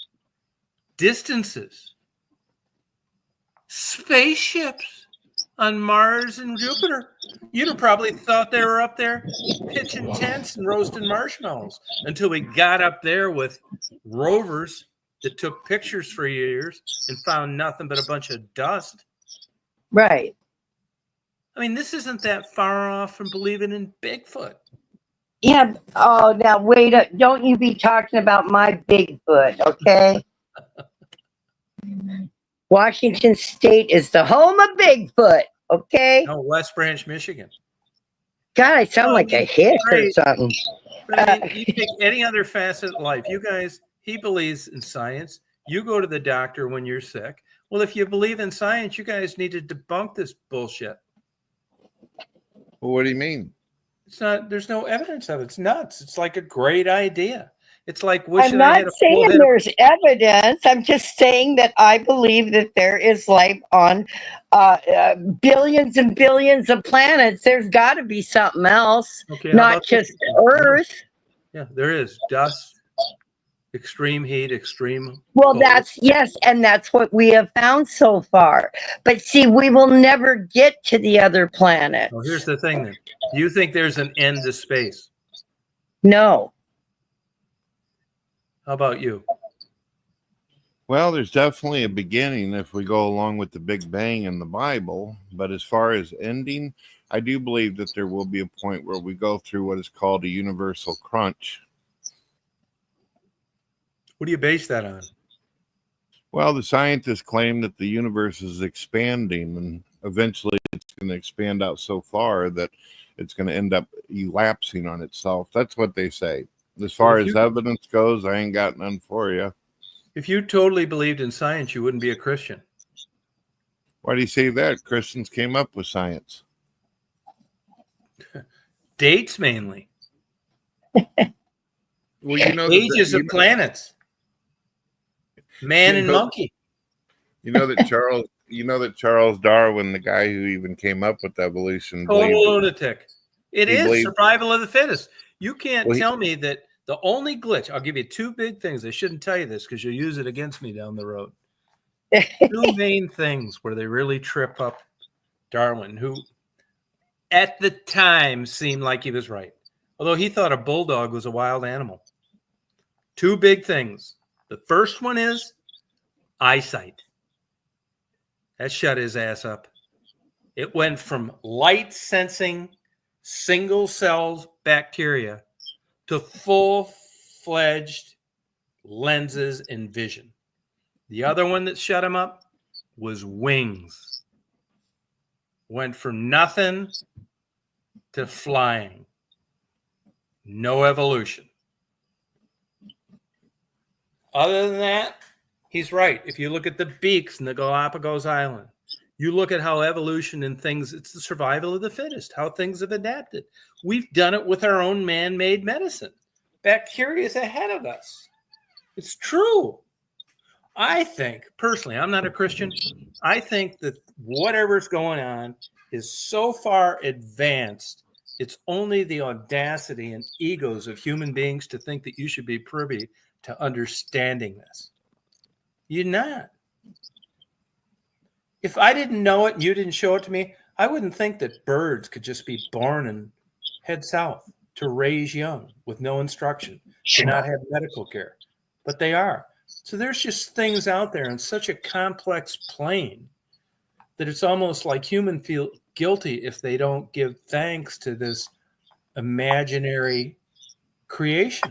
S1: Distances, spaceships on Mars and Jupiter. You'd have probably thought they were up there pitching tents and roasting marshmallows until we got up there with rovers that took pictures for years and found nothing but a bunch of dust.
S2: Right.
S1: I mean, this isn't that far off from believing in Bigfoot.
S2: Yeah. Oh, now wait up. Don't you be talking about my Bigfoot, okay? Washington State is the home of Bigfoot, okay?
S1: No, West Branch, Michigan.
S2: God, I sound like a hick or something.
S1: I mean, you take any other facet of life. You guys, he believes in science. You go to the doctor when you're sick. Well, if you believe in science, you guys need to debunk this bullshit.
S4: Well, what do you mean?
S1: It's not. There's no evidence of it. It's nuts. It's like a great idea. It's like
S2: I'm not saying there's evidence. I'm just saying that I believe that there is life on billions and billions of planets. There's got to be something else, not just Earth.
S1: Yeah, there is dust, extreme heat, extreme.
S2: Well,
S1: cold.
S2: And that's what we have found so far. But see, we will never get to the other planets.
S1: Well, here's the thing then. Do you think there's an end to space?
S2: No.
S1: How about you?
S4: Well, there's definitely a beginning if we go along with the Big Bang in the Bible. But as far as ending, I do believe that there will be a point where we go through what is called a universal crunch.
S1: What do you base that on?
S4: Well, the scientists claim that the universe is expanding and eventually it's going to expand out so far that it's going to end up elapsing on itself. That's what they say. As far as evidence goes, I ain't got none for you.
S1: If you totally believed in science, you wouldn't be a Christian.
S4: Why do you say that? Christians came up with science.
S1: Dates mainly.
S4: Well, you know,
S1: ages of planets. Man and monkey.
S4: You know that Charles Darwin, the guy who even came up with evolution,
S1: total lunatic. It is survival of the fittest. You can't tell me that the only glitch. I'll give you two big things. I shouldn't tell you this because you'll use it against me down the road. Two main things where they really trip up Darwin, who at the time seemed like he was right, although he thought a bulldog was a wild animal. Two big things. The first one is eyesight. That shut his ass up. It went from light sensing single cells bacteria to full-fledged lenses and vision. The other one that shut him up was wings. Went from nothing to flying. No evolution. Other than that, he's right. If you look at the beaks in the Galapagos Island, you look at how evolution and things, it's the survival of the fittest, how things have adapted. We've done it with our own man-made medicine. Bacteria is ahead of us. It's true. I think, personally, I'm not a Christian. I think that whatever's going on is so far advanced, it's only the audacity and egos of human beings to think that you should be privy to understanding this. You're not. If I didn't know it and you didn't show it to me, I wouldn't think that birds could just be born and head south to raise young with no instruction, to not have medical care. But they are. So there's just things out there in such a complex plane that it's almost like humans feel guilty if they don't give thanks to this imaginary creation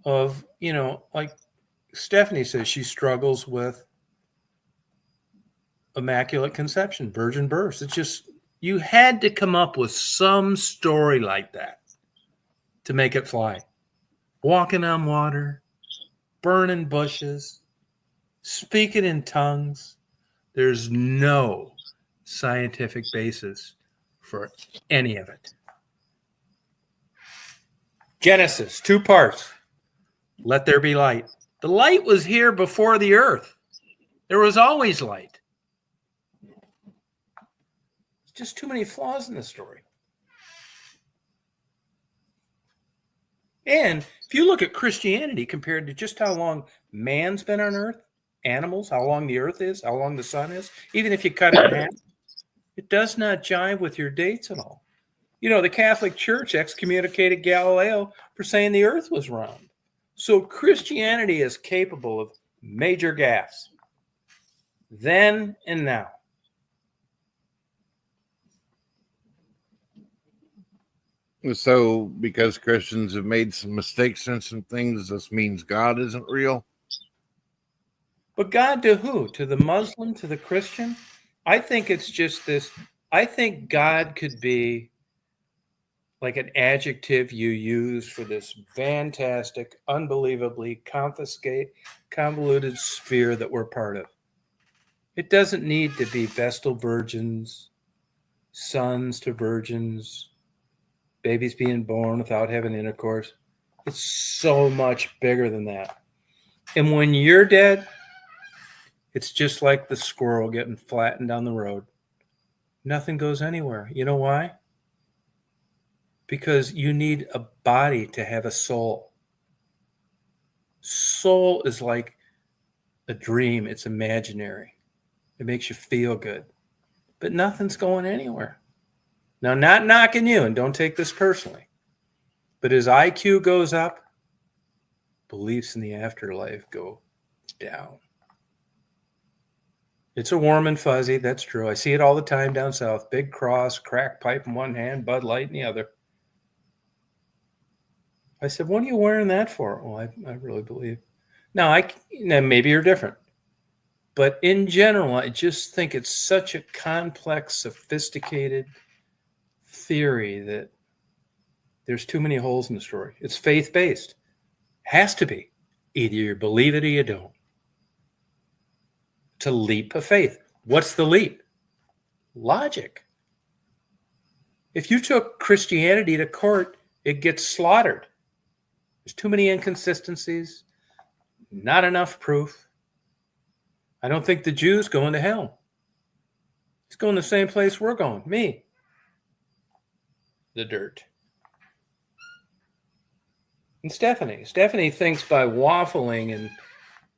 S1: of, you know, like Stephanie says, she struggles with immaculate conception, virgin birth. It's just, you had to come up with some story like that to make it fly. Walking on water, burning bushes, speaking in tongues. There's no scientific basis for any of it. Genesis, 2 parts. Let there be light. The light was here before the earth. There was always light. There's just too many flaws in the story. And if you look at Christianity compared to just how long man's been on earth, animals, how long the earth is, how long the sun is, even if you cut it in half, it does not jive with your dates at all. You know, the Catholic Church excommunicated Galileo for saying the earth was round. So Christianity is capable of major gaffes, then and now.
S4: So because Christians have made some mistakes and some things, this means God isn't real?
S1: But God to who? To the Muslim, to the Christian? I think it's just this. I think God could be like an adjective you use for this fantastic, unbelievably convoluted sphere that we're part of. It doesn't need to be Vestal virgins, sons to virgins, babies being born without having intercourse. It's so much bigger than that. And when you're dead, it's just like the squirrel getting flattened down the road. Nothing goes anywhere. You know why? Because you need a body to have a soul. Soul is like a dream. It's imaginary. It makes you feel good. But nothing's going anywhere. Now, not knocking you, and don't take this personally, but as IQ goes up, beliefs in the afterlife go down. It's a warm and fuzzy, that's true. I see it all the time down south. Big cross, crack pipe in one hand, Bud Light in the other. I said, what are you wearing that for? Well, I really believe. Now, maybe you're different. But in general, I just think it's such a complex, sophisticated theory that there's too many holes in the story. It's faith-based. Has to be. Either you believe it or you don't. It's a leap of faith. What's the leap? Logic. If you took Christianity to court, it gets slaughtered. There's too many inconsistencies, not enough proof. I don't think the Jew's going to hell. He's going the same place we're going, me. The dirt. And Stephanie. Stephanie thinks by waffling and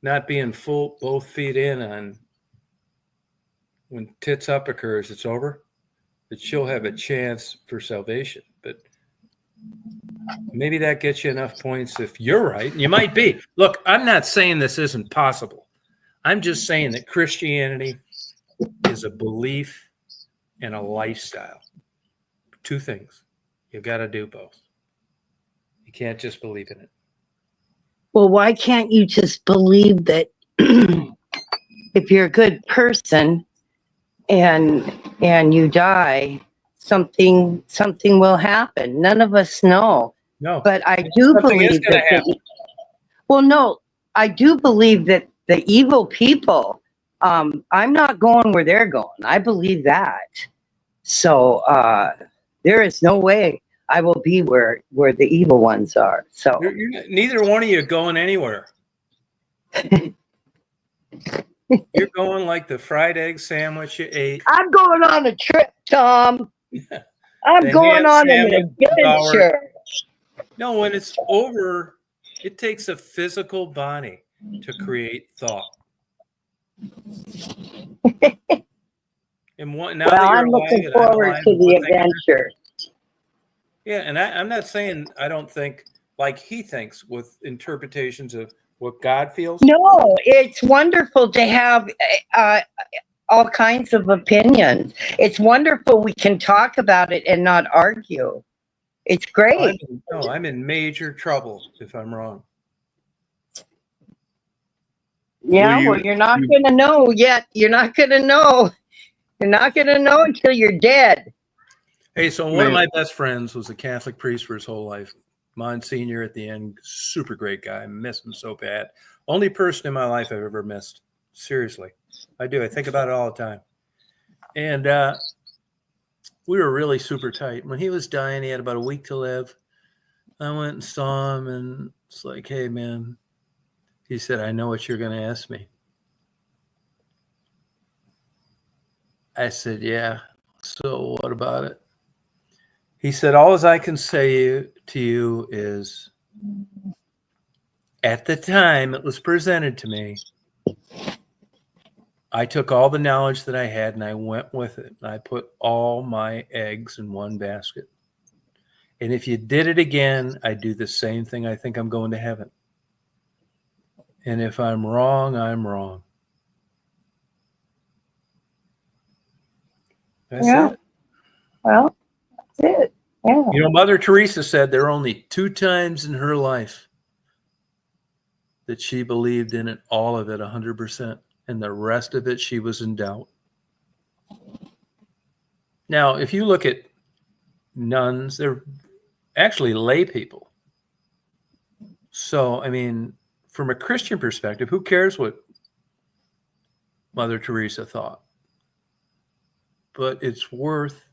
S1: not being full, both feet in on when tits up occurs, it's over, that she'll have a chance for salvation. But maybe that gets you enough points if you're right. And you might be. Look, I'm not saying this isn't possible. I'm just saying that Christianity is a belief and a lifestyle. Two things. You've got to do both. You can't just believe in it.
S2: Well, why can't you just believe that if you're a good person and you die, something will happen? None of us know.
S1: No.
S2: But I do believe that. Well, no, I do believe that the evil people, I'm not going where they're going. I believe that. So there is no way I will be where the evil ones are. So
S1: you're neither one of you going anywhere. You're going like the fried egg sandwich you ate.
S2: I'm going on a trip, Tom. I'm going on an adventure.
S1: No, when it's over, it takes a physical body to create thought. And now that you're
S2: I'm looking forward to the adventure.
S1: Yeah, and I'm not saying I don't think like he thinks with interpretations of what God feels.
S2: No, it's wonderful to have all kinds of opinions. It's wonderful we can talk about it and not argue. It's great.
S1: I'm in major trouble if I'm wrong.
S2: Yeah, well, you're not going to know yet. You're not going to know. You're not going to know until you're dead.
S1: Hey, so one of my best friends was a Catholic priest for his whole life. Monsignor at the end, super great guy. I miss him so bad. Only person in my life I've ever missed. Seriously. I do. I think about it all the time. And we were really super tight. When he was dying, he had about a week to live. I went and saw him, and it's like, hey, man. He said, I know what you're going to ask me. I said, yeah. So what about it? He said, all I can say to you is, at the time it was presented to me, I took all the knowledge that I had and I went with it. And I put all my eggs in one basket. And if you did it again, I'd do the same thing. I think I'm going to heaven. And if I'm wrong, I'm wrong. That's it.
S2: Well, that's it. Yeah.
S1: You know, Mother Teresa said there are only 2 times in her life that she believed in it, all of it, 100%. And the rest of it, she was in doubt. Now, if you look at nuns, they're actually lay people. So, I mean, from a Christian perspective, who cares what Mother Teresa thought? But it's worth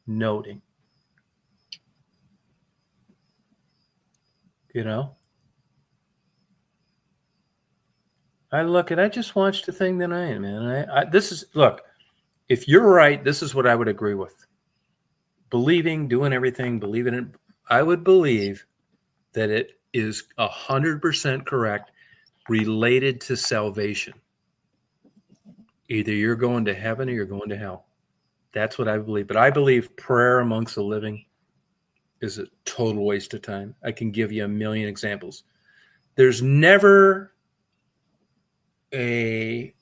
S1: noting. You know? I just watched the thing tonight, man. Look, if you're right, this is what I would agree with. Believing, doing everything, believing it. I would believe that it is 100% correct related to salvation. Either you're going to heaven or you're going to hell. That's what I believe. But I believe prayer amongst the living is a total waste of time. I can give you a million examples. There's never a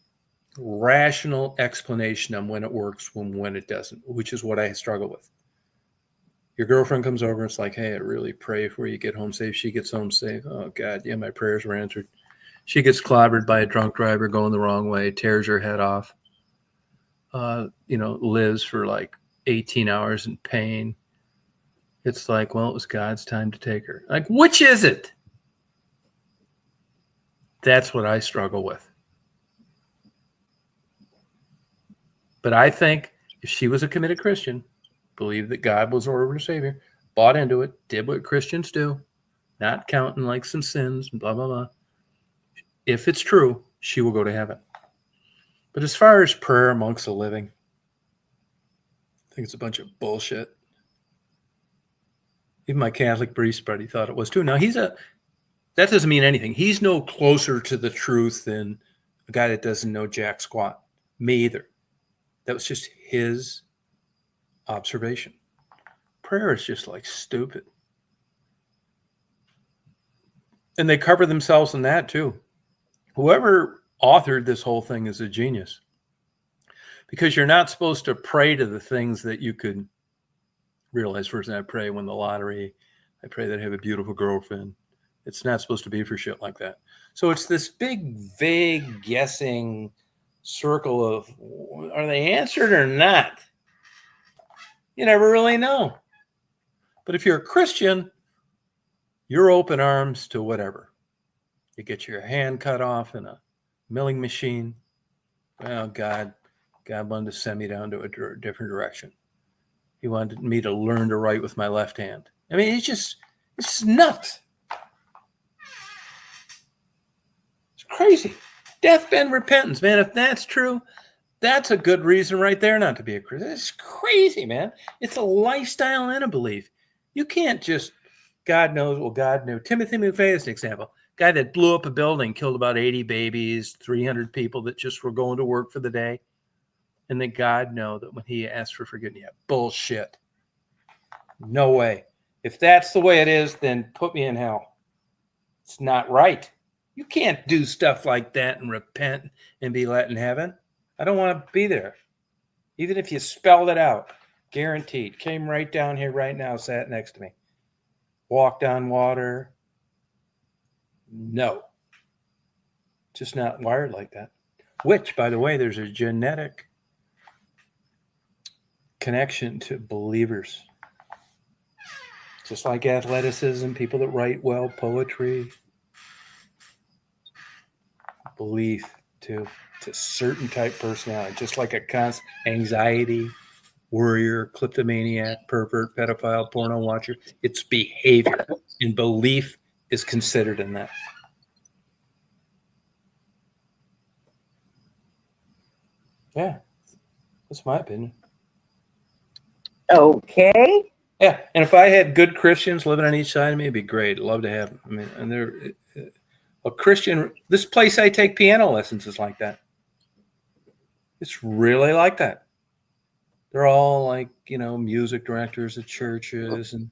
S1: rational explanation on when it works when it doesn't, which is what I struggle with. Your girlfriend comes over and it's like, hey, I really pray before you get home safe. She gets home safe. Oh, God, yeah, my prayers were answered. She gets clobbered by a drunk driver going the wrong way, tears her head off, lives for like 18 hours in pain. It's like, well, it was God's time to take her. Like, which is it? That's what I struggle with. But I think if she was a committed Christian, believed that God was Lord and Savior, bought into it, did what Christians do, not counting like some sins, blah, blah, blah. If it's true, she will go to heaven. But as far as prayer amongst the living, I think it's a bunch of bullshit. Even my Catholic priest buddy thought it was too. Now, that doesn't mean anything. He's no closer to the truth than a guy that doesn't know jack squat. Me either. That was just his observation. Prayer is just like stupid. And they cover themselves in that too. Whoever authored this whole thing is a genius. Because you're not supposed to pray to the things that you could realize. First, I pray win the lottery. I pray that I have a beautiful girlfriend. It's not supposed to be for shit like that. So it's this big, vague guessing circle of, are they answered or not? You never really know. But if you're a Christian, you're open arms to whatever. You get your hand cut off in a milling machine. Well, God wanted to send me down to a different direction. He wanted me to learn to write with my left hand. I mean, it's nuts. It's crazy. Deathbed repentance, man. If that's true, that's a good reason right there not to be a Christian. It's crazy, man. It's a lifestyle and a belief. You can't just, God knows, well, God knew. Timothy McVeigh is an example. Guy that blew up a building, killed about 80 babies, 300 people that just were going to work for the day. And that God know that when he asked for forgiveness, yeah, bullshit. No way. If that's the way it is, then put me in hell. It's not right. You can't do stuff like that and repent and be let in heaven. I don't want to be there. Even if you spelled it out, guaranteed. Came right down here right now, sat next to me. Walked on water. No. Just not wired like that. Which, by the way, there's a genetic connection to believers. Just like athleticism, people that write well, poetry, belief too. It's a certain type personality, just like a constant anxiety, worrier, kleptomaniac, pervert, pedophile, porno watcher. It's behavior, and belief is considered in that. Yeah, that's my opinion.
S2: Okay.
S1: Yeah, and if I had good Christians living on each side of me, it'd be great. I'd love to have them. I mean, and they're a Christian. This place I take piano lessons is like that. It's really like that. They're all like, music directors at churches, and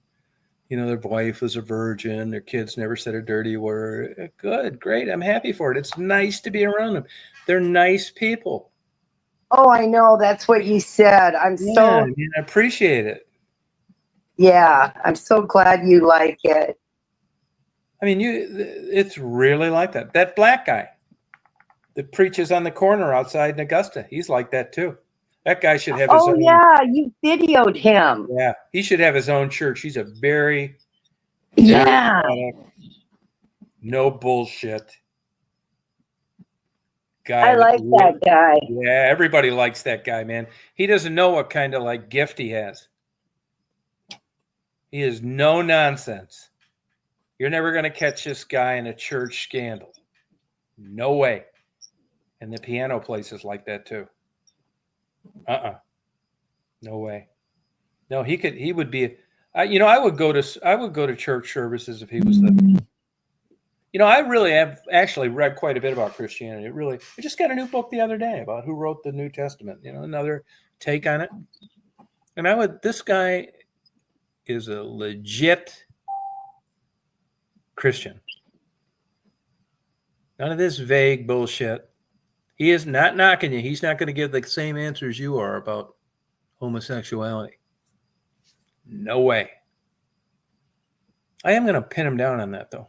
S1: their wife was a virgin. Their kids never said a dirty word. Good, great. I'm happy for it. It's nice to be around them. They're nice people.
S2: Oh, I know. That's what you said. I
S1: appreciate it.
S2: Yeah, I'm so glad you like it.
S1: I mean, it's really like that. That black guy that preaches on the corner outside in Augusta, he's like that too. That guy should have his own.
S2: Oh, yeah, you videoed him.
S1: Yeah, he should have his own church. He's a very no bullshit guy.
S2: I like that guy.
S1: Yeah, everybody likes that guy, man. He doesn't know what kind of like gift he has. He is no nonsense. You're never going to catch this guy in a church scandal. No way. And the piano place is like that too. No way. No, he would be, I would go to church services if he was the, I really have actually read quite a bit about Christianity. I just got a new book the other day about who wrote the New Testament, another take on it. And this guy is a legit Christian. None of this vague bullshit. He is not knocking you. He's not going to give the same answers you are about homosexuality. No way. I am going to pin him down on that, though.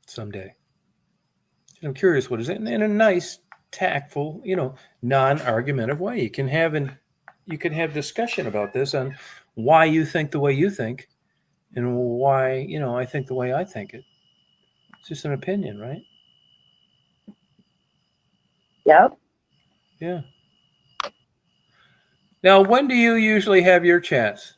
S1: Someday. I'm curious, what is it? In a nice, tactful, non-argumentative way. You can have discussion about this on why you think the way you think and why, I think the way I think it. It's just an opinion, right?
S2: Yep.
S1: Yeah. Now, when do you usually have your chats?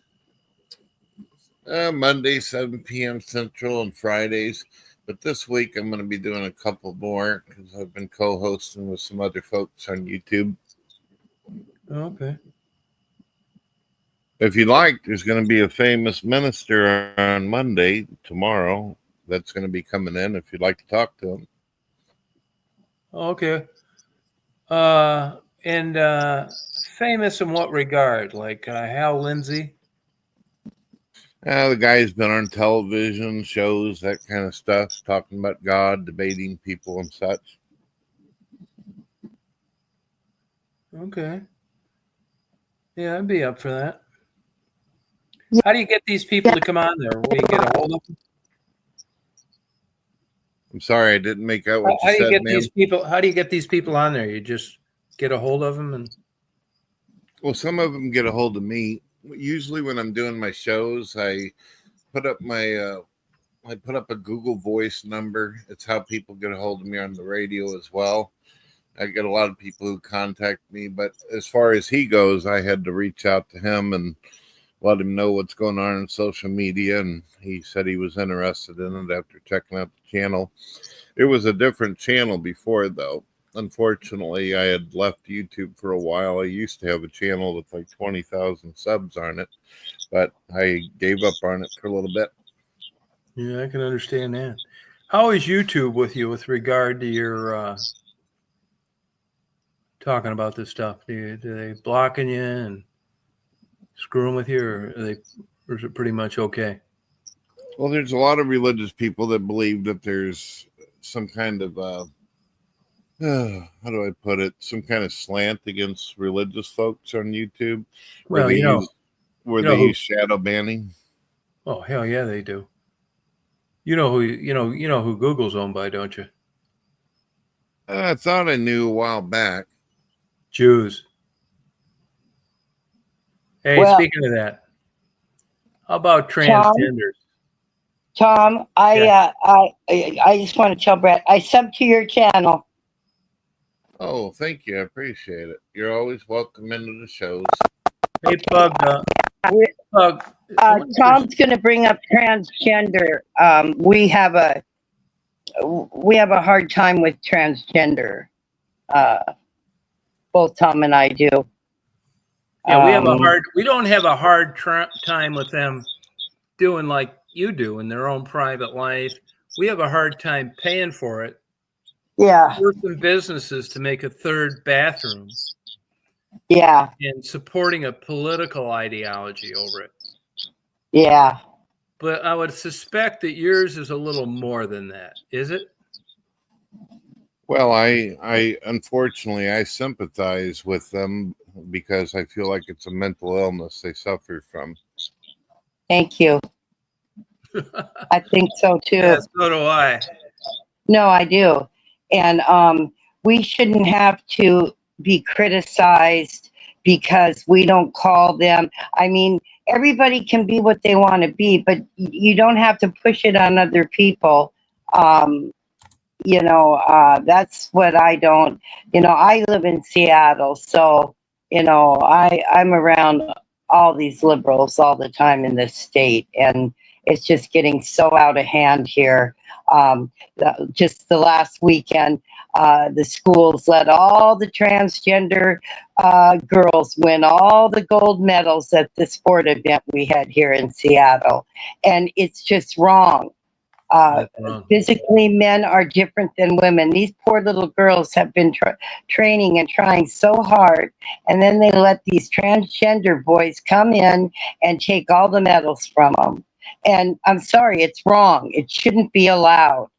S4: Monday, 7 p.m. Central, and Fridays. But this week I'm going to be doing a couple more because I've been co-hosting with some other folks on YouTube.
S1: Okay.
S4: If you like, there's going to be a famous minister on Monday, tomorrow, that's going to be coming in if you'd like to talk to him.
S1: Okay. And famous in what regard? Like Hal Lindsey?
S4: The guy's been on television shows, that kind of stuff, talking about God, debating people and such.
S1: Okay. Yeah, I'd be up for that.
S2: Yeah.
S1: How do you get these people to come on there? Will you get a hold of them?
S4: I'm sorry, I didn't make out what
S1: How
S4: you
S1: do you
S4: said,
S1: get
S4: ma'am.
S1: these people? How do you get these people on there? You just get a hold of them and.
S4: Well, some of them get a hold of me. Usually, when I'm doing my shows, I put up a Google Voice number. It's how people get a hold of me on the radio as well. I get a lot of people who contact me, but as far as he goes, I had to reach out to him and let him know what's going on in social media, and he said he was interested in it after checking out the channel. It was a different channel before, though. Unfortunately, I had left YouTube for a while. I used to have a channel with like 20,000 subs on it, but I gave up on it for a little bit.
S1: Yeah, I can understand that. How is YouTube with you with regard to your talking about this stuff? Do they blocking you and screwing with you, or is it pretty much okay?
S4: Well, there's a lot of religious people that believe that there's some kind of how do I put it? Some kind of slant against religious folks on YouTube, where
S1: Well,
S4: they use shadow banning.
S1: Oh, hell yeah, they do. You know who Google's owned by, don't you?
S4: I thought I knew a while back.
S1: Jews. Hey,
S2: Well,
S1: speaking of that, how about transgenders?
S2: Tom, I just want to tell Brett, I subbed to your channel.
S4: Oh, thank you. I appreciate it. You're always welcome into the shows.
S1: Hey, Pug.
S2: Tom's going to bring up transgender. We have a hard time with transgender. Both Tom and I do.
S1: Yeah, we don't have a hard time with them doing like you do in their own private life. We have a hard time paying for it.
S2: Yeah.
S1: Forcing businesses to make a third bathroom.
S2: Yeah.
S1: And supporting a political ideology over it.
S2: Yeah.
S1: But I would suspect that yours is a little more than that. Is it?
S4: Well, I unfortunately I sympathize with them because I feel like it's a mental illness they suffer from.
S2: Thank you. I think so too.
S1: Yeah, so do I.
S2: No, I do. And we shouldn't have to be criticized because we don't call them. I mean, everybody can be what they want to be, but you don't have to push it on other people. That's what I don't, I live in Seattle, so, I'm around all these liberals all the time in this state, and it's just getting so out of hand here. Just the last weekend, the schools let all the transgender girls win all the gold medals at the sport event we had here in Seattle, and it's just wrong. Physically, men are different than women. These poor little girls have been training and trying so hard, and then they let these transgender boys come in and take all the medals from them. And I'm sorry, it's wrong. It shouldn't be allowed.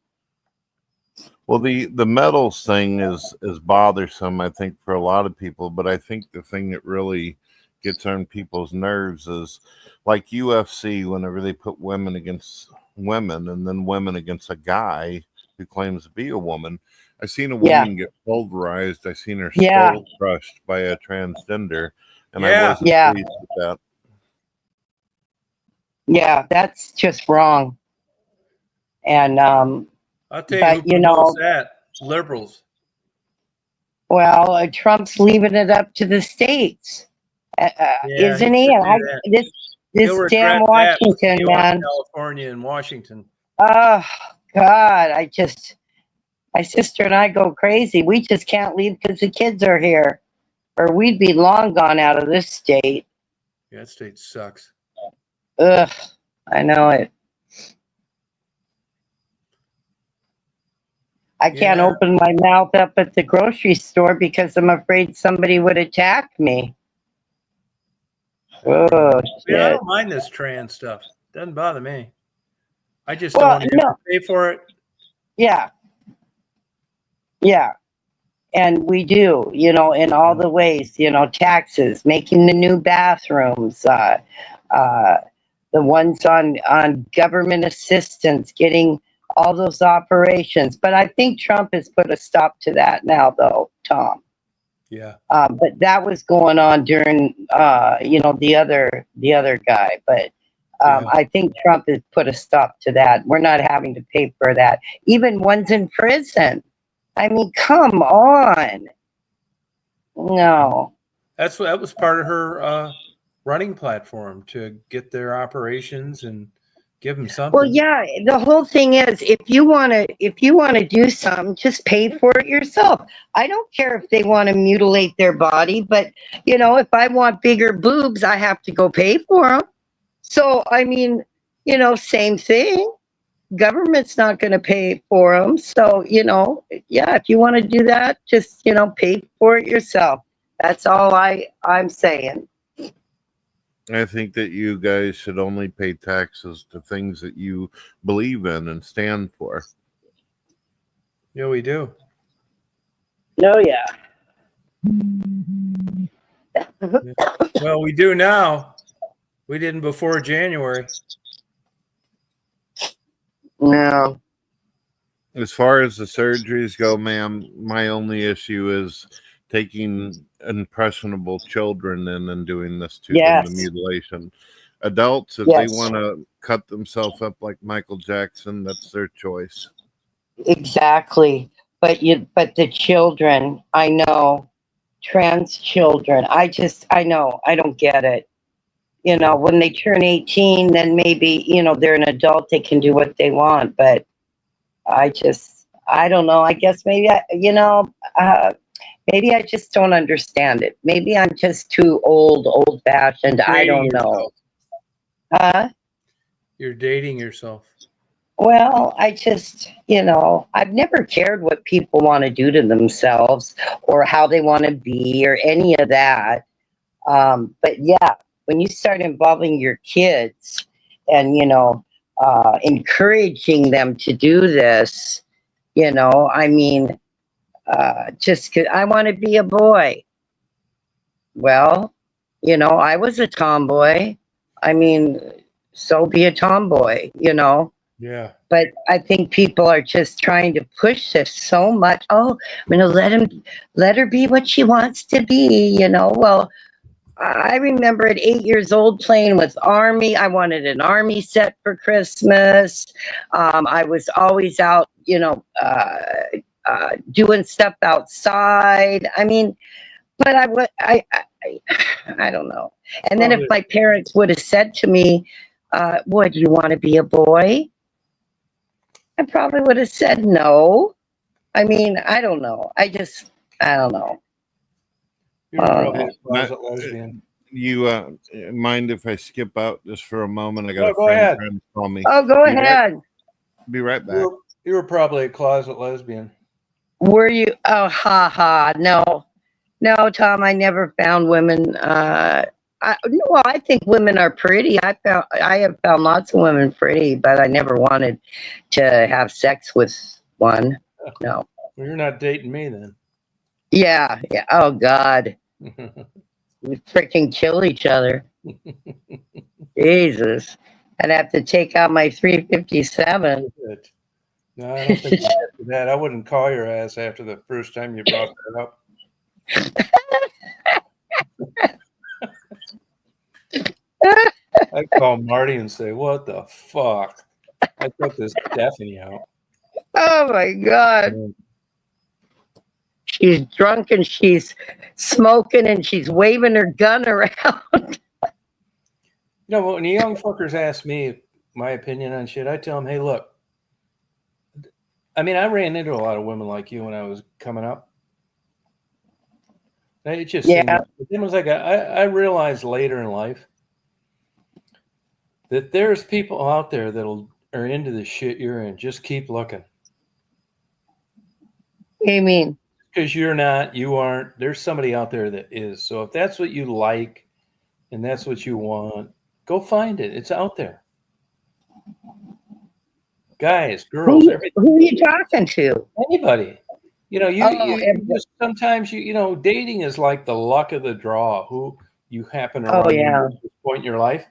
S4: Well, the medals thing is bothersome, I think, for a lot of people. But I think the thing that really gets on people's nerves is like UFC, whenever they put women against women and then women against a guy who claims to be a woman, I seen a woman get pulverized. I seen her skull crushed by a transgender, and I wasn't pleased with that.
S2: Yeah, that's just wrong. And
S1: I'll tell you who promotes that. Liberals.
S2: Well, Trump's leaving it up to the states, isn't he? And this damn Washington, man.
S1: California and Washington.
S2: Oh God, my sister and I go crazy. We just can't leave because the kids are here, or we'd be long gone out of this state.
S1: Yeah, that state sucks.
S2: Ugh, I know it. I can't open my mouth up at the grocery store because I'm afraid somebody would attack me. Oh, shit.
S1: I don't mind this trans stuff. Doesn't bother me. I just don't want to pay for it.
S2: Yeah. Yeah. And we do, in all the ways, taxes, making the new bathrooms, the ones on government assistance, getting all those operations. But I think Trump has put a stop to that now, though, Tom.
S1: Yeah.
S2: But that was going on during, the other guy. But I think Trump has put a stop to that. We're not having to pay for that. Even ones in prison. I mean, come on. No.
S1: That was part of her running platform, to get their operations and give them something.
S2: Well, yeah, the whole thing is, if you want to do something, just pay for it yourself. I don't care if they want to mutilate their body, but if I want bigger boobs, I have to go pay for them. So, I mean, same thing. Government's not going to pay for them. So, if you want to do that, just, pay for it yourself. That's all I'm saying.
S4: I think that you guys should only pay taxes to things that you believe in and stand for.
S1: Yeah, we do.
S2: Oh, yeah.
S1: Well, we do now. We didn't before January.
S2: No.
S4: As far as the surgeries go, ma'am, my only issue is taking impressionable children in and doing this to them, the mutilation. Adults, if they want to cut themselves up like Michael Jackson, that's their choice.
S2: Exactly. But the children, I know, trans children, I know, I don't get it. When they turn 18, then maybe, they're an adult, they can do what they want. But I don't know. I guess maybe maybe I just don't understand it. Maybe I'm just too old-fashioned. I don't know.
S1: You're dating yourself.
S2: Well, I've never cared what people want to do to themselves or how they want to be or any of that. But yeah, when you start involving your kids and, encouraging them to do this, I mean, just 'cause I want to be a boy. Well, I was a tomboy. I mean, so be a tomboy,
S1: Yeah.
S2: But I think people are just trying to push this so much. Oh, I'm going to let her be what she wants to be, Well, I remember at 8 years old playing with Army. I wanted an Army set for Christmas. I was always out, doing stuff outside. I mean, but I don't know. And then if my parents would have said to me, "What, do you want to be a boy?" I probably would have said no. I mean, I don't know. I don't know.
S1: You're probably a closet lesbian.
S4: You mind if I skip out just for a moment? I got
S1: go ahead.
S4: Friend call me.
S2: Oh, go ahead.
S4: Be right back.
S1: You were probably a closet lesbian.
S2: Were you? Oh, ha. No, Tom. I never found women. I think women are pretty. I have found lots of women pretty, but I never wanted to have sex with one. No.
S1: Well, you're not dating me then.
S2: Yeah. Oh God. We freaking kill each other. Jesus. I'd have to take out my 357.
S1: No, I don't think you have to Dad, I wouldn't call your ass after the first time you brought that up. I'd call Marty and say, "What the fuck? I took this Stephanie out."
S2: Oh my God. She's drunk and she's smoking and she's waving her gun around.
S1: No, but when the young fuckers ask me my opinion on shit, I tell them, "Hey, look. I mean, I ran into a lot of women like you when I was coming up. It just seemed, it was like I realized later in life that there's people out there that are into the shit you're in. Just keep looking.
S2: What do you mean?
S1: Because you're not, you aren't. There's somebody out there that is. So if that's what you like and that's what you want, go find it. It's out there. Guys, girls, everything.
S2: Who are you talking to?
S1: Anybody. You know, just sometimes dating is like the luck of the draw. Who you happen to run into at this point in your life.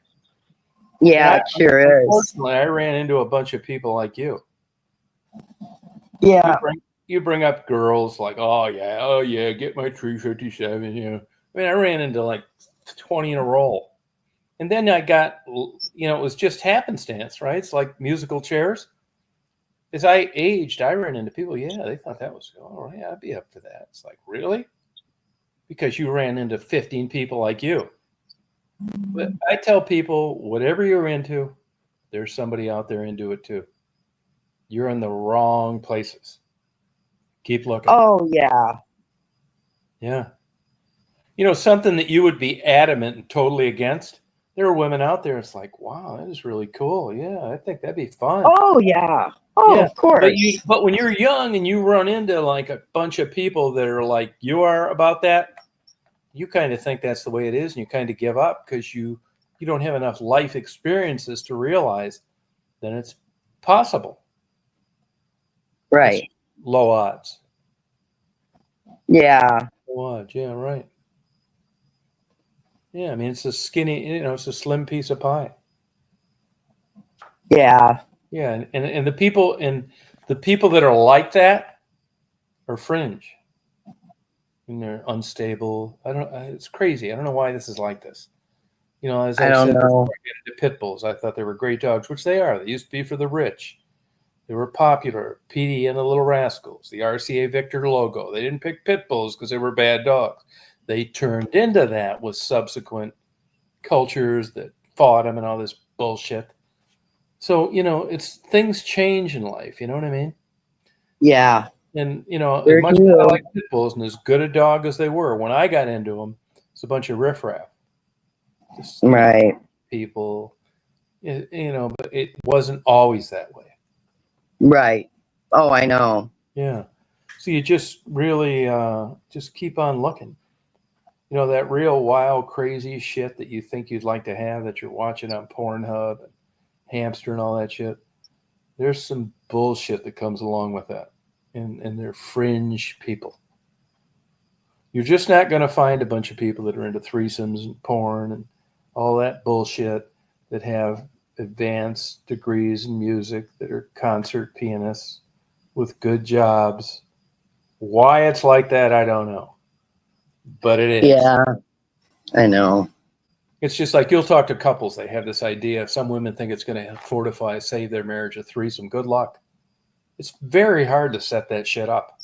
S2: Yeah, it sure is.
S1: Unfortunately, I ran into a bunch of people like you.
S2: Yeah.
S1: You bring up girls like, oh yeah, get my 357. You know, I mean, I ran into like 20 in a row, and then I got, it was just happenstance, right? It's like musical chairs. As I aged, I ran into people. Yeah, they thought that was, oh yeah, I'd be up for that. It's like, really? Because you ran into 15 people like you. But I tell people, whatever you're into, there's somebody out there into it too. You're in the wrong places. Keep looking.
S2: Oh, yeah.
S1: Yeah. Something that you would be adamant and totally against. There are women out there. It's like, wow, that is really cool. Yeah, I think that'd be fun.
S2: Oh, yeah. Oh, yeah. Of course.
S1: But when you're young and you run into like a bunch of people that are like you are about that, you kind of think that's the way it is, and you kind of give up because you don't have enough life experiences to realize that it's possible.
S2: Right.
S1: It's low odds.
S2: Yeah.
S1: Low odds. Yeah, right. Yeah, I mean, it's a skinny, it's a slim piece of pie.
S2: Yeah.
S1: Yeah, and the people that are like that are fringe. And they're unstable. It's crazy. I don't know why this is like this. As I said before, I get into pit bulls. I thought they were great dogs, which they are. They used to be for the rich. They were popular. Petey and the Little Rascals, the RCA Victor logo. They didn't pick pit bulls because they were bad dogs. They turned into that with subsequent cultures that fought them and all this bullshit. So, it's things change in life. You know what I mean?
S2: Yeah.
S1: And, as much as I like pit bulls and as good a dog as they were, when I got into them, it's a bunch of riffraff. Just people, but it wasn't always that way.
S2: Right. Oh, I know.
S1: Yeah. So you just really just keep on looking. That real wild, crazy shit that you think you'd like to have that you're watching on Pornhub and Hamster and all that shit. There's some bullshit that comes along with that. And they're fringe people. You're just not going to find a bunch of people that are into threesomes and porn and all that bullshit that have advanced degrees in music, that are concert pianists with good jobs. Why it's like that, I don't know. But it is.
S2: Yeah, I know.
S1: It's just like you'll talk to couples. They have this idea. Some women think it's going to save their marriage, a threesome. Good luck. It's very hard to set that shit up.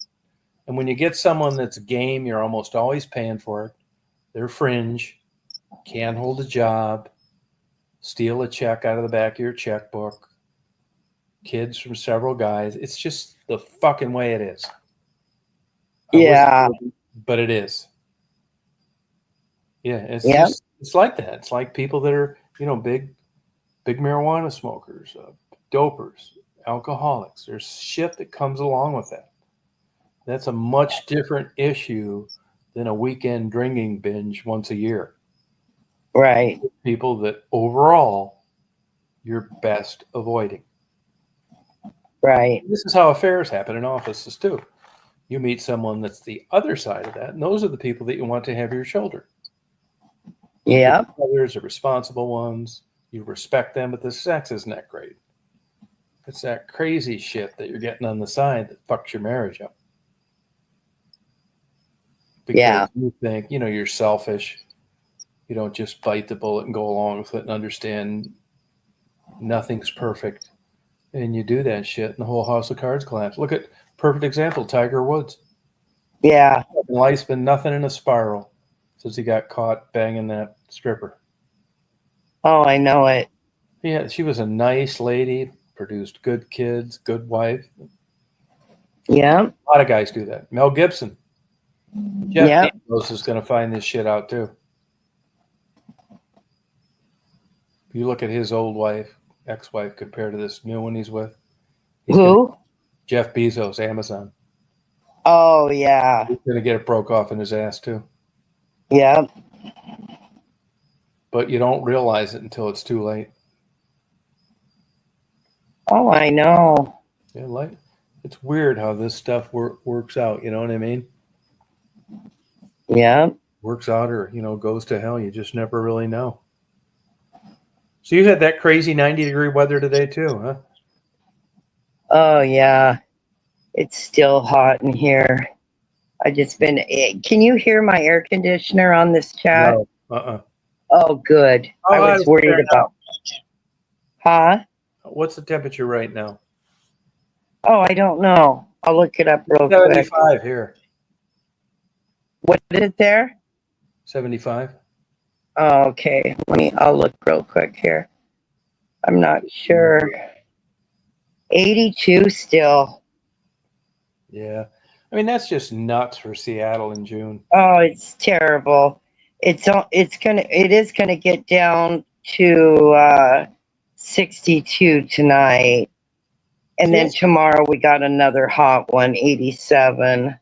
S1: And when you get someone that's game, you're almost always paying for it. They're fringe, can't hold a job, steal a check out of the back of your checkbook, kids from several guys. It's just the fucking way it is.
S2: Yeah.
S1: But it is. Yeah, it's like that. It's like people that are, big marijuana smokers, dopers, alcoholics. There's shit that comes along with that. That's a much different issue than a weekend drinking binge once a year.
S2: Right.
S1: People that overall you're best avoiding.
S2: Right.
S1: This is how affairs happen in offices too. You meet someone that's the other side of that, and those are the people that you want to have your shoulder.
S2: Yeah.
S1: Others are responsible ones. You respect them, but the sex isn't that great. It's that crazy shit that you're getting on the side that fucks your marriage up. Because you think, you're selfish. You don't just bite the bullet and go along with it and understand nothing's perfect. And you do that shit and the whole house of cards collapse. Look at perfect example, Tiger Woods.
S2: Yeah.
S1: Life's been nothing in a spiral since he got caught banging that stripper.
S2: Oh, I know it.
S1: Yeah, she was a nice lady, produced good kids, good wife.
S2: Yeah.
S1: A lot of guys do that. Mel Gibson. Jeff Bezos is going to find this shit out too. If you look at his old wife, ex-wife, compared to this new one he's with.
S2: Who?
S1: Jeff Bezos, Amazon.
S2: Oh, yeah.
S1: He's going to get it broke off in his ass too.
S2: Yeah.
S1: But you don't realize it until it's too late.
S2: Oh, I know.
S1: Yeah, it's weird how this stuff works out. You know what I mean?
S2: Yeah.
S1: Works out or, goes to hell. You just never really know. So you had that crazy 90-degree weather today too, huh?
S2: Oh, yeah. It's still hot in here. Can you hear my air conditioner on this chat?
S1: No.
S2: Oh, good. I was worried about. Huh?
S1: What's the temperature right now?
S2: Oh, I don't know. I'll look it up real
S1: 75
S2: quick.
S1: here.
S2: What is it there?
S1: 75.
S2: Oh, okay. I'll look real quick here. I'm not sure. 82 still.
S1: Yeah. I mean, that's just nuts for Seattle in June.
S2: Oh, it's terrible. It is gonna get down to 62 tonight. And then tomorrow we got another hot one, 87.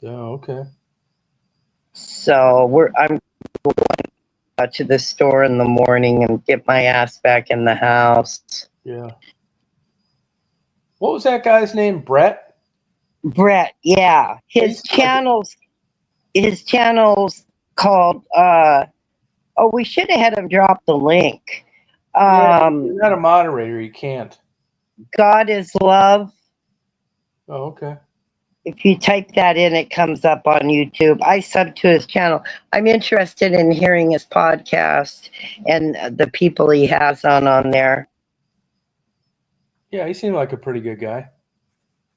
S1: Oh, okay.
S2: So I'm going to the store in the morning and get my ass back in the house.
S1: Yeah. What was that guy's name? Brett,
S2: yeah. His channel's called we should have had him drop the link.
S1: You're not a moderator, you can't.
S2: God is Love.
S1: Oh, okay.
S2: If you type that in, it comes up on YouTube. I sub to his channel. I'm interested in hearing his podcast and the people he has on there.
S1: Yeah, he seemed like a pretty good guy.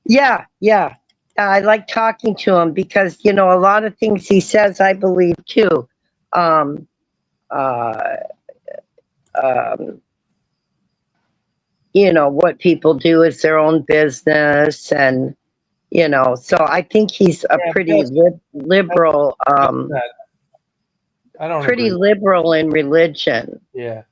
S2: Yeah. I like talking to him because, a lot of things he says, I believe too. What people do is their own business and, so I think he's a pretty liberal, pretty liberal in religion.
S1: Yeah.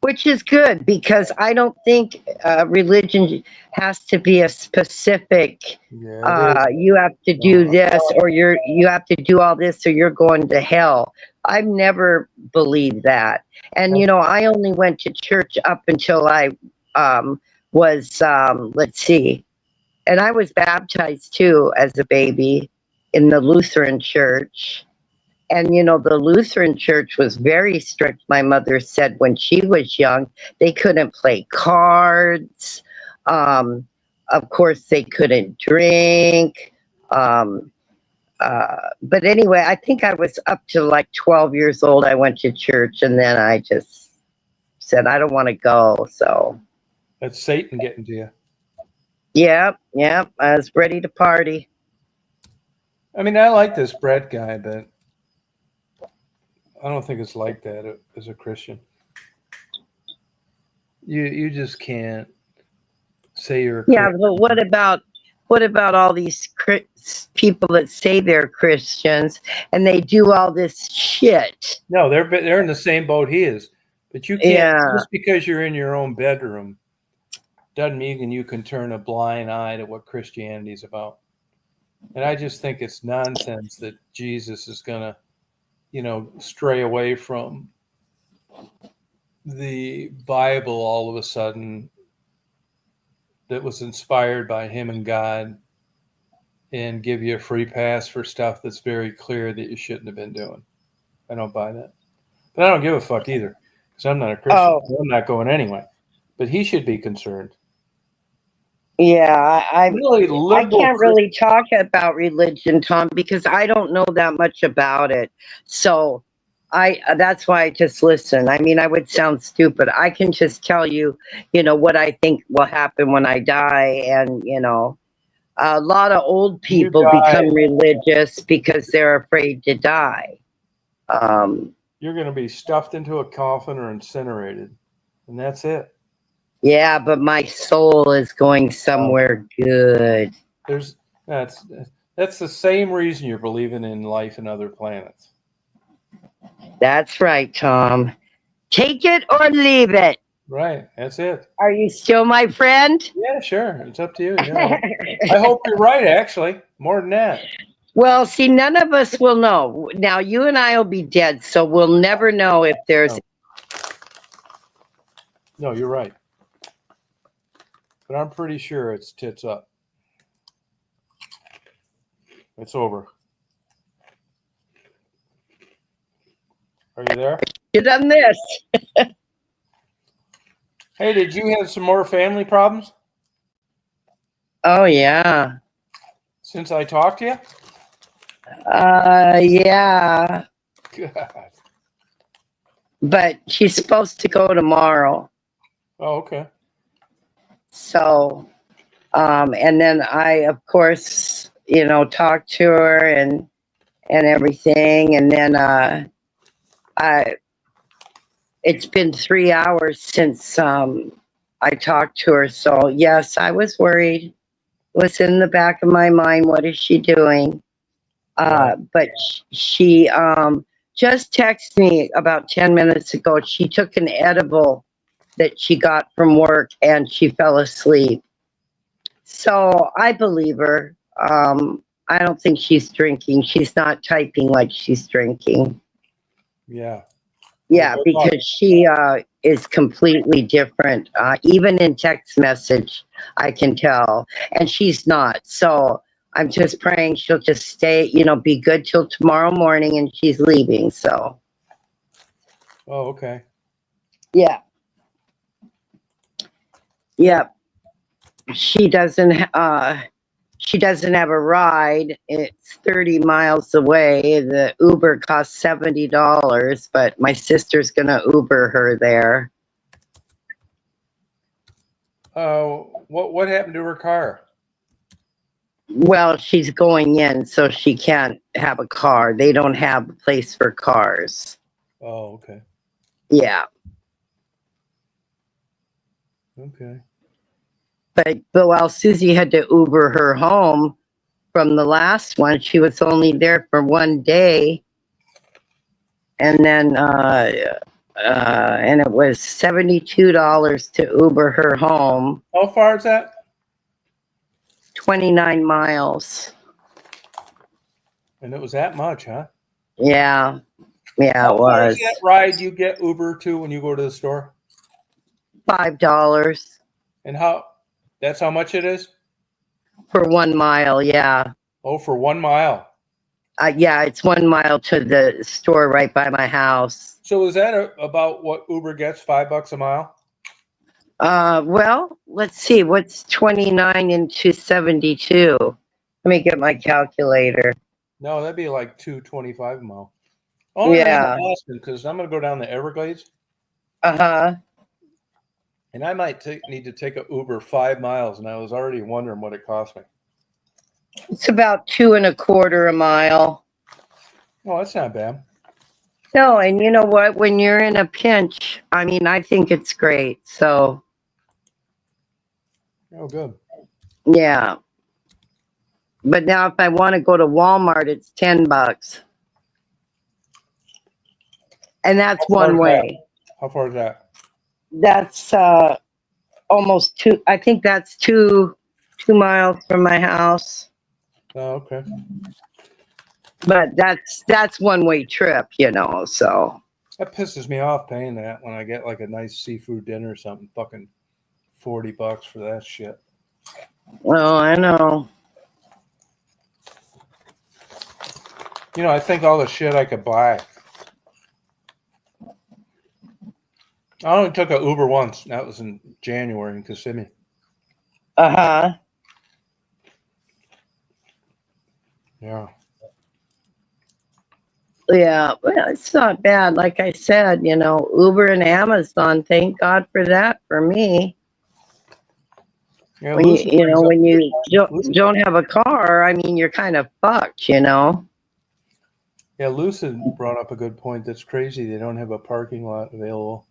S2: Which is good because I don't think religion has to be a specific, you have to do this or you have to do all this or you're going to hell. I've never believed that. And, I only went to church up until I was, let's see, and I was baptized too as a baby in the Lutheran church. And, the Lutheran church was very strict. My mother said when she was young, they couldn't play cards. Of course, they couldn't drink. But anyway, I think I was up to like 12 years old. I went to church and then I just said, I don't want to go. So
S1: that's Satan getting to you.
S2: Yep. I was ready to party.
S1: I mean, I like this Brett guy, but I don't think it's like that as a Christian. You just can't say you're a Christian.
S2: Yeah, but what about all these people that say they're Christians and they do all this shit?
S1: No, they're in the same boat he is. But you can't, just because you're in your own bedroom doesn't mean you can turn a blind eye to what Christianity is about. And I just think it's nonsense that Jesus is going to, stray away from the Bible all of a sudden that was inspired by him and God and give you a free pass for stuff that's very clear that you shouldn't have been doing. I don't buy that. But I don't give a fuck either because I'm not a Christian. So I'm not going anyway. But he should be concerned.
S2: Yeah,
S1: Really
S2: I
S1: liberal.
S2: can't really talk about religion, Tom, because I don't know that much about it. So that's why I just listen. I mean, I would sound stupid. I can just tell you, what I think will happen when I die. And, a lot of old
S1: You
S2: people
S1: die,
S2: become religious because they're afraid to die.
S1: you're going to be stuffed into a coffin or incinerated, and that's it.
S2: Yeah, but my soul is going somewhere good.
S1: That's the same reason you're believing in life in other planets.
S2: That's right, Tom. Take it or leave it.
S1: Right, that's it.
S2: Are you still my friend?
S1: Yeah, sure. It's up to you. I hope you're right, actually. More than that.
S2: Well, see, none of us will know. Now, you and I will be dead, so we'll never know if there's.
S1: No, you're right. But I'm pretty sure it's tits up. It's over. Are you there?
S2: You done this.
S1: Hey, did you have some more family problems
S2: Oh, yeah.
S1: since I talked to you?
S2: Yeah.
S1: God.
S2: But she's supposed to go tomorrow.
S1: Oh, okay.
S2: So, and then I, of course, talked to her and everything. And then it's been 3 hours since I talked to her. So yes, I was worried. It was in the back of my mind. What is she doing? But she just texted me about 10 minutes ago. She took an edible that she got from work and she fell asleep. So I believe her. I don't think she's drinking. She's not typing like she's drinking.
S1: Yeah.
S2: Yeah, because she is completely different. Even in text message, I can tell. And she's not. So I'm just praying she'll just stay, be good till tomorrow morning and she's leaving. So.
S1: Oh, okay.
S2: Yeah. Yep. She doesn't have a ride. It's 30 miles away. The Uber costs $70, but my sister's gonna Uber her there.
S1: What happened to her car?
S2: Well, she's going in, so she can't have a car. They don't have a place for cars.
S1: Oh, okay.
S2: Yeah.
S1: Okay.
S2: But while Susie had to Uber her home from the last one, she was only there for one day. And then and it was $72 to Uber her home.
S1: How far is that?
S2: 29 miles.
S1: And it was that much, huh?
S2: Yeah. Yeah,
S1: How
S2: it
S1: far
S2: was.
S1: is that ride you get Uber to when you go to the store?
S2: $5.
S1: And that's how much it is?
S2: For 1 mile, yeah.
S1: Oh, for 1 mile.
S2: Yeah, it's 1 mile to the store right by my house.
S1: So is that about what Uber gets, $5 a mile?
S2: Well, let's see. What's 29 into 72? Let me get my calculator.
S1: No, that'd be like $2.25 a mile. Only reason I'm asking because I'm going to go down the Everglades.
S2: Uh-huh.
S1: And I might need to take a Uber 5 miles, and I was already wondering what it cost me.
S2: It's about 2.25 a mile.
S1: Oh, that's not bad.
S2: No, and you know what? When you're in a pinch, I mean, I think it's great. So.
S1: Oh, good.
S2: Yeah. But now if I want to go to Walmart, it's $10. And that's one way.
S1: How far is that?
S2: That's almost two. I think that's two miles from my house.
S1: Oh, okay.
S2: But that's one way trip, so.
S1: That pisses me off paying that when I get like a nice seafood dinner or something. Fucking $40 for that shit.
S2: Oh, I know.
S1: I think all the shit I could buy. I only took an Uber once. That was in January in Kissimmee.
S2: Uh-huh.
S1: Yeah.
S2: Yeah, well, it's not bad. Like I said, Uber and Amazon, thank God for that for me.
S1: Yeah,
S2: When
S1: Lucy brings up
S2: when you
S1: Lucy,
S2: don't have a car, I mean, you're kind of fucked,
S1: yeah, Lucid brought up a good point. That's crazy. They don't have a parking lot available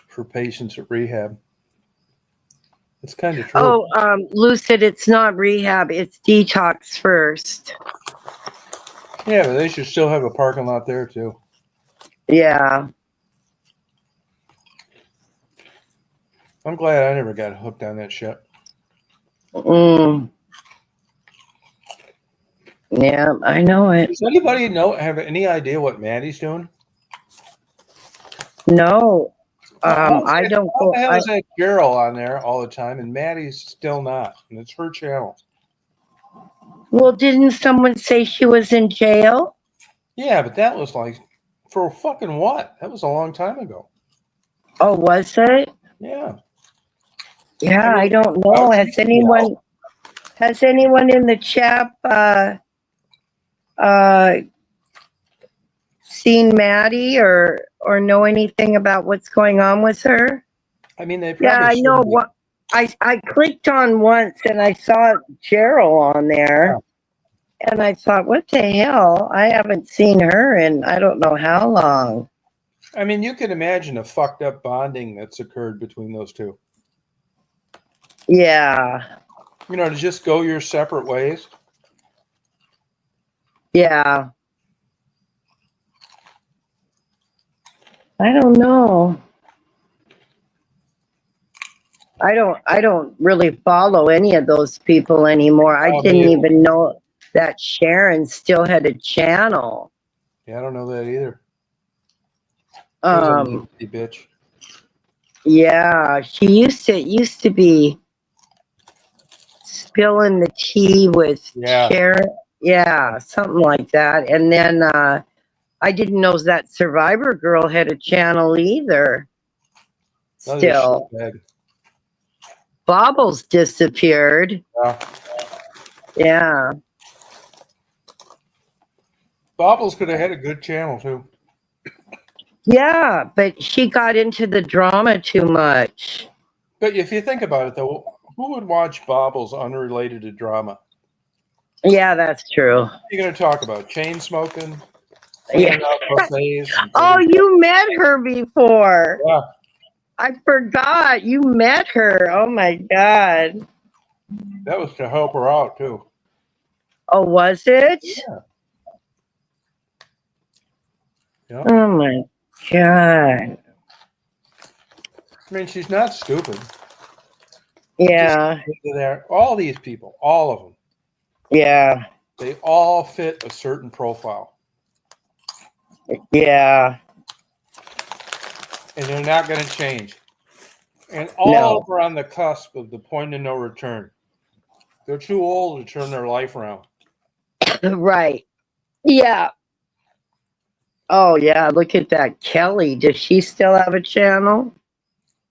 S1: for patients at rehab. It's kind of true.
S2: Oh, Lucid, it's not rehab, it's detox first.
S1: Yeah, but they should still have a parking lot there too.
S2: Yeah.
S1: I'm glad I never got hooked on that shit.
S2: Mm. Yeah, I know it.
S1: Does anybody have any idea what Maddie's doing?
S2: No. I don't
S1: How
S2: go.
S1: the hell is that girl on there all the time and Maddie's still not? And it's her channel.
S2: Well, didn't someone say she was in jail?
S1: Yeah, but that was like for fucking what? That was a long time ago.
S2: Oh, was it?
S1: Yeah.
S2: Yeah, I don't know.
S1: how
S2: Has
S1: she's jail.
S2: anyone in the chat seen Maddie or know anything about what's going on with her?
S1: I mean, they
S2: Yeah,
S1: probably
S2: I know.
S1: shouldn't be.
S2: What I clicked on once and I saw Cheryl on there, and I thought, what the hell? I haven't seen her in I don't know how long.
S1: I mean, you can imagine a fucked up bonding that's occurred between those two.
S2: Yeah.
S1: To just go your separate ways.
S2: Yeah. I don't know. I don't really follow any of those people anymore. I didn't even know that Sharon still had a channel.
S1: Yeah, I don't know that either. Nasty bitch.
S2: Yeah, she used to be spilling the tea with Sharon. Yeah, something like that. And then I didn't know that Survivor girl had a channel either. Still. Bobbles disappeared. Yeah.
S1: Bobbles could have had a good channel too.
S2: Yeah, but she got into the drama too much.
S1: But if you think about it, though, who would watch Bobbles unrelated to drama?
S2: Yeah, that's true.
S1: You're going to talk about chain smoking,
S2: Yeah.
S1: buffets.
S2: Oh, you met her before.
S1: Yeah.
S2: I forgot you met her. Oh my God.
S1: That was to help her out too.
S2: Oh, was it?
S1: Yeah.
S2: Oh my God.
S1: I mean, she's not stupid.
S2: Yeah.
S1: All these people, all of them.
S2: Yeah.
S1: They all fit a certain profile.
S2: Yeah.
S1: And they're not going to change. And all of them are on the cusp of the point of no return. They're too old to turn their life around.
S2: Right. Yeah. Oh, yeah. Look at that. Kelly. Does she still have a channel?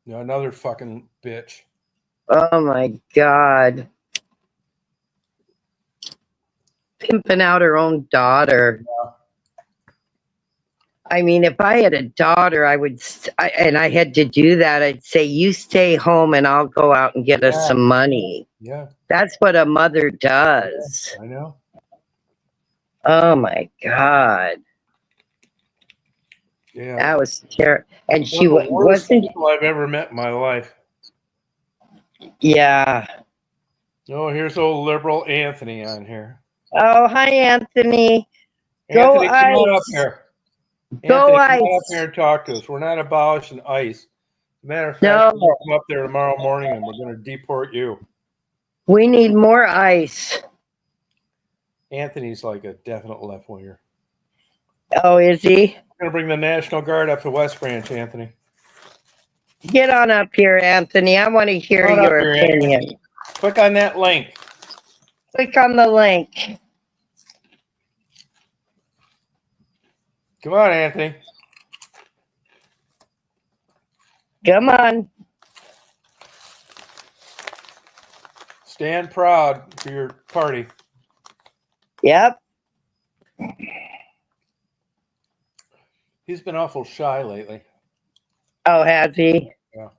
S1: No, another fucking bitch.
S2: Oh, my God. Pimping out her own daughter.
S1: Yeah.
S2: I mean, if I had a daughter, and I had to do that, I'd say, you stay home and I'll go out and get us some money.
S1: Yeah.
S2: That's what a mother does.
S1: Yeah, I know.
S2: Oh my God.
S1: Yeah.
S2: That was terrible. And she
S1: One of the worst
S2: wasn't.
S1: people I've ever met in my life.
S2: Yeah.
S1: Oh, here's old liberal Anthony on here.
S2: Oh, hi, Anthony.
S1: Anthony,
S2: Go
S1: come on up
S2: ICE.
S1: here.
S2: Go
S1: Anthony, come
S2: ICE.
S1: up here and talk to us. We're not abolishing ICE. As a matter of fact,
S2: No.
S1: we're going to come up there tomorrow morning and we're going to deport you.
S2: We need more ICE.
S1: Anthony's like a definite left winger.
S2: Oh, is he?
S1: We're going to bring the National Guard up to West Branch, Anthony.
S2: Get on up here, Anthony. I want to hear your opinion.
S1: Anthony. Click on that link.
S2: Click on the link.
S1: Come on, Anthony.
S2: Come on.
S1: Stand proud for your party.
S2: Yep.
S1: He's been awful shy lately.
S2: Oh, has he?
S1: Yeah.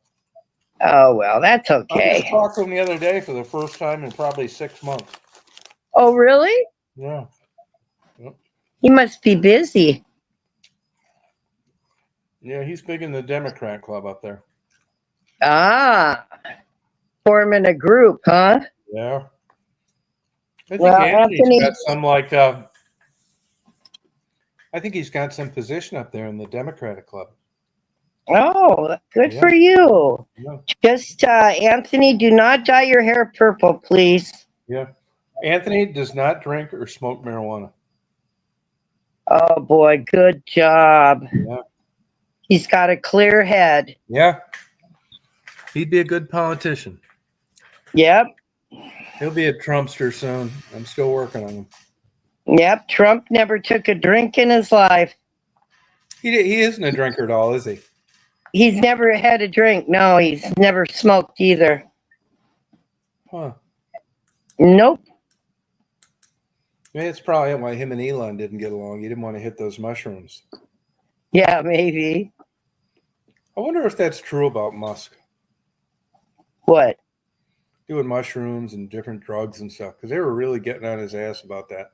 S2: Oh, well, that's
S1: I just
S2: okay.
S1: talked to him the other day for the first time in probably 6 months.
S2: Oh, really?
S1: Yeah.
S2: He must be busy.
S1: Yeah, he's big in the Democrat club up there.
S2: Ah, forming a group, huh?
S1: Yeah. I think
S2: Well,
S1: Anthony's
S2: Anthony,
S1: got some I think he's got some position up there in the Democratic club.
S2: oh, good
S1: Yeah.
S2: for you.
S1: Yeah.
S2: Just, Anthony, do not dye your hair purple, please.
S1: Yeah. Anthony does not drink or smoke marijuana.
S2: Oh, boy, good job.
S1: Yeah.
S2: He's got a clear head.
S1: Yeah. He'd be a good politician.
S2: Yep.
S1: He'll be a Trumpster soon. I'm still working on him.
S2: Yep. Trump never took a drink in his life.
S1: He isn't a drinker at all, is he?
S2: He's never had a drink. No, he's never smoked either.
S1: Huh.
S2: Nope.
S1: Maybe it's probably why him and Elon didn't get along. He didn't want to hit those mushrooms.
S2: Yeah, maybe.
S1: I wonder if that's true about Musk.
S2: What?
S1: Doing mushrooms and different drugs and stuff. Because they were really getting on his ass about that.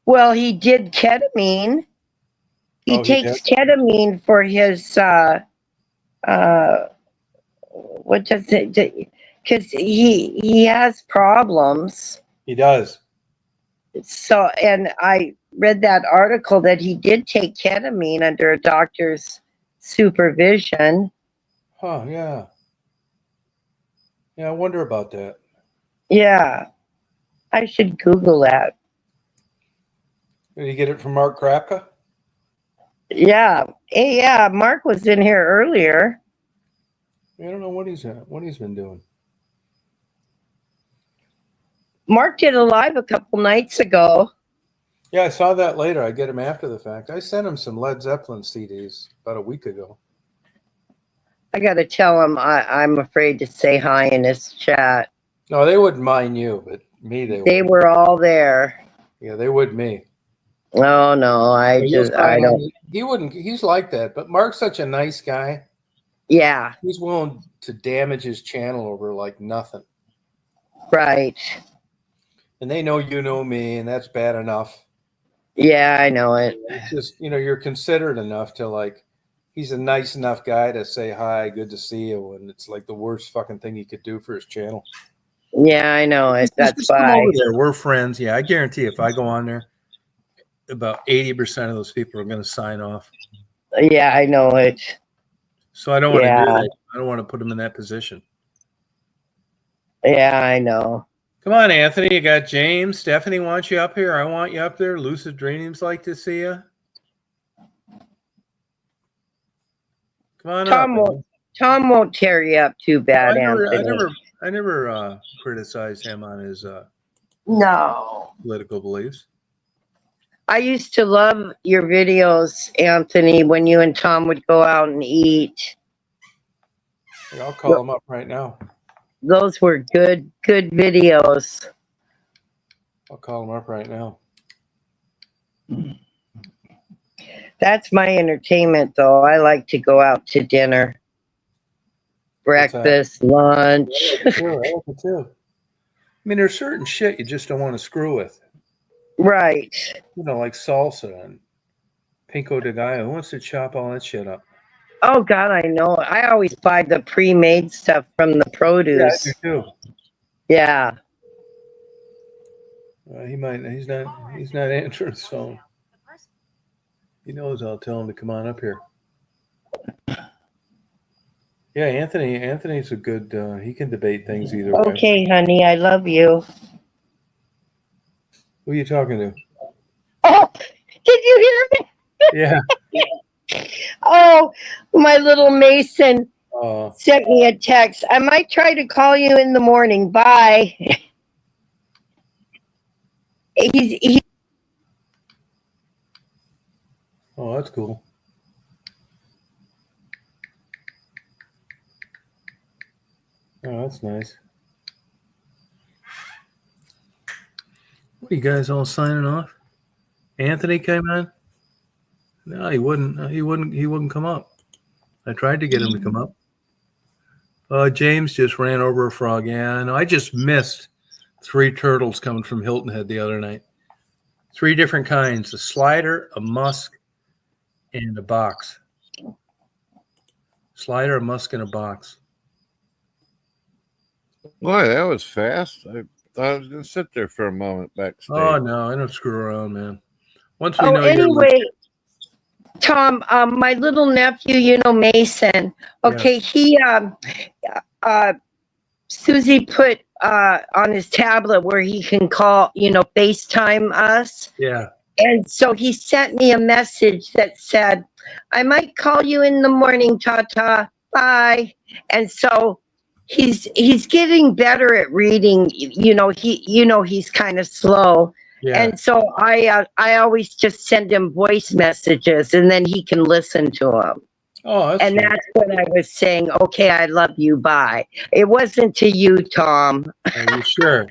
S2: Well, he did ketamine. He takes ketamine for his what does it? Because he has problems.
S1: He does.
S2: So, and I read that article that he did take ketamine under a doctor's supervision.
S1: Huh, yeah. Yeah, I wonder about that.
S2: Yeah, I should Google that.
S1: Did you get it from Mark Krapka?
S2: Yeah. Hey, yeah, Mark was in here earlier.
S1: I don't know what he's been doing.
S2: Mark did a live a couple nights ago.
S1: Yeah, I saw that later. I get him after the fact. I sent him some Led Zeppelin CDs about a week ago.
S2: I got to tell him I'm afraid to say hi in his chat.
S1: No, they wouldn't mind you, but me
S2: They
S1: would.
S2: were all there.
S1: Yeah, they would me.
S2: Oh, no, I don't.
S1: He wouldn't. He's like that. But Mark's such a nice guy.
S2: Yeah.
S1: He's willing to damage his channel over like nothing.
S2: Right.
S1: And they know you know me, and that's bad enough.
S2: Yeah, I know it.
S1: It's just, you're considerate enough to like, he's a nice enough guy to say hi, good to see you, and it's like the worst fucking thing he could do for his channel.
S2: Yeah, I know it. That's
S1: just
S2: why.
S1: come over there. We're friends. Yeah, I guarantee if I go on there, about 80% of those people are going to sign off.
S2: Yeah, I know it.
S1: So I don't want to do that. I don't want to put them in that position.
S2: Yeah, I know.
S1: Come on, Anthony. You got James. Stephanie wants you up here. I want you up there. Lucid Dreams like to see you. Come on up.
S2: Tom won't tear you up too bad, Anthony.
S1: I never criticized him on his
S2: no
S1: political beliefs.
S2: I used to love your videos, Anthony, when you and Tom would go out and eat.
S1: Yeah, I'll call him up right now.
S2: Those were good videos.
S1: I'll call him up right now.
S2: That's my entertainment, though. I like to go out to dinner, breakfast, lunch.
S1: I like it too. I mean, there's certain shit you just don't want to screw with.
S2: Right.
S1: Like salsa and pico de gallo. Who wants to chop all that shit up?
S2: Oh, God, I know. I always buy the pre-made stuff from the produce.
S1: Yeah, I do too.
S2: Yeah.
S1: He's not answering his phone. He knows I'll tell him to come on up here. Yeah, Anthony's a good, he can debate things either way.
S2: Okay, honey, I love you.
S1: Who are you talking to?
S2: Oh, did you hear me?
S1: Yeah.
S2: Oh, my little Mason
S1: Oh.
S2: sent me a text. I might try to call you in the morning. Bye.
S1: Oh, that's cool. Oh, that's nice. You guys all signing off? Anthony came in? No, he wouldn't. He wouldn't come up. I tried to get him to come up. James just ran over a frog. Yeah, I know. I just missed 3 turtles coming from Hilton Head the other night. 3 different kinds: a slider, a musk, and a box. Slider, a musk, and a box.
S4: Boy, that was fast. I thought I was going to sit there for a moment backstage.
S1: Oh, no, I don't screw around, man. Once we
S2: Oh,
S1: know
S2: anyway, Tom, my little nephew, Mason. Okay, he Susie put on his tablet where he can call, FaceTime us.
S1: Yeah.
S2: And so he sent me a message that said, I might call you in the morning, Tata. Bye. And so he's getting better at reading. He's kind of slow.
S1: Yeah.
S2: And so I always just send him voice messages and then he can listen to them.
S1: Oh, that's
S2: and
S1: sweet.
S2: that's what I was saying. Okay, I love you. Bye. It wasn't to you, Tom.
S1: Are you sure?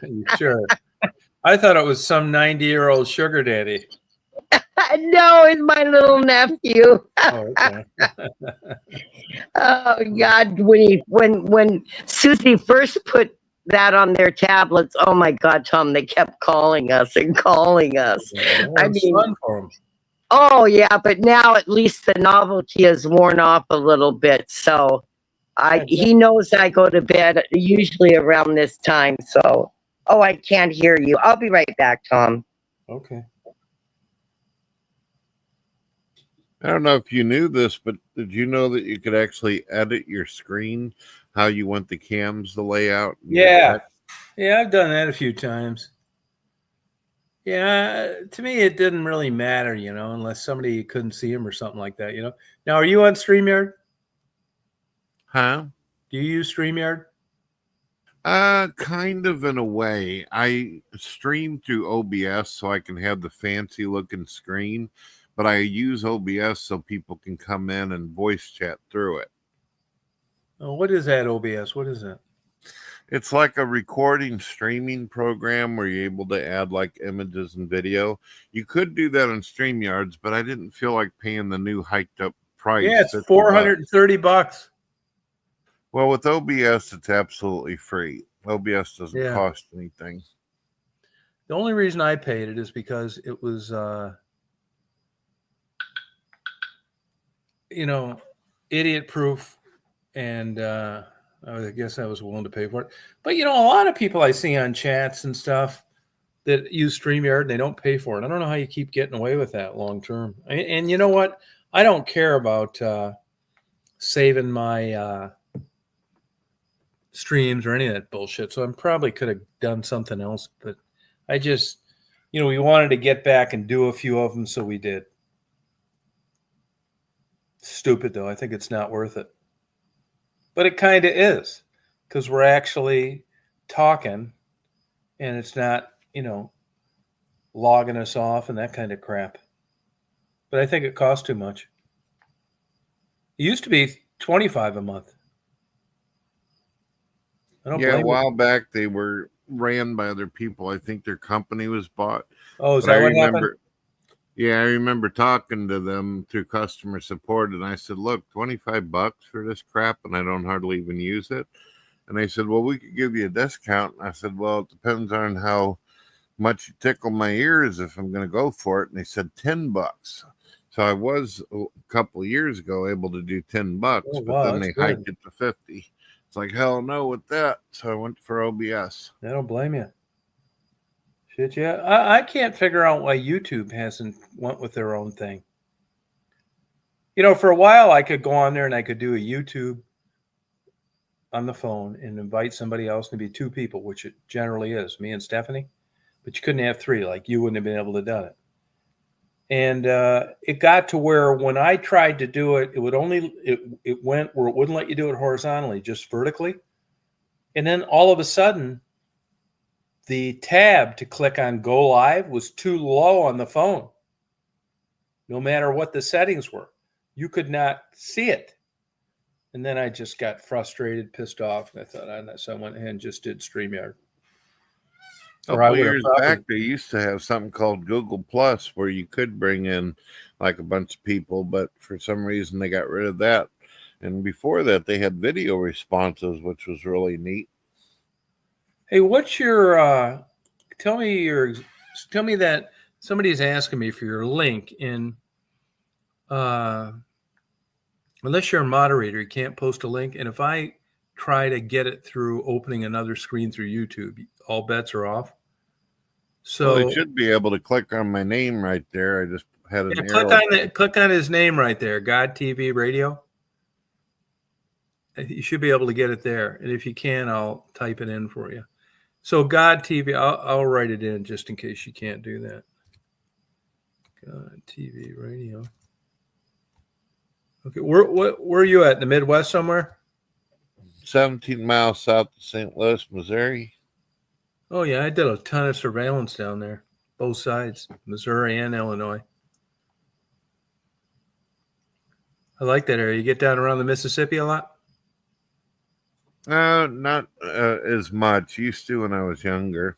S1: You sure? I thought it was some 90-year-old sugar daddy.
S2: No, it's my little nephew.
S1: Oh, okay.
S2: Oh God, when Susie first put that on their tablets, oh my God, Tom, they kept calling us and calling us.
S1: Yeah,
S2: I
S1: it's
S2: mean,
S1: fun for 'em.
S2: oh yeah, but now at least the novelty has worn off a little bit. So he knows I go to bed usually around this time. So, oh, I can't hear you. I'll be right back, Tom.
S1: Okay.
S4: I don't know if you knew this, but did you know that you could actually edit your screen, how you want the cams to lay out?
S1: Yeah. Yeah, I've done that a few times. Yeah, to me, it didn't really matter, unless somebody couldn't see him or something like that, Now, are you on StreamYard?
S4: Huh?
S1: Do you use StreamYard?
S4: Kind of in a way. I stream through OBS so I can have the fancy looking screen, but I use OBS so people can come in and voice chat through it.
S1: Oh, what is that, OBS? What is that?
S4: It's like a recording streaming program where you're able to add like images and video. You could do that on StreamYards, but I didn't feel like paying the new hiked up price.
S1: Yeah, it's $430.
S4: Well, with OBS, it's absolutely free. OBS doesn't cost anything.
S1: The only reason I paid it is because it was, idiot proof, and I guess I was willing to pay for it. But a lot of people I see on chats and stuff that use StreamYard and they don't pay for it. I don't know how you keep getting away with that long term. And you know what? I don't care about saving my streams or any of that bullshit. So I probably could have done something else, but I just, we wanted to get back and do a few of them, so we did. Stupid though. I think it's not worth it. But it kind of is, because we're actually talking and it's not, logging us off and that kind of crap. But I think it costs too much. It used to be $25 a month.
S4: A while back they were ran by other people. I think their company was bought.
S1: Oh, is that what happened?
S4: Yeah, I remember talking to them through customer support, and I said, look, $25 for this crap, and I don't hardly even use it. And they said, well, we could give you a discount. And I said, well, it depends on how much you tickle my ears if I'm going to go for it. And they said $10. So I was a couple of years ago able to do $10, but then they hiked it to $50. It's like, hell no with that. So I went for OBS.
S1: I don't blame you. Shit, yeah. I can't figure out why YouTube hasn't went with their own thing. For a while I could go on there and I could do a YouTube on the phone and invite somebody else to be 2 people, which it generally is, me and Stephanie. But you couldn't have 3, like you wouldn't have been able to do it. And it got to where when I tried to do it, it would only, it went where it wouldn't let you do it horizontally, just vertically. And then all of a sudden, the tab to click on go live was too low on the phone. No matter what the settings were, you could not see it. And then I just got frustrated, pissed off. And I thought, so I went ahead and just did StreamYard.
S4: A couple years back, they used to have something called Google Plus where you could bring in like a bunch of people, but for some reason they got rid of that. And before that, they had video responses, which was really neat.
S1: Hey, what's your tell me that somebody's asking me for your link in unless you're a moderator, you can't post a link. And if I try to get it through opening another screen through YouTube, all bets are off. So
S4: they should be able to click on my name right there. I just had an arrow.
S1: Click on his name right there, God TV Radio. You should be able to get it there. And if you can, I'll type it in for you. So God TV, I'll write it in just in case you can't do that. God TV Radio. Okay, where are you at? In the Midwest somewhere?
S4: 17 miles south of St. Louis, Missouri.
S1: Oh, yeah, I did a ton of surveillance down there, both sides, Missouri and Illinois. I like that area. You get down around the Mississippi a lot?
S4: Not as much. Used to when I was younger.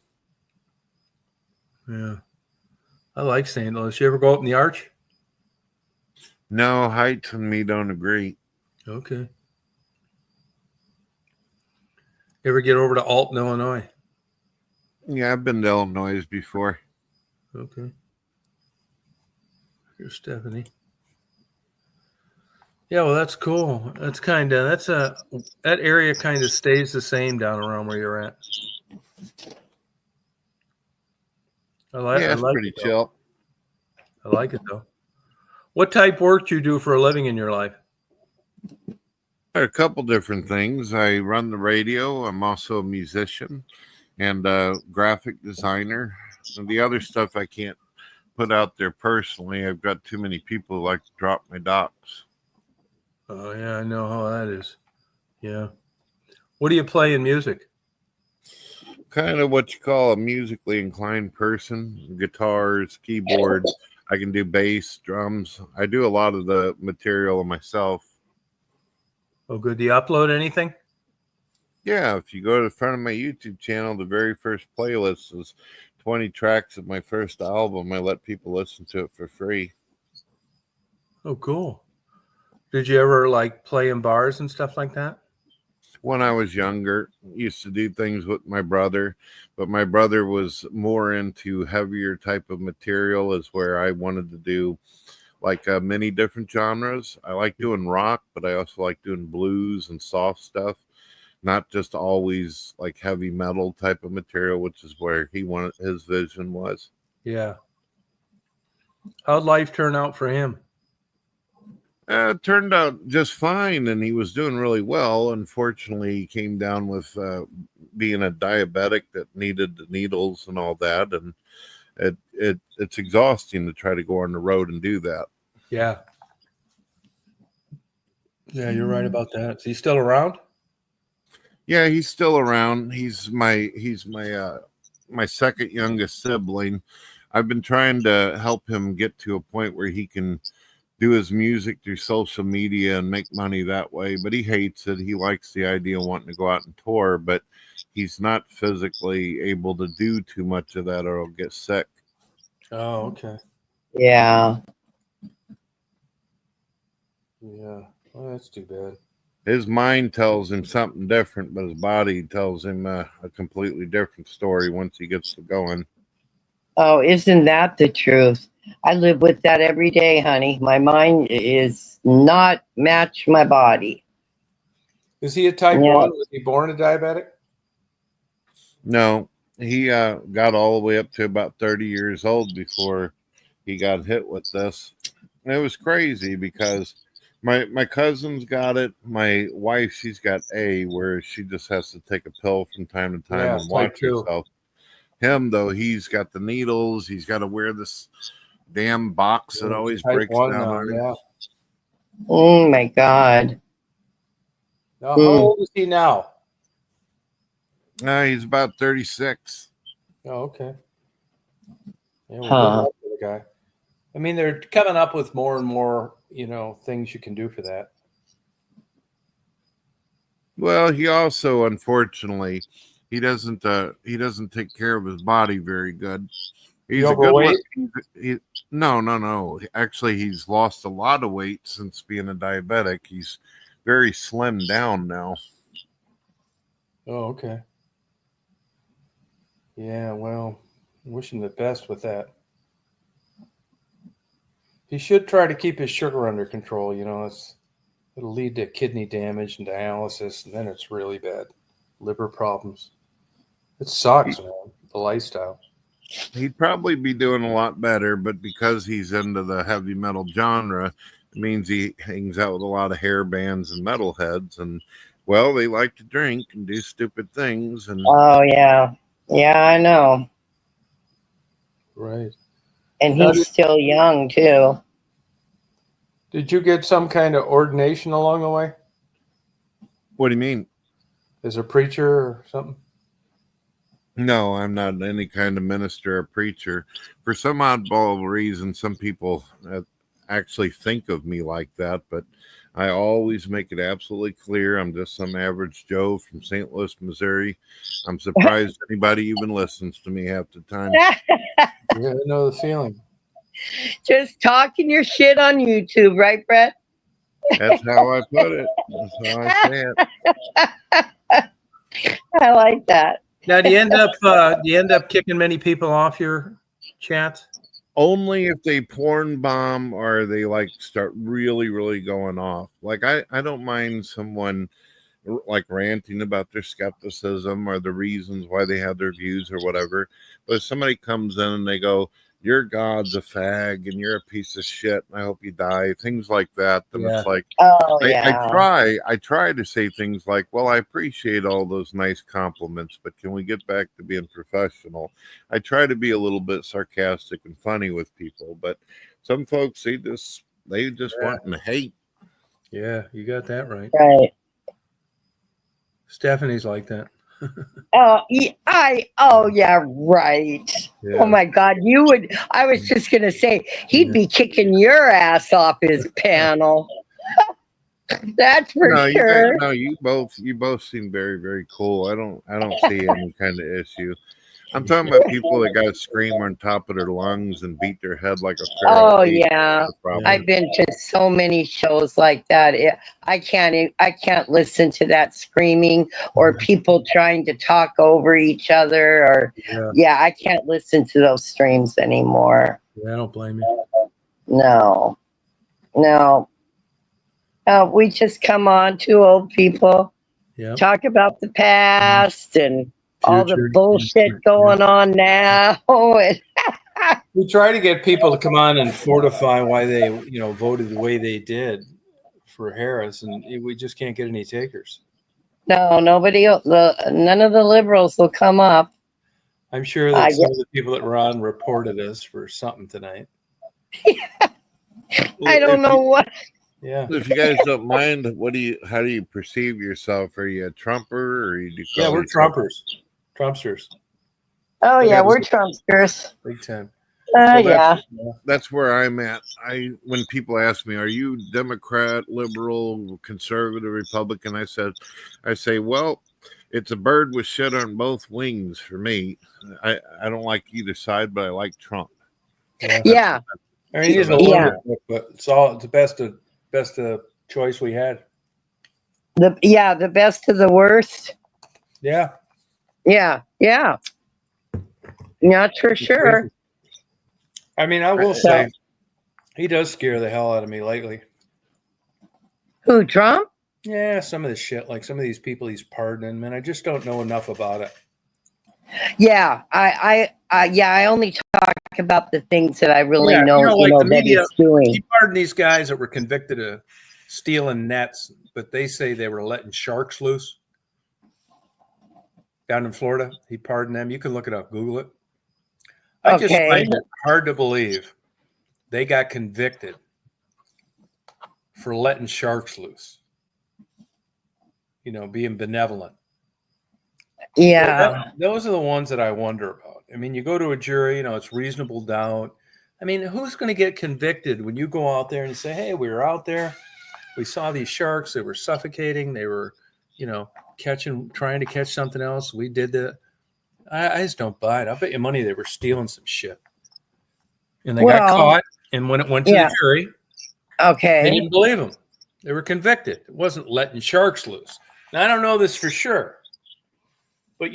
S1: Yeah. I like St. Louis. You ever go up in the Arch?
S4: No, Heights and me don't agree.
S1: Okay. You ever get over to Alton, Illinois?
S4: Yeah, I've been to Illinois before.
S1: Okay. Here's Stephanie. Yeah, well, that's cool. That area kind of stays the same down around where you're at.
S4: It's pretty chill.
S1: I like it though. What type work do you do for a living in your life?
S4: A couple different things. I run the radio. I'm also a musician and a graphic designer. And the other stuff I can't put out there personally. I've got too many people who like to drop my docs.
S1: Oh, yeah, I know how that is. Yeah. What do you play in music?
S4: Kind of what you call a musically inclined person. Guitars, keyboard. I can do bass, drums. I do a lot of the material myself.
S1: Oh, good. Do you upload anything?
S4: Yeah, if you go to the front of my YouTube channel, the very first playlist is 20 tracks of my first album. I let people listen to it for free.
S1: Oh, cool. Did you ever like play in bars and stuff like that?
S4: When I was younger, used to do things with my brother, but my brother was more into heavier type of material, is where I wanted to do like many different genres. I like doing rock, but I also like doing blues and soft stuff, not just always like heavy metal type of material, which is where his vision was.
S1: Yeah. How'd life turn out for him?
S4: It turned out just fine, and he was doing really well. Unfortunately, he came down with being a diabetic that needed the needles and all that, and it's exhausting to try to go on the road and do that.
S1: Yeah. Yeah, you're right about that. Is he still around?
S4: Yeah, he's still around. He's my second youngest sibling. I've been trying to help him get to a point where he can do his music through social media and make money that way, but he hates it. He likes the idea of wanting to go out and tour, but he's not physically able to do too much of that or he'll get sick.
S1: Oh, okay.
S2: Yeah.
S1: Yeah. Well, that's too bad.
S4: His mind tells him something different, but his body tells him a completely different story once he gets to going.
S2: Oh, isn't that the truth? I live with that every day, honey. My mind is not match my body.
S1: Is he a type 1? Was he born a diabetic?
S4: No, he got all the way up to about 30 years old before he got hit with this. And it was crazy because my cousin's got it. My wife, she's got A, where she just has to take a pill from time to time and watch herself. Him, though, he's got the needles. He's got to wear this damn box that always breaks down on him.
S1: Yeah.
S2: Oh, my God.
S1: Now, how old is he now?
S4: He's about 36.
S1: Oh, okay. Yeah, well, good luck for the guy. I mean, they're coming up with more and more, things you can do for that.
S4: Well, he also, unfortunately, He doesn't take care of his body very good. He's
S1: You
S4: a good one.
S1: overweight?
S4: No. Actually, he's lost a lot of weight since being a diabetic. He's very slimmed down now.
S1: Oh, okay. Yeah, well, wish him the best with that. He should try to keep his sugar under control. You know, it'll lead to kidney damage and dialysis, and then it's really bad. Liver problems. It sucks, man, the lifestyle.
S4: He'd probably be doing a lot better, but because he's into the heavy metal genre, it means he hangs out with a lot of hair bands and metalheads, and well, they like to drink and do stupid things. And
S2: Oh yeah, yeah, I know.
S1: Right.
S2: And
S1: Now,
S2: he's still young too.
S1: did you get some kind of ordination along the way
S4: what do you mean?
S1: as a preacher or something?
S4: No, I'm not any kind of minister or preacher. For some oddball reason, some people actually think of me like that, but I always make it absolutely clear I'm just some average Joe from St. Louis, Missouri. I'm surprised anybody even listens to me half the time.
S1: Yeah, I know the feeling.
S2: Just talking your shit on YouTube, right, Brett?
S4: That's how I put it. That's how I say it.
S2: I like that.
S1: Now, do you end up kicking many people off your chat?
S4: Only if they porn bomb or they like start really, really going off. Like I don't mind someone like ranting about their skepticism or the reasons why they have their views or whatever. But if somebody comes in and they go, "Your God's a fag and you're a piece of shit, and I hope you die," things like that, then
S1: Yeah.
S4: it's like
S2: Oh
S4: I
S2: yeah.
S4: try to say things like, "Well, I appreciate all those nice compliments, but can we get back to being professional?" I try to be a little bit sarcastic and funny with people, but some folks they just want to hate.
S1: Yeah, you got that right.
S2: Right.
S1: Stephanie's like that.
S2: Oh, oh yeah, right.
S1: Yeah.
S2: Oh my God, you would. I was just gonna say he'd be kicking your ass off his panel. That's for
S4: No,
S2: sure.
S4: you both seem very, very cool. I don't see any kind of issue. I'm talking about people that got to scream on top of their lungs and beat their head like a feral
S2: Oh
S4: ape.
S2: yeah,
S4: That's the problem.
S2: I've been to so many shows like that. I can't listen to that screaming or people trying to talk over each other. Or
S1: Yeah,
S2: I can't listen to those streams anymore.
S1: I don't blame you.
S2: No, no. We just come on, two old people,
S1: Yeah.
S2: talk about the past and all the
S1: Future.
S2: bullshit going on now. And
S1: We try to get people to come on and fortify why they, voted the way they did for Harris, and we just can't get any takers.
S2: no, none of the liberals will come up.
S1: I'm sure that some of the people that were on reported us for something tonight.
S2: I don't know what.
S1: Yeah.
S4: If you guys don't mind, how do you perceive yourself? Are you a Trumper or you do?
S1: Yeah, we're Trumpers, Trumpsters,
S2: Oh yeah, we're Trumpsters.
S1: big time.
S4: That's where I'm at. When people ask me, "Are you Democrat, liberal, conservative, Republican?" I say, well, it's a bird with shit on both wings for me. I don't like either side, but I like Trump.
S2: Yeah.
S1: I mean, he's a little bit, but it's the best choice we had.
S2: The best of the worst.
S1: Yeah.
S2: Yeah. Not for sure.
S1: I mean, I will say he does scare the hell out of me lately.
S2: Who, Trump?
S1: Yeah, some of the shit, like some of these people he's pardoning, man, I just don't know enough about it.
S2: Yeah, I only talk about the things that I really know.
S1: Like the
S2: that
S1: media,
S2: he's doing.
S1: he pardoned these guys that were convicted of stealing nets, but they say they were letting sharks loose down in Florida. He pardoned them. You can look it up, Google it. I just find it hard to believe they got convicted for letting sharks loose. Being benevolent.
S2: Yeah.
S1: So those are the ones that I wonder about. I mean, you go to a jury, it's reasonable doubt. I mean, who's going to get convicted when you go out there and say, hey, we were out there, we saw these sharks, they were suffocating, they were, trying to catch something else. We did the. I just don't buy it. I'll bet you money they were stealing some shit, and they got caught. And when it went to the jury, they didn't believe them. They were convicted. It wasn't letting sharks loose. Now I don't know this for sure, but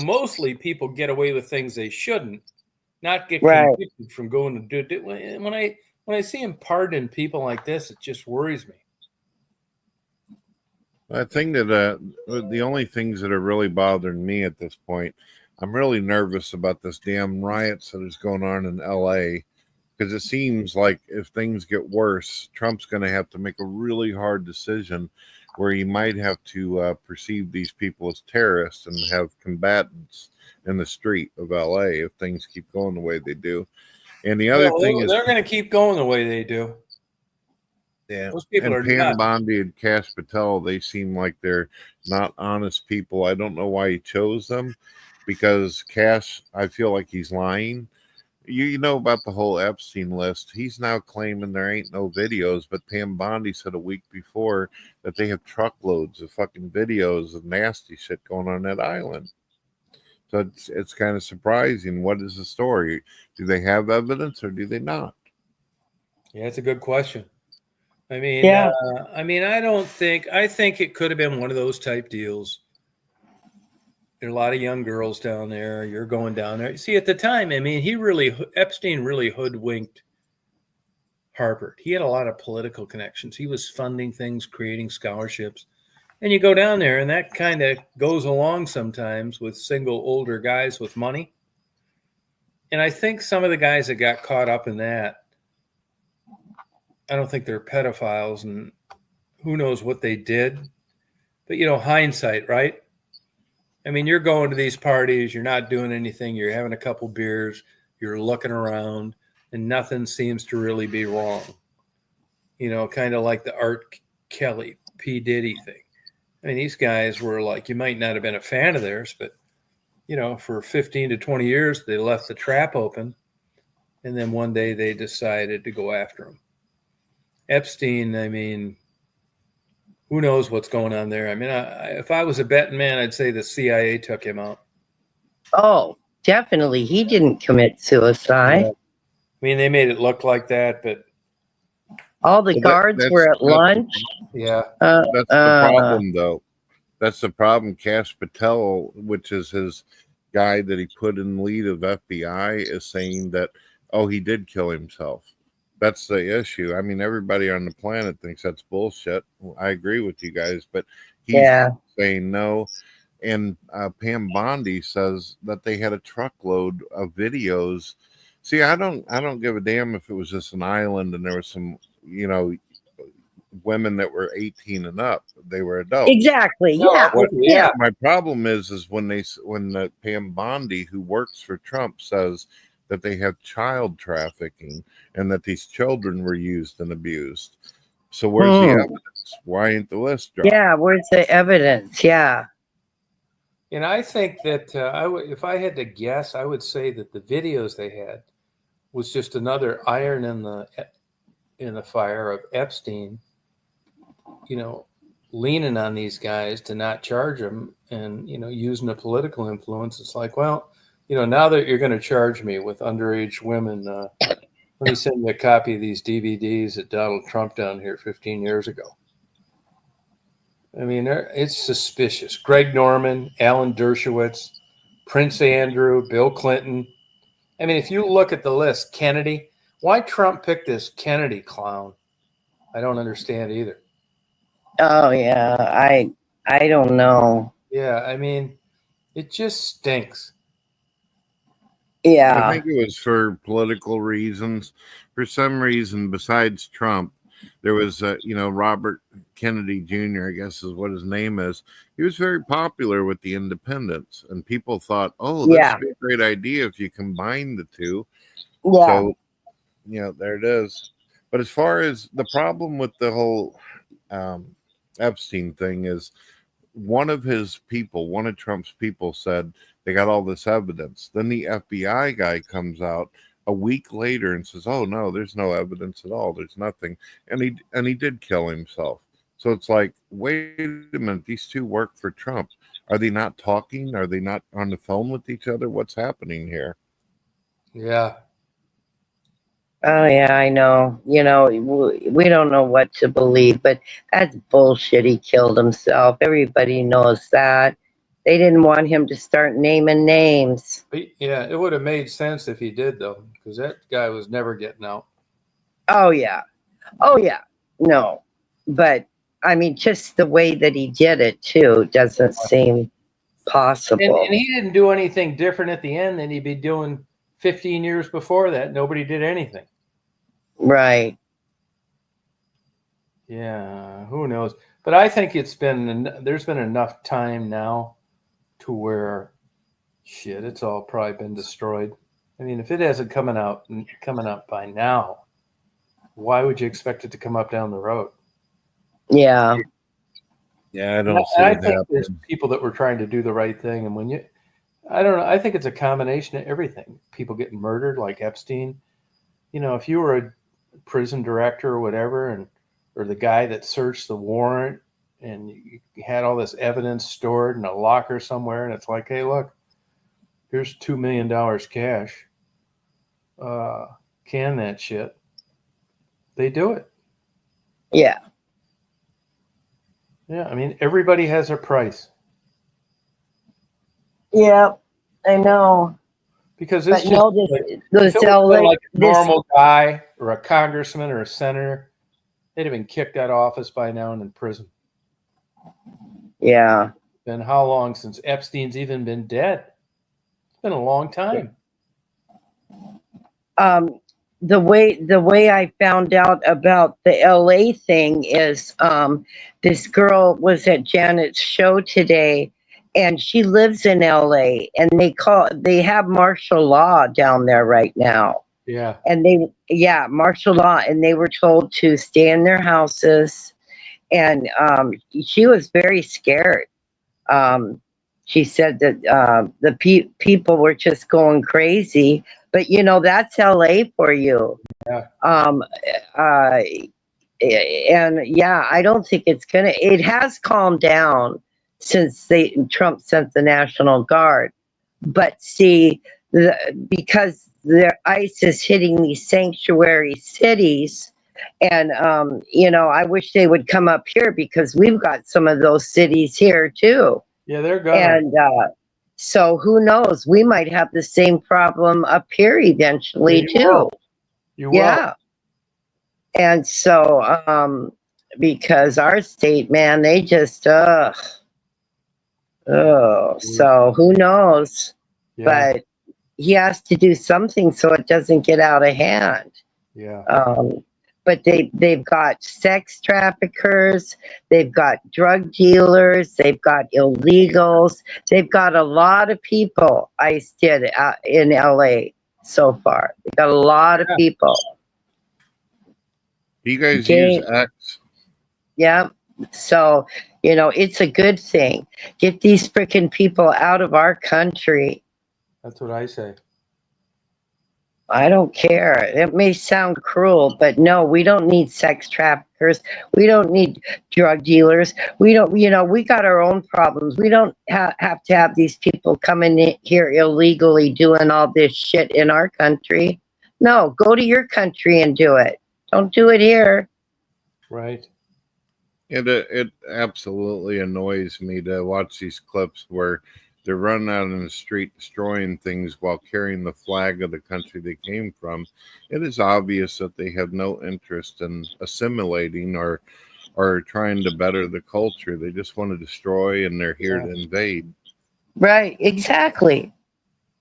S1: mostly people get away with things they shouldn't, not get convicted from going to do it. When I see him pardoning people like this, it just worries me.
S4: I think that the only things that are really bothering me at this point, I'm really nervous about this damn riots that is going on in LA, because it seems like if things get worse, Trump's going to have to make a really hard decision where he might have to perceive these people as terrorists and have combatants in the street of LA if things keep going the way they do. And the other thing is,
S1: they're going to keep going the way they do.
S4: Yeah,
S1: those people are
S4: Pam
S1: nuts.
S4: Bondi and Cash Patel, they seem like they're not honest people. I don't know why he chose them, because Cash, I feel like he's lying. You know about the whole Epstein list. He's now claiming there ain't no videos, but Pam Bondi said a week before that they have truckloads of fucking videos of nasty shit going on that island. So it's kind of surprising. What is the story? Do they have evidence or do they not?
S1: Yeah, it's a good question. I mean, I think it could have been one of those type deals. There are a lot of young girls down there. You're going down there. See, at the time, I mean, Epstein really hoodwinked Harvard. He had a lot of political connections. He was funding things, creating scholarships. And you go down there, and that kind of goes along sometimes with single older guys with money. And I think some of the guys that got caught up in that, I don't think they're pedophiles, and who knows what they did. But, hindsight, right? I mean, you're going to these parties, you're not doing anything, you're having a couple beers, you're looking around, and nothing seems to really be wrong. Kind of like the Art Kelly, P. Diddy thing. I mean, these guys were like, you might not have been a fan of theirs, but, for 15 to 20 years, they left the trap open. And then one day they decided to go after him. Epstein, I mean, who knows what's going on there? I mean, if I was a betting man, I'd say the CIA took him out.
S2: Oh, definitely. He didn't commit suicide.
S1: Yeah. I mean, they made it look like that, but
S2: all the guards were at lunch.
S1: Yeah.
S4: That's the problem, though. That's the problem. Cash Patel, which is his guy that he put in lead of FBI, is saying that, he did kill himself. That's the issue. I mean, everybody on the planet thinks that's bullshit. I agree with you guys, but he's saying no. And Pam Bondi says that they had a truckload of videos. See, I don't give a damn if it was just an island and there was some, women that were 18 and up. They were adults.
S2: Exactly.
S4: Yeah. My problem is when the Pam Bondi, who works for Trump, says that they have child trafficking and that these children were used and abused. So where's the evidence? Why ain't the list dropped?
S2: Yeah, where's the evidence? Yeah.
S1: And I think that if I had to guess, I would say that the videos they had was just another iron in the fire of Epstein, leaning on these guys to not charge them and, using the political influence. It's like, well, now that you're going to charge me with underage women, let me send you a copy of these DVDs that Donald Trump down here 15 years ago. I mean, it's suspicious. Greg Norman, Alan Dershowitz, Prince Andrew, Bill Clinton. I mean, if you look at the list, Kennedy, why Trump picked this Kennedy clown? I don't understand either.
S2: Oh, yeah. I don't know.
S1: Yeah, I mean, it just stinks.
S2: Yeah.
S4: I think it was for political reasons. For some reason, besides Trump, there was, Robert Kennedy Jr., I guess is what his name is. He was very popular with the independents, and people thought, this would be a great idea if you combine the two.
S2: Yeah.
S4: So, there it is. But as far as the problem with the whole Epstein thing is, one of Trump's people said they got all this evidence. Then the FBI guy comes out a week later and says, "Oh no, there's no evidence at all. There's nothing." And he did kill himself. So it's like, wait a minute, these two work for Trump. Are they not talking? Are they not on the phone with each other? What's happening here?
S1: Yeah.
S2: Oh yeah, I know. We don't know what to believe, but that's bullshit. He killed himself. Everybody knows that. They didn't want him to start naming names.
S1: Yeah, it would have made sense if he did, though, because that guy was never getting out.
S2: Oh yeah. Oh yeah. No. But I mean, just the way that he did it too doesn't seem possible.
S1: And he didn't do anything different at the end than he'd be doing 15 years before that. Nobody did anything.
S2: Right.
S1: Yeah, who knows? But I think there's been enough time now to where shit, it's all probably been destroyed. I mean, if it hasn't coming up by now, why would you expect it to come up down the road?
S2: Yeah.
S4: Yeah, I don't see
S1: I
S4: it
S1: think there's
S4: happening.
S1: people that were trying to do the right thing, and I don't know, I think it's a combination of everything. People getting murdered, like Epstein. If you were a prison director or whatever, or the guy that searched the warrant, and you had all this evidence stored in a locker somewhere, and it's like, hey, look, here's $2 million cash. Can that shit. They do it.
S2: Yeah.
S1: Yeah, I mean, everybody has a price.
S2: Yeah. I know.
S1: Because it's
S2: But
S1: just
S2: no, this
S1: if it was like a normal guy or a congressman or a senator, they'd have been kicked out of office by now and in prison.
S2: Yeah.
S1: Been how long since Epstein's even been dead? It's been a long time.
S2: The way I found out about the LA thing is this girl was at Janet's show today, and she lives in LA, and they have martial law down there right now.
S1: Yeah.
S2: And martial law, and they were told to stay in their houses, and she was very scared. She said that the people were just going crazy, but that's LA for you.
S1: Yeah.
S2: And yeah, I don't think it has calmed down since Trump sent the National Guard. But see, because their ICE is hitting these sanctuary cities, and I wish they would come up here, because we've got some of those cities here too.
S1: Yeah, they're gonna.
S2: And so who knows? We might have the same problem up here eventually too.
S1: You
S2: yeah. And so, because our state, man, they just, so who knows?
S1: Yeah.
S2: But he has to do something so it doesn't get out of hand.
S1: Yeah.
S2: But they've got sex traffickers, they've got drug dealers, they've got illegals, they've got a lot of people. ICE did in LA so far. They got a lot of people.
S4: Do you guys use X?
S2: Yeah. So, it's a good thing. Get these freaking people out of our country.
S1: That's what I say.
S2: I don't care. It may sound cruel, but no, we don't need sex traffickers. We don't need drug dealers. We don't, we got our own problems. We don't have to have these people coming in here illegally doing all this shit in our country. No, go to your country and do it. Don't do it here.
S1: Right.
S4: It absolutely annoys me to watch these clips where they're running out in the street destroying things while carrying the flag of the country they came from. It is obvious that they have no interest in assimilating or trying to better the culture. They just want to destroy, and they're here to invade.
S2: Right, exactly.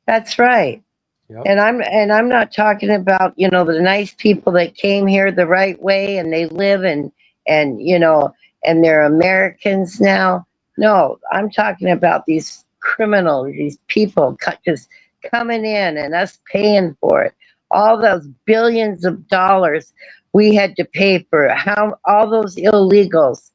S2: That's right.
S1: Yep.
S2: And I'm not talking about, the nice people that came here the right way and they live and they're Americans now. No, I'm talking about these criminals, these people just coming in and us paying for it. All those billions of dollars we had to pay for all those illegals,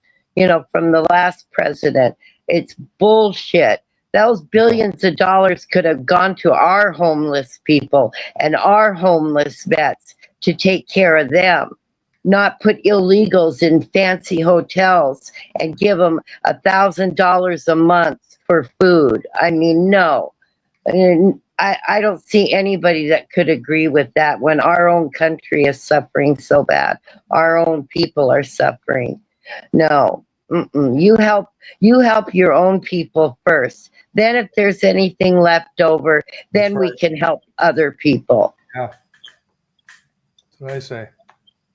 S2: from the last president. It's bullshit. Those billions of dollars could have gone to our homeless people and our homeless vets to take care of them. not put illegals in fancy hotels and give them $1,000 a month for food. I mean, no. And I don't see anybody that could agree with that when our own country is suffering so bad. Our own people are suffering. No. Mm-mm. You help your own people first. Then if there's anything left over, then we can help other people.
S1: Yeah. That's what I say.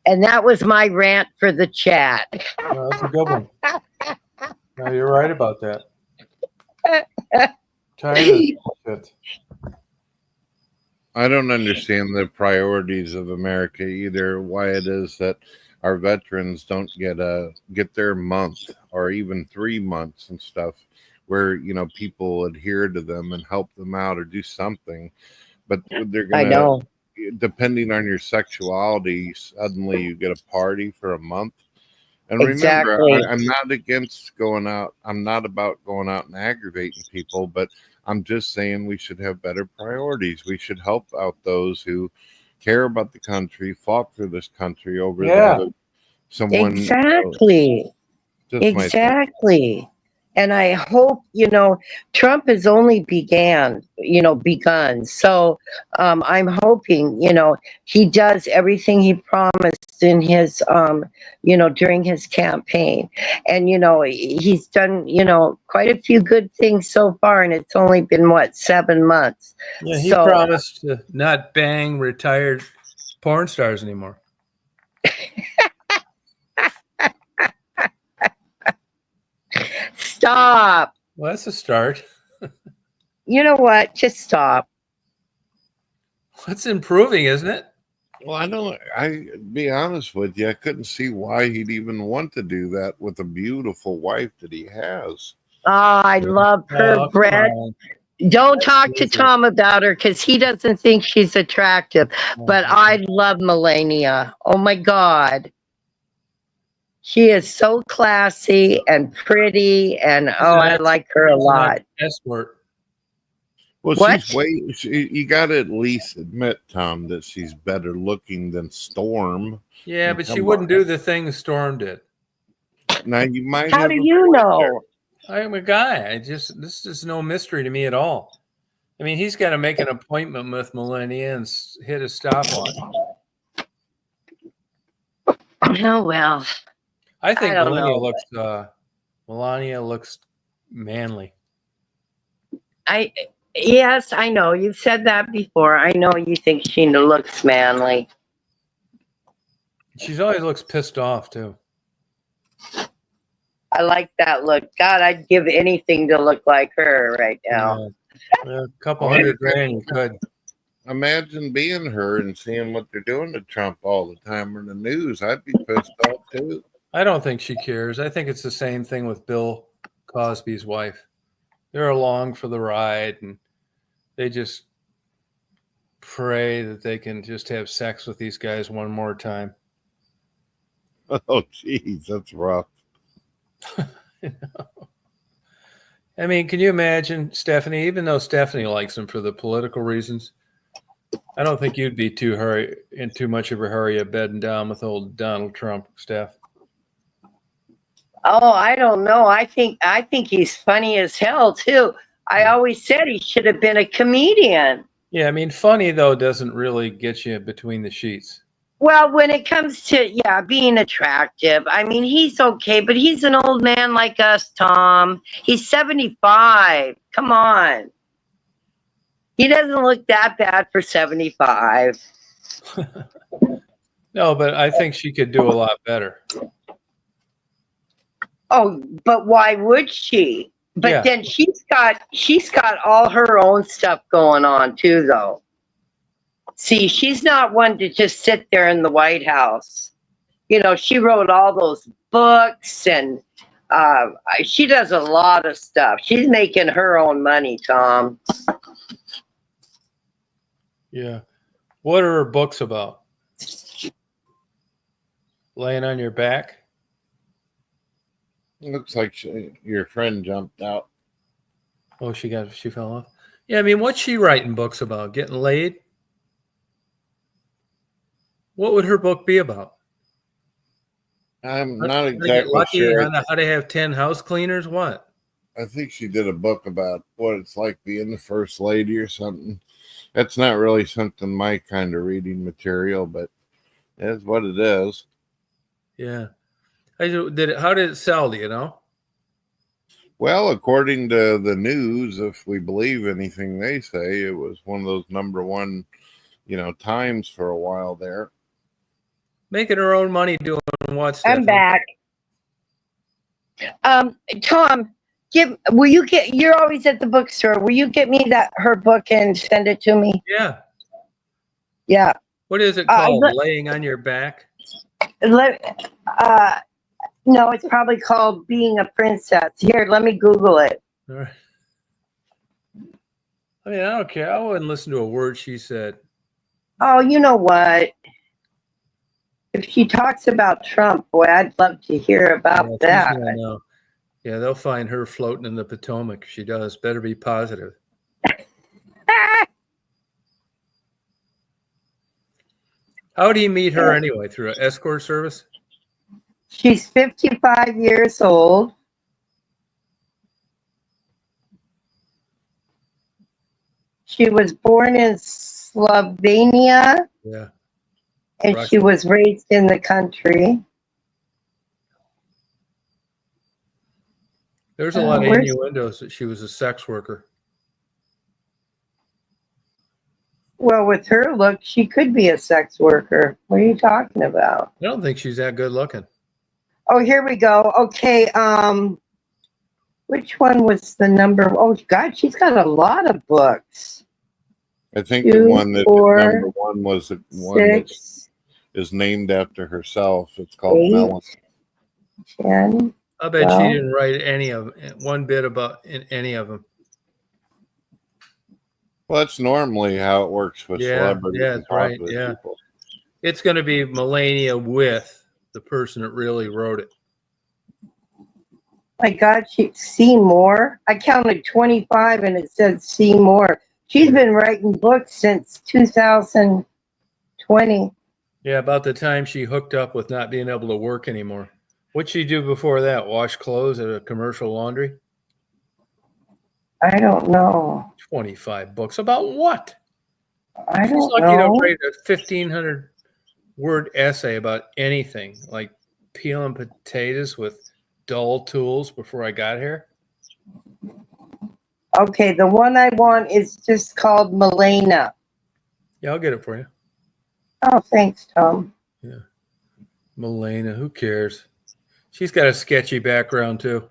S2: And that was my rant for the chat.
S1: Well, that's a good one. No, you're right about that. Tired of this shit.
S4: I don't understand the priorities of America either. Why it is that our veterans don't get their month or even 3 months and stuff, where people adhere to them and help them out or do something. But they're
S2: I
S4: gonna,
S2: know.
S4: depending on your sexuality, suddenly you get a party for a month. And remember,
S2: Exactly.
S4: I'm not against going out. I'm not about going out and aggravating people, but I'm just saying we should have better priorities. We should help out those who care about the country, fought for this country over someone.
S2: Exactly.
S4: Just my thing.
S2: Exactly. And I hope, Trump has only begun. So I'm hoping, he does everything he promised in his, during his campaign. And, he's done, quite a few good things so far. And it's only been, 7 months.
S1: Yeah, he
S2: So,
S1: promised to not bang retired porn stars anymore.
S2: Stop.
S1: Well, that's a start.
S2: You know what? Just stop.
S1: It's improving, isn't it?
S4: Well, I be honest with you, I couldn't see why he'd even want to do that with a beautiful wife that he has.
S2: Oh, I love her,
S1: Oh,
S2: Brett.
S1: come on.
S2: Don't talk to Tom about her because he doesn't think she's attractive. But I love Melania. Oh my God. She is so classy and pretty, and I like her a lot.
S1: Escort.
S4: Well,
S2: What?
S4: you got to at least admit, Tom, that she's better looking than Storm.
S1: Yeah, but she wouldn't do the thing Storm did.
S4: Now you might.
S2: How
S4: have
S2: do
S4: a
S2: you
S4: point
S2: know?
S1: I am a guy. This is no mystery to me at all. I mean, he's got to make an appointment with Melania and hit a stopwatch.
S2: Oh well.
S1: I think
S2: I don't know.
S1: Melania looks manly.
S2: Yes, I know. You've said that before. I know you think she looks manly.
S1: She's always looks pissed off too.
S2: I like that look. God, I'd give anything to look like her right now.
S1: Yeah. A couple $100,000 you could.
S4: Imagine being her and seeing what they're doing to Trump all the time in the news. I'd be pissed off too.
S1: I don't think she cares. I think it's the same thing with Bill Cosby's wife. They're along for the ride and they just pray that they can just have sex with these guys one more time.
S4: Oh, geez, that's rough.
S1: I mean, can you imagine Stephanie? Even though Stephanie likes him for the political reasons, I don't think you'd be in too much of a hurry of bedding down with old Donald Trump, Steph.
S2: Oh, I don't know. I think he's funny as hell too. I always said he should have been a comedian.
S1: Yeah, I mean, funny though doesn't really get you between the sheets.
S2: Well, when it comes to being attractive, I mean, he's okay, but he's an old man like us, Tom. He's 75. Come on. He doesn't look that bad for 75.
S1: No, but I think she could do a lot better.
S2: Oh, but why would she? But then she's got all her own stuff going on too, though. See, she's not one to just sit there in the White House. She wrote all those books and she does a lot of stuff. She's making her own money, Tom.
S1: Yeah. What are her books about? Laying on your back?
S4: Looks like your friend jumped out.
S1: Oh, she fell off. Yeah, I mean, what's she writing books about? Getting laid? What would her book be about?
S4: I'm
S1: How
S4: not
S1: to get
S4: exactly
S1: lucky?
S4: sure.
S1: How to have 10 house cleaners? What?
S4: I think she did a book about what it's like being the first lady or something. That's not really something my kind of reading material, but it's what it is.
S1: Yeah. How did it sell? Do you know?
S4: Well, according to the news, if we believe anything they say, it was one of those number one, times for a while there.
S1: Making her own money doing what,
S2: I'm
S1: Stephanie?
S2: back. Tom, you're always at the bookstore. Will you get me her book and send it to me?
S1: Yeah.
S2: Yeah.
S1: What is it called? Laying on Your Back?
S2: No, it's probably called Being a Princess. Here, let me Google it.
S1: All right. I mean, I don't care. I wouldn't listen to a word she said.
S2: Oh, you know what? If she talks about Trump, boy, I'd love to hear about that.
S1: No. Yeah, they'll find her floating in the Potomac. She does. Better be positive. How would he meet her anyway? Through an escort service?
S2: She's 55 years old. She was born in Slovenia.
S1: Yeah.
S2: And
S1: Russia.
S2: she was raised in the country.
S1: There's a lot of innuendos that she was a sex worker.
S2: Well, with her look, she could be a sex worker. What are you talking about?
S1: I don't think she's that good looking.
S2: Oh, here we go. Okay. Which one was the number? Oh, God, she's got a lot of books.
S4: I think the one that number one was the one that is named after herself. It's called Melinda.
S2: 10.
S1: I bet she didn't write one bit about any of them.
S4: Well, that's normally how it works with celebrities.
S1: Yeah, that's right. Yeah. People. It's going to be Melania with the person that really wrote it.
S2: My God, Seymour. I counted 25 and it said Seymour. She's been writing books since 2020.
S1: Yeah, about the time she hooked up with not being able to work anymore. What'd she do before that? Wash clothes at a commercial laundry?
S2: I don't know.
S1: 25 books. About what?
S2: I don't know.
S1: She's lucky to write a 1,500 word essay about anything, like peeling potatoes with dull tools before I got here.
S2: Okay, the one I want is just called Melena.
S1: Yeah, I'll get it for you.
S2: Oh, thanks, Tom.
S1: Yeah. Melena, who cares? She's got a sketchy background, too.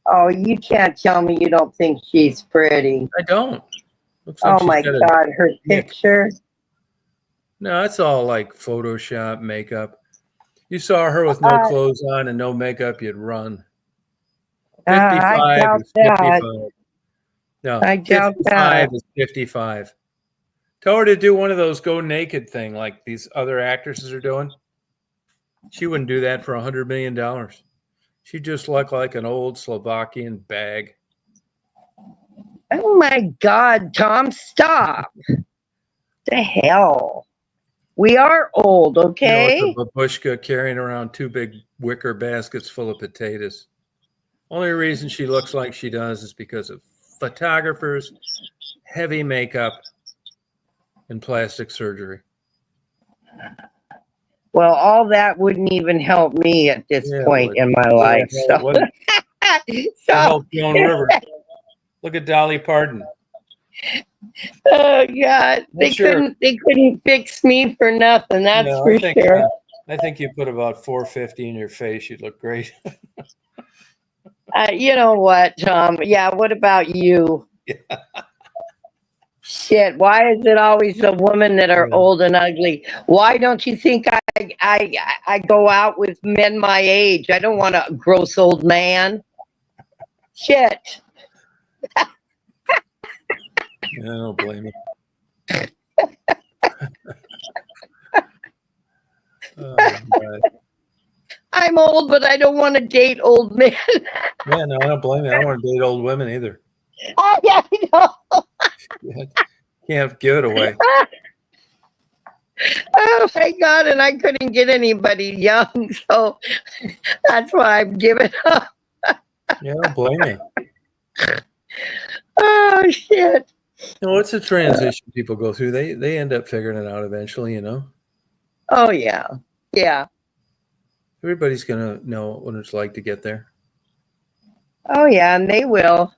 S2: Oh, you can't tell me you don't think she's pretty.
S1: I don't. Looks like
S2: my God, her picture.
S1: No, it's all like Photoshop, makeup. You saw her with no clothes on and no makeup, you'd run. 55 is 55. No,
S2: I doubt
S1: 55 is 55. Tell her to do one of those go naked thing like these other actresses are doing. She wouldn't do that for $100 million. She'd just look like an old Slovakian bag.
S2: Oh my God, Tom, stop. The hell? We are old, okay?
S1: It's a babushka carrying around 2 big wicker baskets full of potatoes. Only reason she looks like she does is because of photographers, heavy makeup, and plastic surgery.
S2: Well, all that wouldn't even help me at this point in my life. So
S1: help Joan Rivers. Look at Dolly Parton.
S2: Oh God, they couldn't fix me for nothing. That's for sure.
S1: I think you put about 450 in your face. You'd look great.
S2: You know what, Tom? Yeah. What about you?
S1: Yeah.
S2: Shit. Why is it always the women that are old and ugly? Why don't you think I go out with men my age? I don't want a gross old man. Shit.
S1: I don't blame you. Oh, God.
S2: I'm old, but I don't want to date old men.
S1: Yeah, no, I don't blame you. I don't want to date old women either.
S2: Oh, yeah, I know.
S1: Can't give it away.
S2: Oh my God! And I couldn't get anybody young, so that's why I'm giving up.
S1: Yeah, I don't blame you.
S2: Oh shit!
S1: No, it's a transition people go through. They end up figuring it out eventually, you know.
S2: Oh yeah, yeah.
S1: Everybody's gonna know what it's like to get there.
S2: Oh yeah, and they will.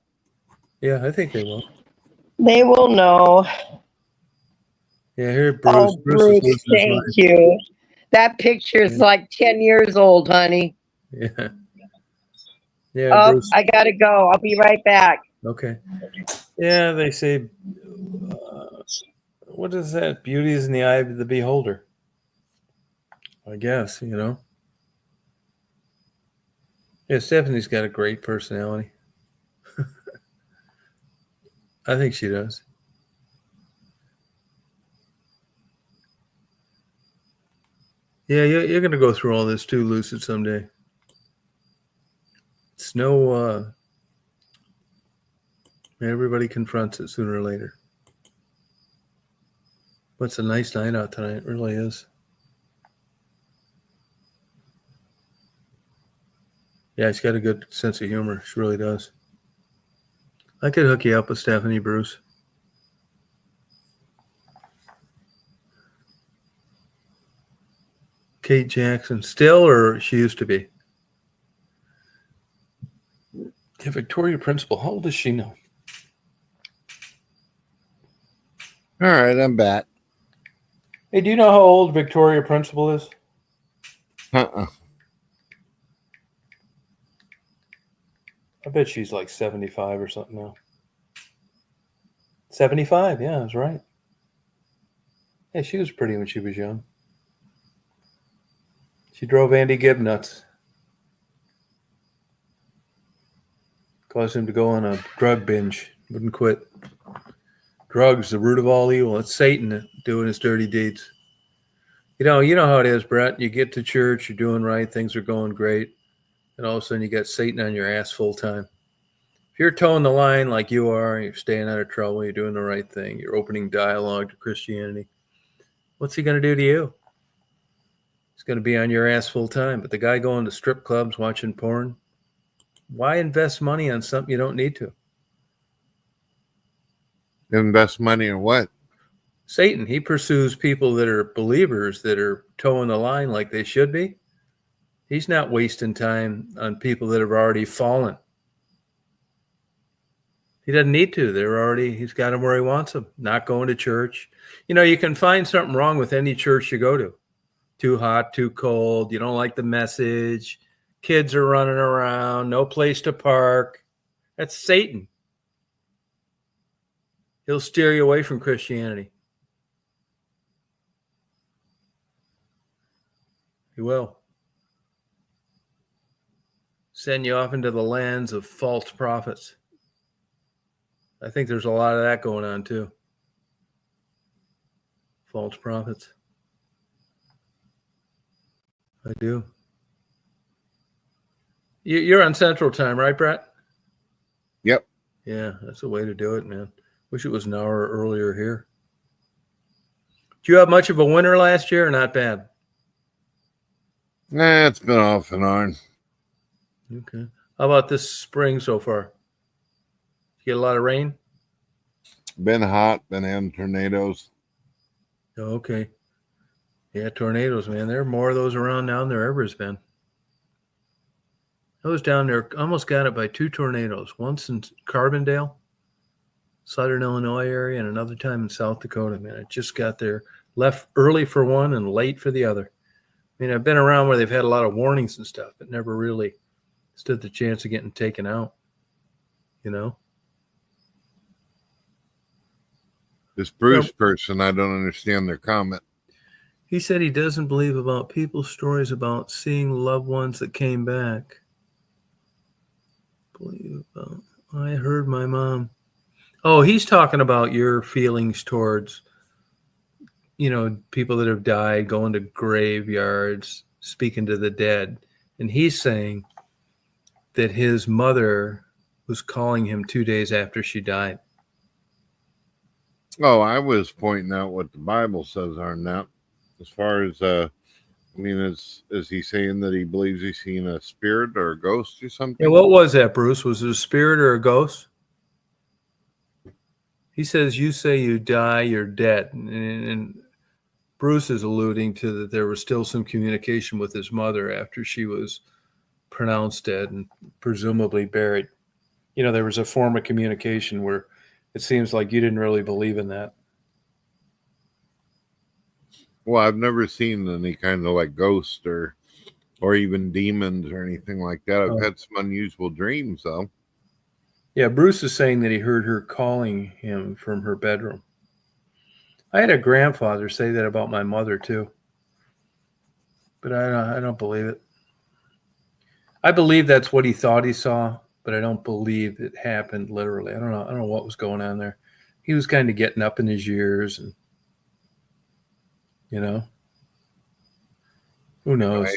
S1: Yeah, I think they will.
S2: They will know.
S1: Yeah, here Bruce.
S2: Oh,
S1: Bruce is
S2: Bruce,
S1: losing his
S2: thank
S1: mind.
S2: you. That picture's like 10 years old, honey.
S1: Yeah. Yeah,
S2: Oh,
S1: Bruce.
S2: I gotta go. I'll be right back.
S1: Okay. Yeah, they say, what is that? Beauty is in the eye of the beholder. I guess, you know. Yeah, Stephanie's got a great personality. I think she does. Yeah, you're going to go through all this too, Lucid, someday. It's no, everybody confronts it sooner or later. But it's a nice night out tonight. It really is. Yeah, she's got a good sense of humor. She really does. I could hook you up with Stephanie, Bruce. Kate Jackson. Still, or she used to be? Yeah, Victoria Principal. How old does she know?
S4: All right, I'm back.
S1: Hey, do you know how old Victoria Principal is?
S4: Uh-uh.
S1: I bet she's like 75 or something now. 75, yeah, that's right. Yeah, she was pretty when she was young. She drove Andy Gibb nuts. Caused him to go on a drug binge. Wouldn't quit. Drugs, the root of all evil. It's Satan doing his dirty deeds. You know how it is, Brett. You get to church, you're doing right, things are going great, and all of a sudden you got Satan on your ass full time. If you're towing the line like you are, you're staying out of trouble, you're doing the right thing, you're opening dialogue to Christianity, what's he going to do to you? He's going to be on your ass full time. But the guy going to strip clubs, watching porn, why invest money on something you don't need to?
S4: Invest money in what?
S1: Satan, he pursues people that are believers that are towing the line like they should be. He's not wasting time on people that have already fallen. He doesn't need to. He's got them where he wants them, not going to church. You know, you can find something wrong with any church you go to. Too hot, too cold. You don't like the message. Kids are running around. No place to park. That's Satan. He'll steer you away from Christianity. He will. Send you off into the lands of false prophets. I think there's a lot of that going on too. False prophets. I do. You're on Central Time, right, Brett?
S4: Yep.
S1: Yeah, that's the way to do it, man. Wish it was an hour earlier here. Did you have much of a winter last year or not bad?
S4: Nah, it's been off and on.
S1: Okay. How about this spring so far? You get a lot of rain?
S4: Been hot, been having tornadoes.
S1: Oh, okay. Yeah, tornadoes, man. There are more of those around now than there ever has been. I was down there, almost got it by 2 tornadoes. Once in Carbondale, Southern Illinois area, and another time in South Dakota, man. I just got there, left early for one and late for the other. I mean, I've been around where they've had a lot of warnings and stuff, but never really stood the chance of getting taken out, you know?
S4: This Bruce person, I don't understand their comment.
S1: He said he doesn't believe about people's stories about seeing loved ones that came back. I heard my mom. Oh, he's talking about your feelings towards, people that have died, going to graveyards, speaking to the dead. And he's saying that his mother was calling him 2 days after she died.
S4: Oh, I was pointing out what the Bible says on that. As far as I mean, is he saying that he believes he's seen a spirit or a ghost or something?
S1: Yeah, what was that, Bruce? Was it a spirit or a ghost? He says, you say you die, you're dead. And Bruce is alluding to that there was still some communication with his mother after she was pronounced dead and presumably buried. You know, there was a form of communication where it seems like you didn't really believe in that.
S4: Well, I've never seen any kind of like ghost or even demons or anything like that. I've had some unusual dreams, though.
S1: Yeah, Bruce is saying that he heard her calling him from her bedroom. I had a grandfather say that about my mother too, but I don't believe it. I believe that's what he thought he saw, but I don't believe it happened literally. I don't know what was going on there. He was kind of getting up in his years, and you know, who knows?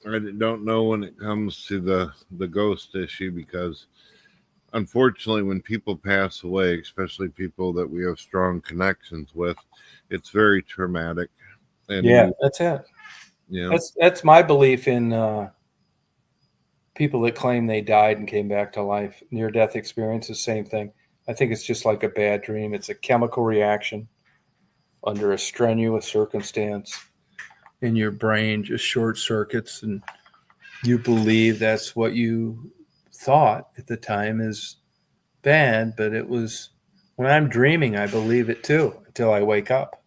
S4: I don't know when it comes to the ghost issue, because unfortunately, when people pass away, especially people that we have strong connections with, it's very traumatic. And
S1: yeah, that's it.
S4: Yeah,
S1: That's my belief in people that claim they died and came back to life. Near-death experience is the same thing. I think it's just like a bad dream. It's a chemical reaction under a strenuous circumstance, and your brain just short circuits, and you believe that's what you thought at the time is bad, but it was, when I'm dreaming, I believe it too until I wake up.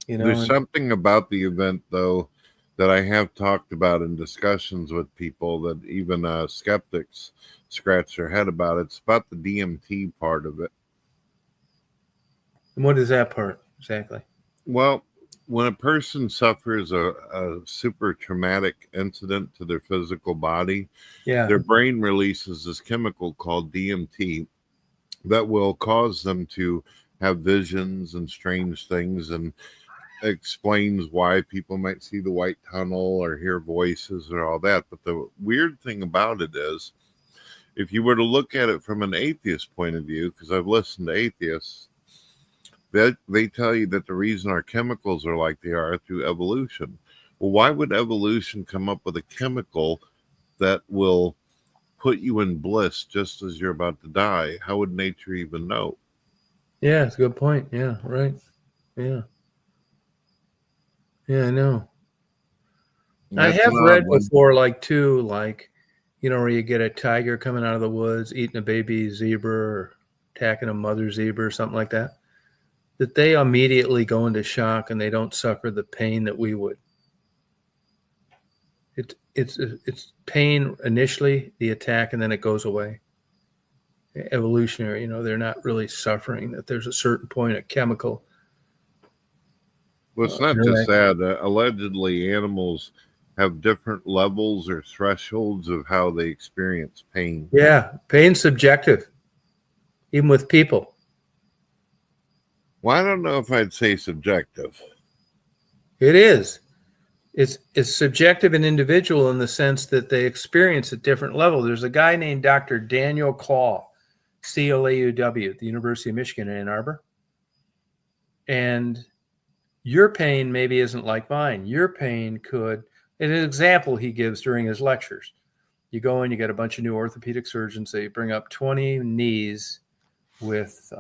S1: You know,
S4: there's something about the event, though, that I have talked about in discussions with people that even skeptics scratch their head about. It's about the DMT part of it.
S1: And what is that part exactly?
S4: Well, when a person suffers a super traumatic incident to their physical body, their brain releases this chemical called DMT that will cause them to have visions and strange things, and explains why people might see the white tunnel or hear voices or all that. But the weird thing about it is, if you were to look at it from an atheist point of view, because I've listened to atheists, they tell you that the reason our chemicals are like they are through evolution. Well, why would evolution come up with a chemical that will put you in bliss just as you're about to die? How would nature even know?
S1: Yeah, it's a good point. Yeah, right. Yeah. Yeah, I know. I have read before, like, too, like, you know, where you get a tiger coming out of the woods, eating a baby zebra or attacking a mother zebra or something like that, that they immediately go into shock and they don't suffer the pain that we would. It's pain initially, the attack, and then it goes away. Evolutionary, you know, they're not really suffering, that there's a certain point, a chemical.
S4: Well, it's not just that. Allegedly, animals have different levels or thresholds of how they experience pain.
S1: Yeah, pain's subjective, even with people.
S4: Well, I don't know if I'd say subjective.
S1: It is. It's subjective and individual in the sense that they experience at different levels. There's a guy named Dr. Daniel Claw, Clauw, at the University of Michigan in Ann Arbor. And your pain maybe isn't like mine. Your pain could, an example he gives during his lectures. You go in, you get a bunch of new orthopedic surgeons. They bring up 20 knees with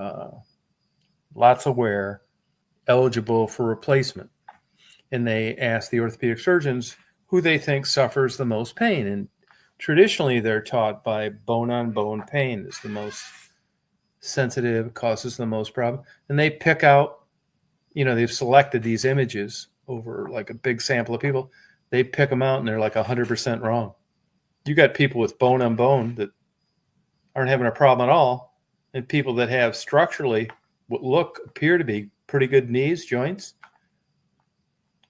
S1: lots of wear, eligible for replacement. And they ask the orthopedic surgeons who they think suffers the most pain. And traditionally, they're taught by bone-on-bone pain is the most sensitive, causes the most problem. And they pick out, you know, they've selected these images over like a big sample of people. They pick them out and they're like 100% wrong. You got people with bone-on-bone that aren't having a problem at all, and people that have structurally what appear to be pretty good knees, joints,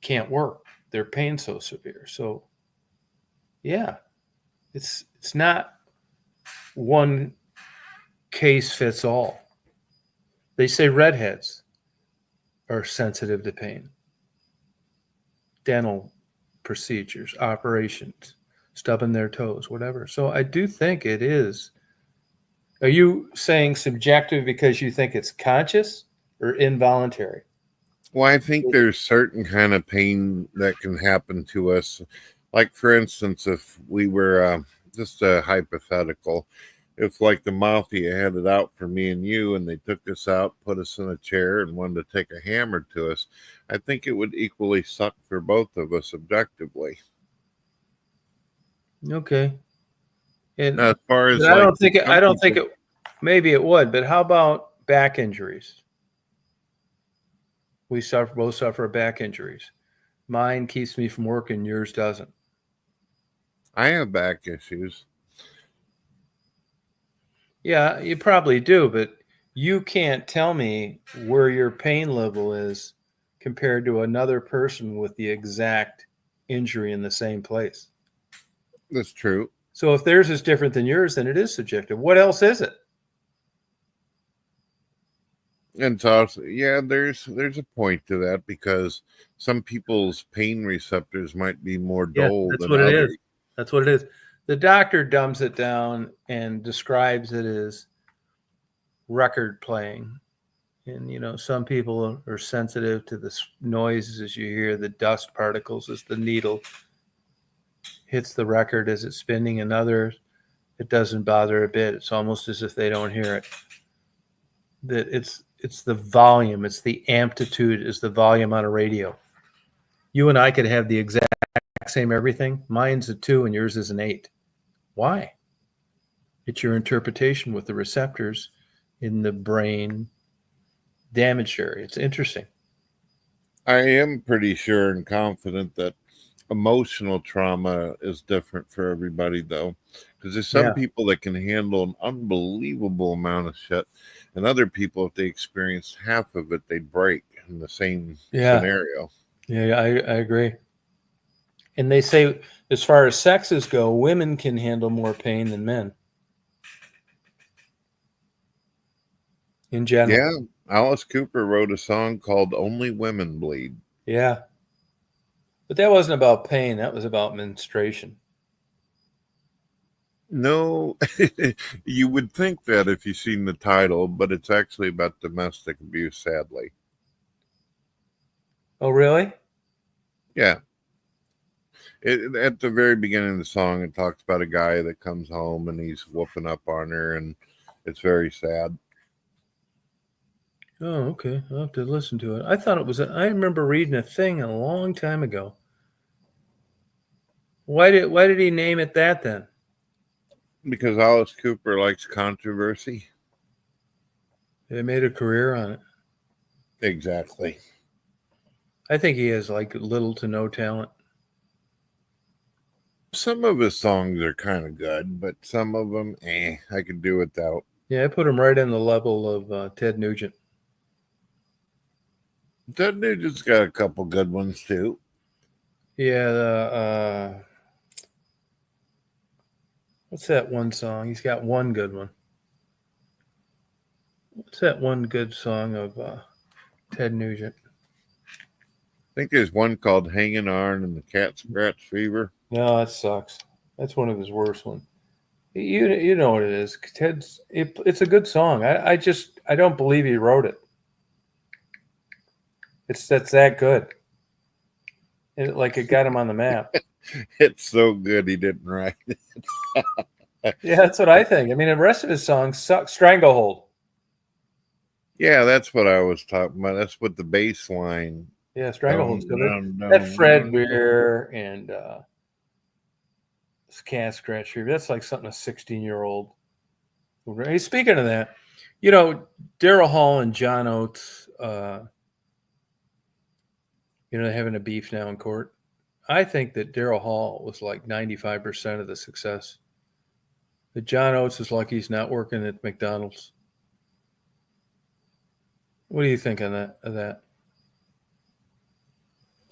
S1: can't work. Their pain's so severe. So yeah, it's not one case fits all. They say redheads are sensitive to pain. Dental procedures, operations, stubbing their toes, whatever. So I do think it is. Are you saying subjective because you think it's conscious or involuntary?
S4: Well, I think there's certain kind of pain that can happen to us. Like, for instance, if we were just a hypothetical, if like the mafia had it out for me and you, and they took us out, put us in a chair, and wanted to take a hammer to us, I think it would equally suck for both of us objectively.
S1: Okay. And
S4: Now, as far as
S1: I
S4: like,
S1: don't think it. Maybe it would, but how about back injuries? We both suffer back injuries. Mine keeps me from working, yours doesn't.
S4: I have back issues.
S1: Yeah, you probably do, but you can't tell me where your pain level is compared to another person with the exact injury in the same place.
S4: That's true.
S1: So if theirs is different than yours, then it is subjective. What else is it?
S4: And so, yeah, there's a point to that, because some people's pain receptors might be more dull
S1: That's
S4: than
S1: what it
S4: others.
S1: is. That's what it is. The doctor dumbs it down and describes it as record playing. And some people are sensitive to the noises as you hear the dust particles as the needle hits the record as it's spinning, and others it doesn't bother a bit. It's almost as if they don't hear it. That it's the volume, it's the amplitude, is the volume on a radio. You and I could have the exact same everything. Mine's a 2 and yours is an 8. Why? It's your interpretation with the receptors in the brain damaged area. It's interesting.
S4: I am pretty sure and confident that emotional trauma is different for everybody, though, because there's some people that can handle an unbelievable amount of shit, and other people, if they experienced half of it, they'd break in the same scenario.
S1: Yeah, I agree. And they say, as far as sexes go, women can handle more pain than men. In general.
S4: Yeah, Alice Cooper wrote a song called "Only Women Bleed."
S1: Yeah. But that wasn't about pain. That was about menstruation.
S4: No, you would think that if you've seen the title, but it's actually about domestic abuse, sadly.
S1: Oh, really?
S4: Yeah. At the very beginning of the song, it talks about a guy that comes home and he's whooping up on her, and it's very sad.
S1: Oh, okay. I'll have to listen to it. I thought it was, I remember reading a thing a long time ago. Why did he name it that then?
S4: Because Alice Cooper likes controversy.
S1: They made a career on it.
S4: Exactly.
S1: I think he has like little to no talent.
S4: Some of his songs are kind of good, but some of them, I could do without.
S1: Yeah, I put him right in the level of Ted Nugent.
S4: Ted Nugent's got a couple good ones too.
S1: Yeah, what's that one song? He's got one good one. What's that one good song of Ted Nugent?
S4: I think there's one called "Hanging On" and the Cat Scratch Fever.
S1: No, that sucks. That's one of his worst ones. You know what it is. It's a good song. I don't believe he wrote it. That's that good. It got him on the map.
S4: It's so good he didn't write it.
S1: Yeah, that's what I think. I mean, the rest of his songs suck. Stranglehold.
S4: Yeah, that's what I was talking about. That's what the bass line.
S1: Yeah, Stranglehold's good. That Fred Weir and Cat Scratch Fever. That's like something a 16-year-old. Hey, speaking of that, Daryl Hall and John Oates, they're having a beef now in court. I think that Daryl Hall was like 95% of the success. That John Oates is lucky he's not working at McDonald's. What do you think on that?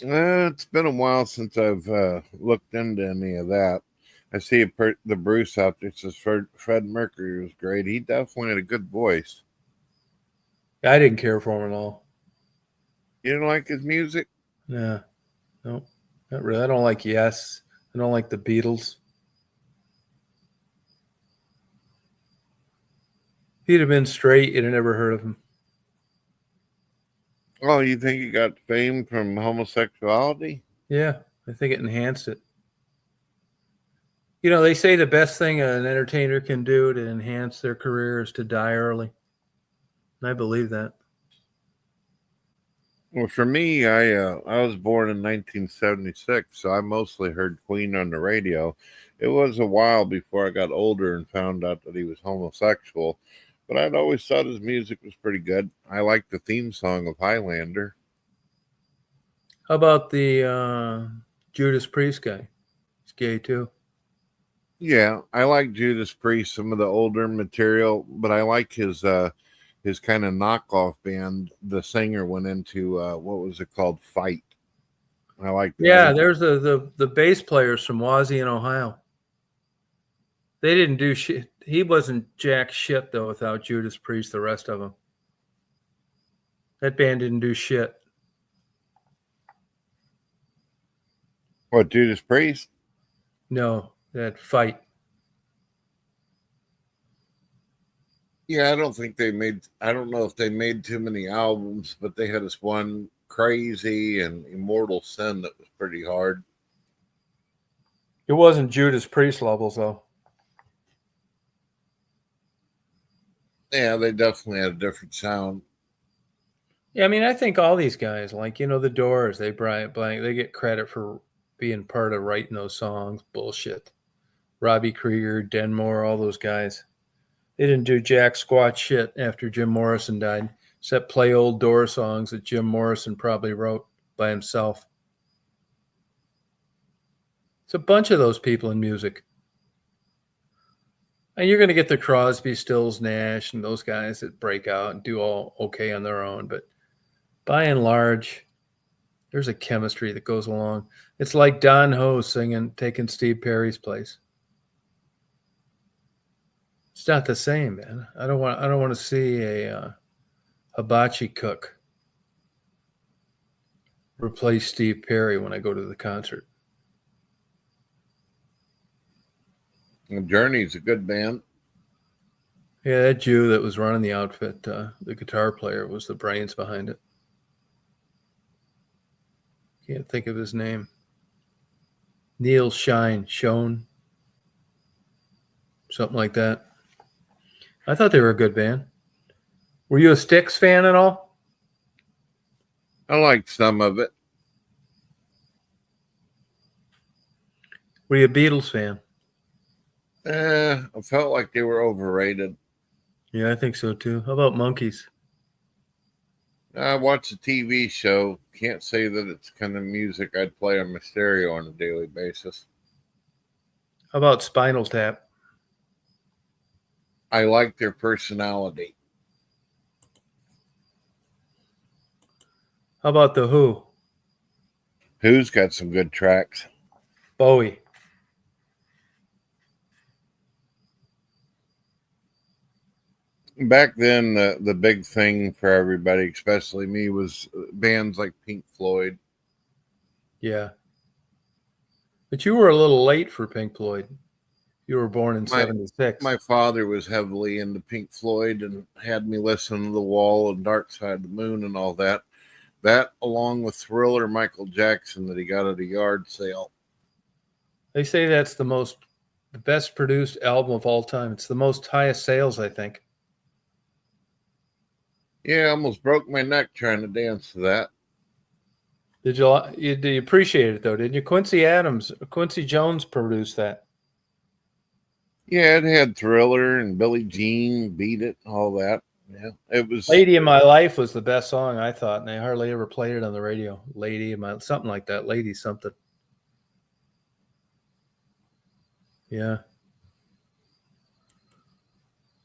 S4: It's been a while since I've looked into any of that. I see the Bruce out there says Fred Mercury was great. He definitely had a good voice.
S1: I didn't care for him at all.
S4: You didn't like his music?
S1: No, not really. I don't like Yes. I don't like the Beatles. If he'd have been straight, you'd have never heard of him.
S4: Oh, you think he got fame from homosexuality?
S1: Yeah, I think it enhanced it. You know, they say the best thing an entertainer can do to enhance their career is to die early. And I believe that.
S4: Well, for me, I was born in 1976, so I mostly heard Queen on the radio. It was a while before I got older and found out that he was homosexual, but I'd always thought his music was pretty good. I liked the theme song of Highlander.
S1: How about the Judas Priest guy? He's gay too.
S4: Yeah, I like Judas Priest, some of the older material, but I like his kind of knockoff band. The singer went into what was it called? Fight. I like that.
S1: Yeah, there's the bass players from Wazee in Ohio. They didn't do shit. He wasn't jack shit though without Judas Priest. The rest of them, that band didn't do shit.
S4: What, Judas Priest?
S1: No, that Fight.
S4: Yeah, I don't think they made. I don't know if they made too many albums, but they had this one, Crazy and Immortal Sin, that was pretty hard.
S1: It wasn't Judas Priest levels though.
S4: Yeah, they definitely had a different sound.
S1: Yeah, I mean, I think all these guys, like the Doors, they get credit for being part of writing those songs. Bullshit. Robbie Krieger, Denmore, all those guys. They didn't do jack squat shit after Jim Morrison died, except play old Door songs that Jim Morrison probably wrote by himself. It's a bunch of those people in music. And you're going to get the Crosby, Stills, Nash, and those guys that break out and do all okay on their own. But by and large, there's a chemistry that goes along. It's like Don Ho taking Steve Perry's place. It's not the same, man. I don't want to see a hibachi cook replace Steve Perry when I go to the concert.
S4: Journey's a good band.
S1: Yeah, that Jew that was running the outfit, the guitar player, was the brains behind it. Can't think of his name. Neil Shone, something like that. I thought they were a good band. Were you a Styx fan at all?
S4: I liked some of it.
S1: Were you a Beatles fan?
S4: I felt like they were overrated.
S1: Yeah, I think so too. How about Monkeys?
S4: I watched a TV show. Can't say that it's kind of music I'd play on my stereo on a daily basis.
S1: How about Spinal Tap?
S4: I like their personality.
S1: How about The Who?
S4: Who's got some good tracks?
S1: Bowie.
S4: Back then, the big thing for everybody, especially me, was bands like Pink Floyd.
S1: Yeah. But you were a little late for Pink Floyd. You were born in 76.
S4: My father was heavily into Pink Floyd and had me listen to The Wall and Dark Side of the Moon and all that. That, along with Thriller, Michael Jackson, that he got at a yard sale.
S1: They say that's the best produced album of all time. It's the most highest sales, I think.
S4: Yeah, I almost broke my neck trying to dance to that.
S1: Did you appreciate it though? Didn't you? Quincy Jones produced that.
S4: Yeah, it had Thriller and Billie Jean, Beat It, all that. Yeah, it was.
S1: Lady in My Life was the best song, I thought, and they hardly ever played it on the radio. Lady in My, something like that. Lady something. Yeah.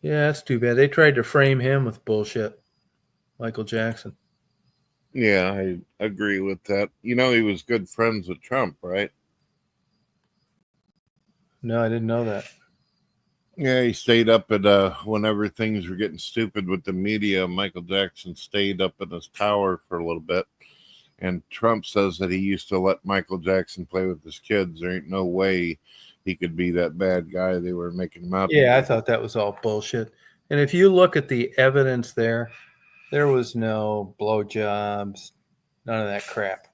S1: Yeah, that's too bad. They tried to frame him with bullshit. Michael Jackson.
S4: Yeah, I agree with that. You know, he was good friends with Trump, right?
S1: No, I didn't know that.
S4: Yeah, he stayed up at whenever things were getting stupid with the media. Michael Jackson stayed up in his tower for a little bit, and Trump says that he used to let Michael Jackson play with his kids. There ain't no way he could be that bad guy they were making him out.
S1: Yeah, I thought that was all bullshit. And if you look at the evidence there There was no blowjobs, none of that crap.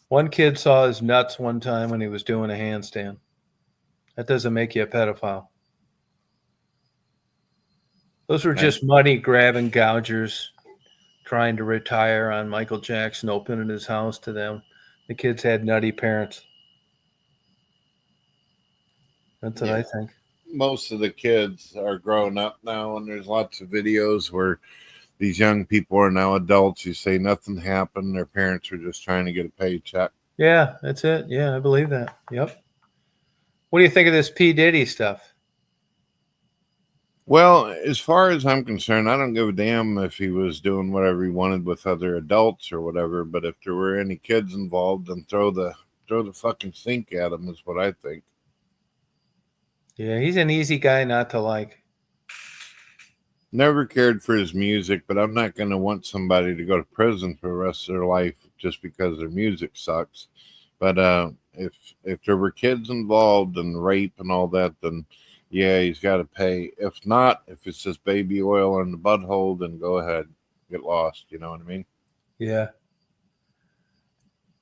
S1: One kid saw his nuts one time when he was doing a handstand. That doesn't make you a pedophile. Those were just money grabbing gougers trying to retire on Michael Jackson opening his house to them. The kids had nutty parents. That's what I think.
S4: Most of the kids are growing up now, and there's lots of videos where these young people are now adults who say nothing happened. Their parents are just trying to get a paycheck.
S1: Yeah, that's it. Yeah, I believe that. Yep. What do you think of this P. Diddy stuff?
S4: Well, as far as I'm concerned, I don't give a damn if he was doing whatever he wanted with other adults or whatever. But if there were any kids involved, then throw the fucking sink at him is what I think.
S1: Yeah, he's an easy guy not to like.
S4: Never cared for his music, but I'm not going to want somebody to go to prison for the rest of their life just because their music sucks. But if there were kids involved and rape and all that, then yeah, he's got to pay. If not, if it's just baby oil in the butthole, then go ahead, get lost. You know what I mean?
S1: Yeah.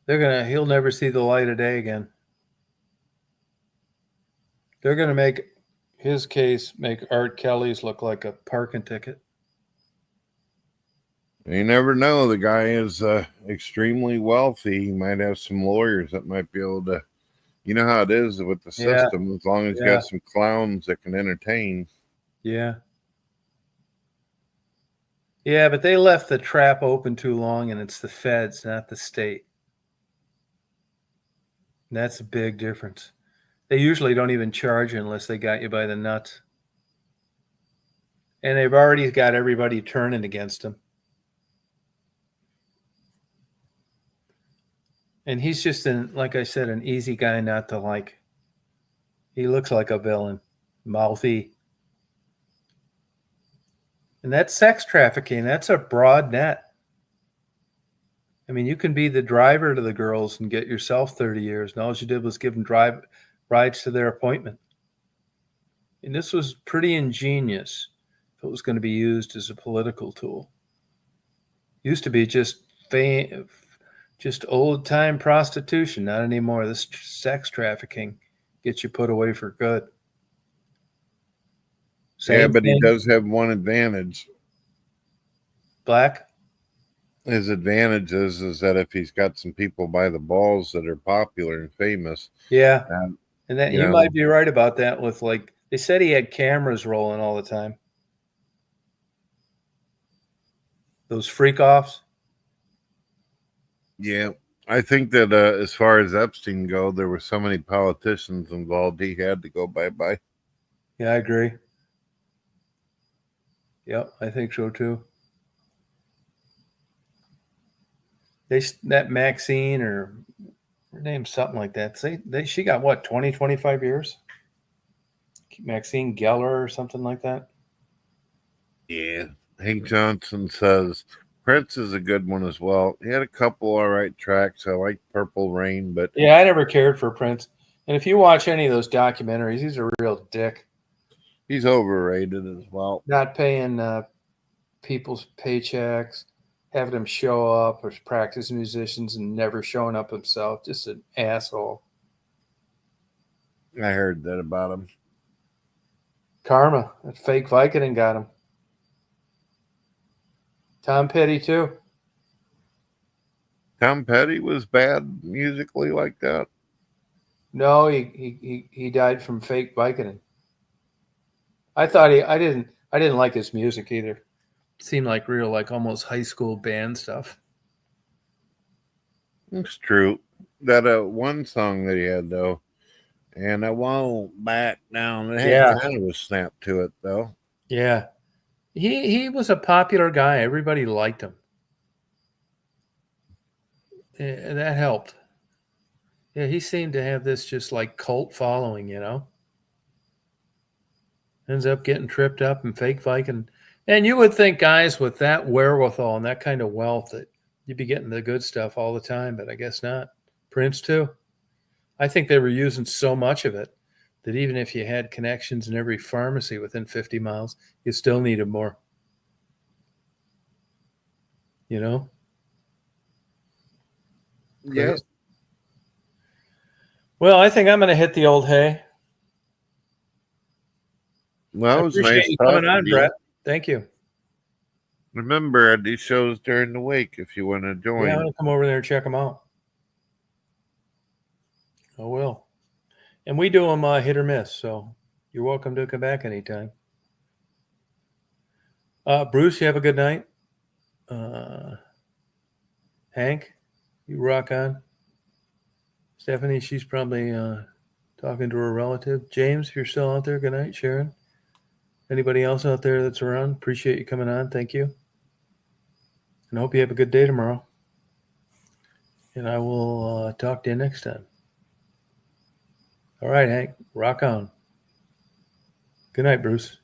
S1: He'll never see the light of day again. They're going to make his case make Art Kelly's look like a parking ticket.
S4: You never know. The guy is extremely wealthy. He might have some lawyers that might be able to, you know how it is with the system, as long as you got some clowns that can entertain.
S1: Yeah. Yeah, but they left the trap open too long, and it's the feds, not the state. And that's a big difference. They usually don't even charge you unless they got you by the nuts. And they've already got everybody turning against him. And he's just, like I said, an easy guy not to like. He looks like a villain, mouthy. And that's sex trafficking. That's a broad net. I mean, you can be the driver to the girls and get yourself 30 years. And all you did was give them rides to their appointment. And this was pretty ingenious if it was going to be used as a political tool. Used to be just old-time prostitution, not anymore. This sex trafficking gets you put away for good.
S4: Same thing. He does have one advantage.
S1: Black?
S4: His advantage is that if he's got some people by the balls that are popular and famous.
S1: Yeah, and that you might be right about that with, like, they said he had cameras rolling all the time. Those freak-offs?
S4: Yeah, I think that as far as Epstein go, there were so many politicians involved, he had to go bye-bye.
S1: Yeah, I agree. Yep, I think so too. That Maxine, or her name's something like that. She got what, 20, 25 years? Maxine Geller or something like that?
S4: Yeah. Hank Johnson says Prince is a good one as well. He had a couple all right tracks. I like Purple Rain, but
S1: yeah, I never cared for Prince. And if you watch any of those documentaries, he's a real dick.
S4: He's overrated as well.
S1: Not paying people's paychecks, having them show up as practice musicians and never showing up himself. Just an asshole.
S4: I heard that about him.
S1: Karma. That fake Vicodin got him. Tom Petty too.
S4: Tom Petty was bad musically like that.
S1: No, he died from fake Vicodin. I didn't like his music either. It seemed like real, like almost high school band stuff.
S4: It's true. That one song that he had though, and I won't back down. It had kind of a snap to it though.
S1: Yeah. He was a popular guy. Everybody liked him. That helped. Yeah, he seemed to have this just like cult following, you know. Ends up getting tripped up and fake Vicodin. And you would think guys with that wherewithal and that kind of wealth that you'd be getting the good stuff all the time, but I guess not. Prince too. I think they were using so much of it that even if you had connections in every pharmacy within 50 miles, you still needed more. you know?
S4: Yeah.
S1: Crazy. Well, I think I'm going to hit the old hay.
S4: Well,
S1: I
S4: it was
S1: appreciate
S4: nice
S1: you
S4: talking
S1: coming on,
S4: to you.
S1: Brett. Thank you.
S4: Remember, these shows during the week if you want to join.
S1: Yeah, I'm going to come over there and check them out. I will. And we do them hit or miss, so you're welcome to come back anytime. Bruce, you have a good night. Hank, you rock on. Stephanie, she's probably talking to her relative. James, if you're still out there, good night. Sharon, anybody else out there that's around, appreciate you coming on. Thank you. And I hope you have a good day tomorrow. And I will talk to you next time. All right, Hank, rock on. Good night, Bruce.